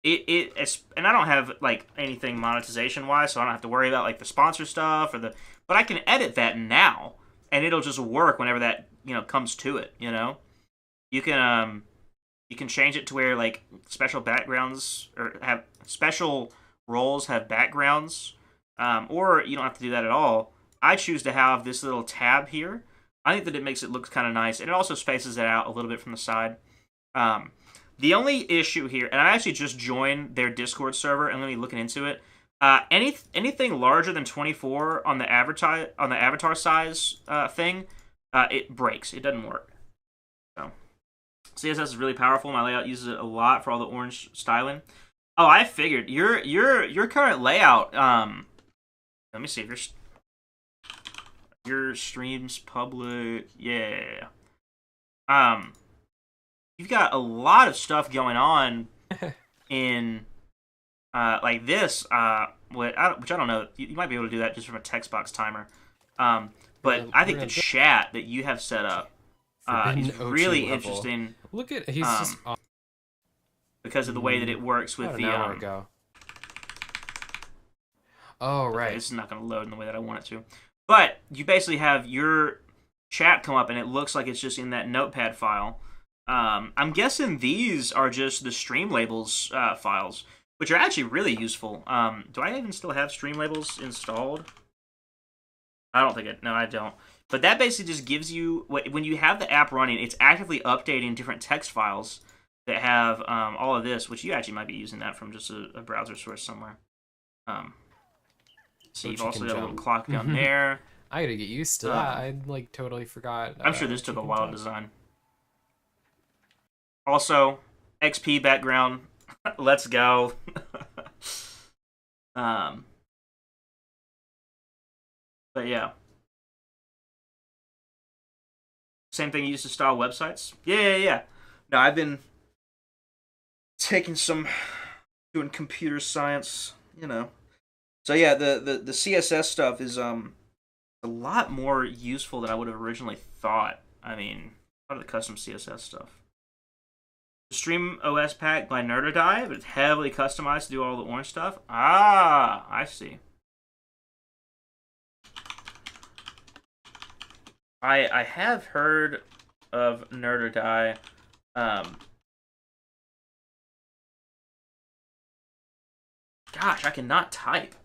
and I don't have like anything monetization wise, so I don't have to worry about like the sponsor stuff but I can edit that now. And it'll just work whenever that comes to it. You can change it to where like special backgrounds or have special roles have backgrounds, or you don't have to do that at all. I choose to have this little tab here. I think that it makes it look kind of nice, and it also spaces it out a little bit from the side. The only issue here, and I actually just joined their Discord server and let me looking into it. Anything larger than 24 on the avatar size thing, it breaks. It doesn't work. So CSS is really powerful. My layout uses it a lot for all the orange styling. Oh, I figured your current layout. Let me see if your stream's public. Yeah. You've got a lot of stuff going on in. Like this, which I don't know, you might be able to do that just from a text box timer. But I think the chat that you have set up is really interesting. Look at he's just because of the way that it works with about the an hour ago. Oh right, okay, this is not going to load in the way that I want it to. But you basically have your chat come up, and it looks like it's just in that notepad file. I'm guessing these are just the stream labels files, which are actually really useful. Do I even still have stream labels installed? I don't think no, I don't. But that basically just gives you, when you have the app running, it's actively updating different text files that have all of this, which you actually might be using that from just a browser source somewhere. So you've also got a little clock down there. I gotta get used to that. I like totally forgot. I'm sure this took a while to design. Also, XP background. Let's go. But yeah. Same thing you used to style websites? Yeah. No, I've been doing computer science, So yeah, the CSS stuff is a lot more useful than I would have originally thought. I mean, a lot of the custom CSS stuff. Stream OS pack by Nerderdie, but it's heavily customized to do all the orange stuff. Ah, I see. I have heard of Nerderdie. Gosh, I cannot type.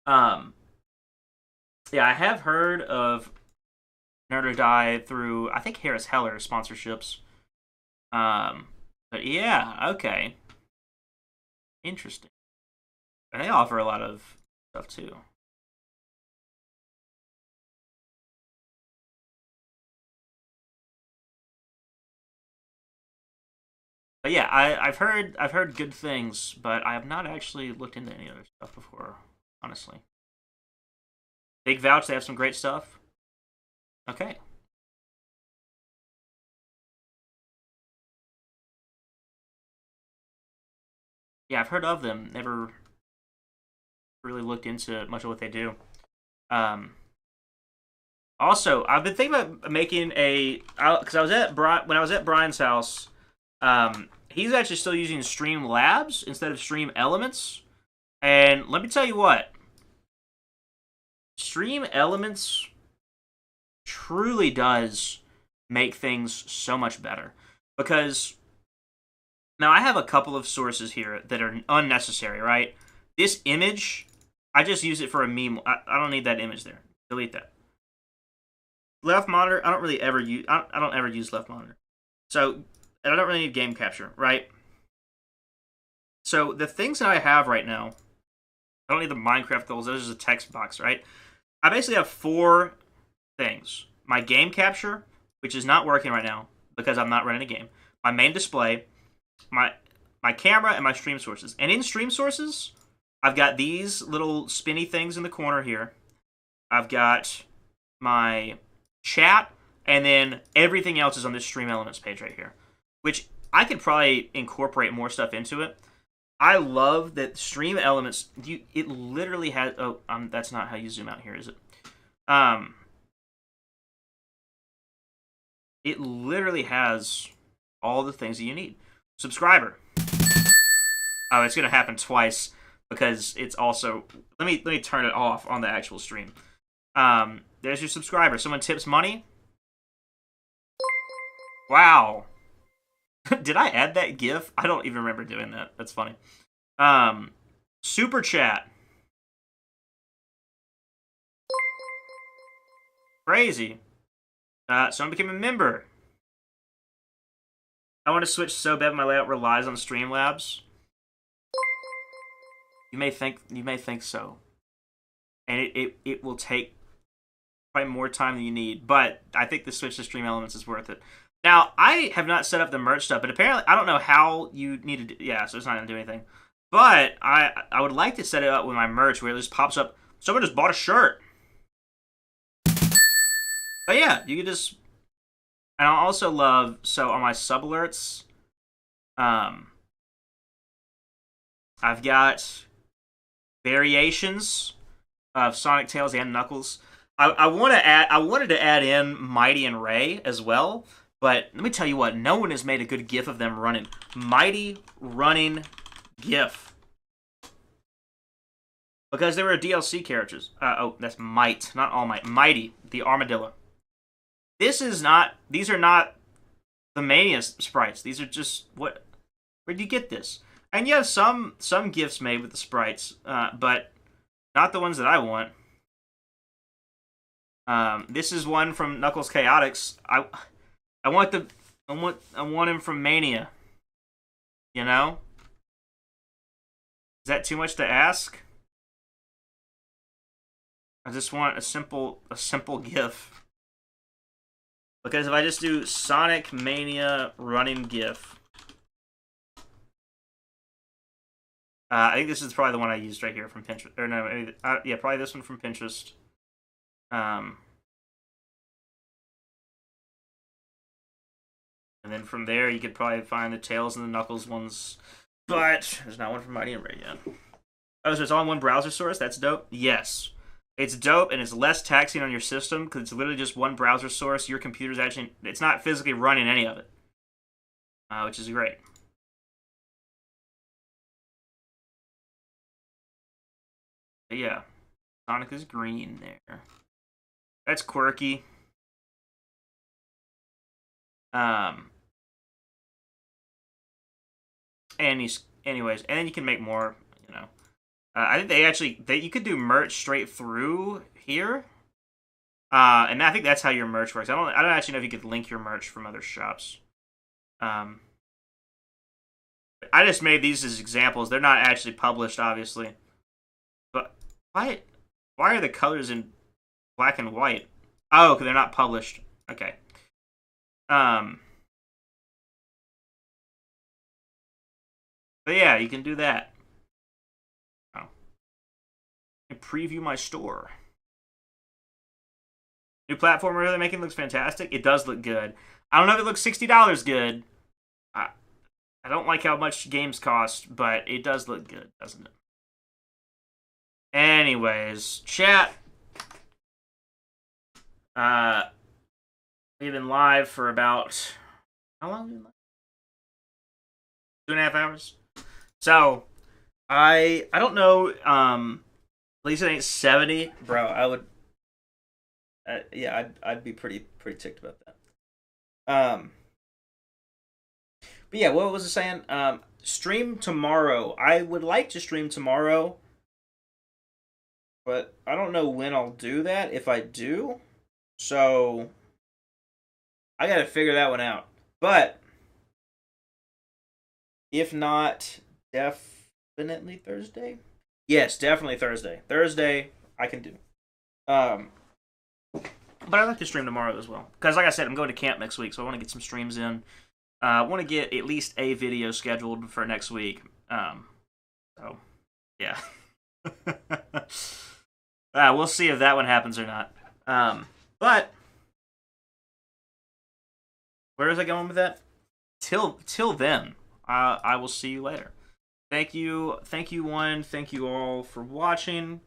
Yeah, I have heard of Nerderdie through, I think, Harris Heller sponsorships. But yeah, okay. Interesting. And they offer a lot of stuff too. But yeah, I've heard good things, but I have not actually looked into any other stuff before, honestly. Big vouch, they have some great stuff. Okay. Yeah, I've heard of them. Never really looked into much of what they do. Also, I've been thinking about making because I was at when I was at Brian's house. He's actually still using Streamlabs instead of Stream Elements, and let me tell you what, Stream Elements truly does make things so much better. Because now I have a couple of sources here that are unnecessary, right? This image, I just use it for a meme. I don't need that image there. Delete that. Left monitor, I don't really ever use. I don't ever use left monitor. So, and I don't really need game capture, right? So the things that I have right now, I don't need the Minecraft goals. Those are a text box, right? I basically have 4 things: my game capture, which is not working right now because I'm not running a game; my main display, my camera, and my stream sources. And in stream sources, I've got these little spinny things in the corner here. I've got my chat, and then everything else is on this Stream Elements page right here, which I could probably incorporate more stuff into it. I love that Stream Elements, it literally has, that's not how you zoom out here, is it? It literally has all the things that you need. Subscriber. Oh, it's gonna happen twice because it's also, let me turn it off on the actual stream. There's your subscriber. Someone tips money. Wow. Did I add that GIF? I don't even remember doing that. That's funny. Super chat. Crazy. Someone became a member. I want to switch so bad my layout relies on Streamlabs. You may think so. And it will take probably more time than you need, but I think the switch to Stream Elements is worth it. Now, I have not set up the merch stuff, but apparently I don't know how you need to do, yeah, so it's not going to do anything. But I would like to set it up with my merch where it just pops up, someone just bought a shirt. But yeah, you can just, and I also love, so on my sub alerts, I've got variations of Sonic, Tails, and Knuckles. I wanted to add in Mighty and Ray as well, but let me tell you what, no one has made a good GIF of them running. Mighty running GIF. Because they were DLC characters. Oh, that's Might, not All Might. Mighty, the armadillo. These are not the Mania sprites. These are just, where'd you get this? And you have some GIFs made with the sprites, but not the ones that I want. This is one from Knuckles Chaotix. I want him from Mania. You know? Is that too much to ask? I just want a simple GIF. Because if I just do Sonic Mania running GIF, I think this is probably the one I used right here from Pinterest. Or no, yeah, probably this one from Pinterest. And then from there, you could probably find the Tails and the Knuckles ones. But there's not one for Mighty and Ray yet. Oh, so it's all in one browser source? That's dope? Yes. It's dope, and it's less taxing on your system, because it's literally just one browser source. Your computer's actually, it's not physically running any of it. Which is great. But yeah. Sonic is green there. That's quirky. Anyways, and then you can make more, you know. I think you could do merch straight through here. And I think that's how your merch works. I don't actually know if you could link your merch from other shops. I just made these as examples. They're not actually published, obviously. But why are the colors in black and white? Oh, okay, they're not published. Okay. But yeah, you can do that. Oh. And preview my store. New platformer they're making looks fantastic. It does look good. I don't know if it looks $60 good. I don't like how much games cost, but it does look good, doesn't it? Anyways, chat. We've been live for about how long? Have we been live? 2.5 hours. So I don't know. At least it ain't 70, bro. I would. Yeah, I'd be pretty ticked about that. But yeah, what was I saying? Stream tomorrow. I would like to stream tomorrow, but I don't know when I'll do that. If I do, so I got to figure that one out. But if not, definitely Thursday. Yes, definitely Thursday. Thursday I can do. But I'd like to stream tomorrow as well. Because like I said, I'm going to camp next week, so I want to get some streams in. I want to get at least a video scheduled for next week. So, yeah. We'll see if that one happens or not. But, where is I going with that? Till then, I will see you later. Thank you one. Thank you all for watching.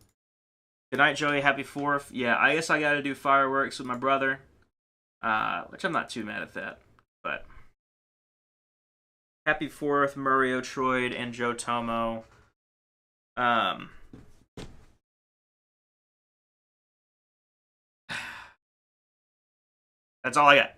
Good night, Joey. Happy 4th. Yeah, I guess I got to do fireworks with my brother, which I'm not too mad at that. But happy 4th, Mario, Troyd, and Joe Tomo. That's all I got.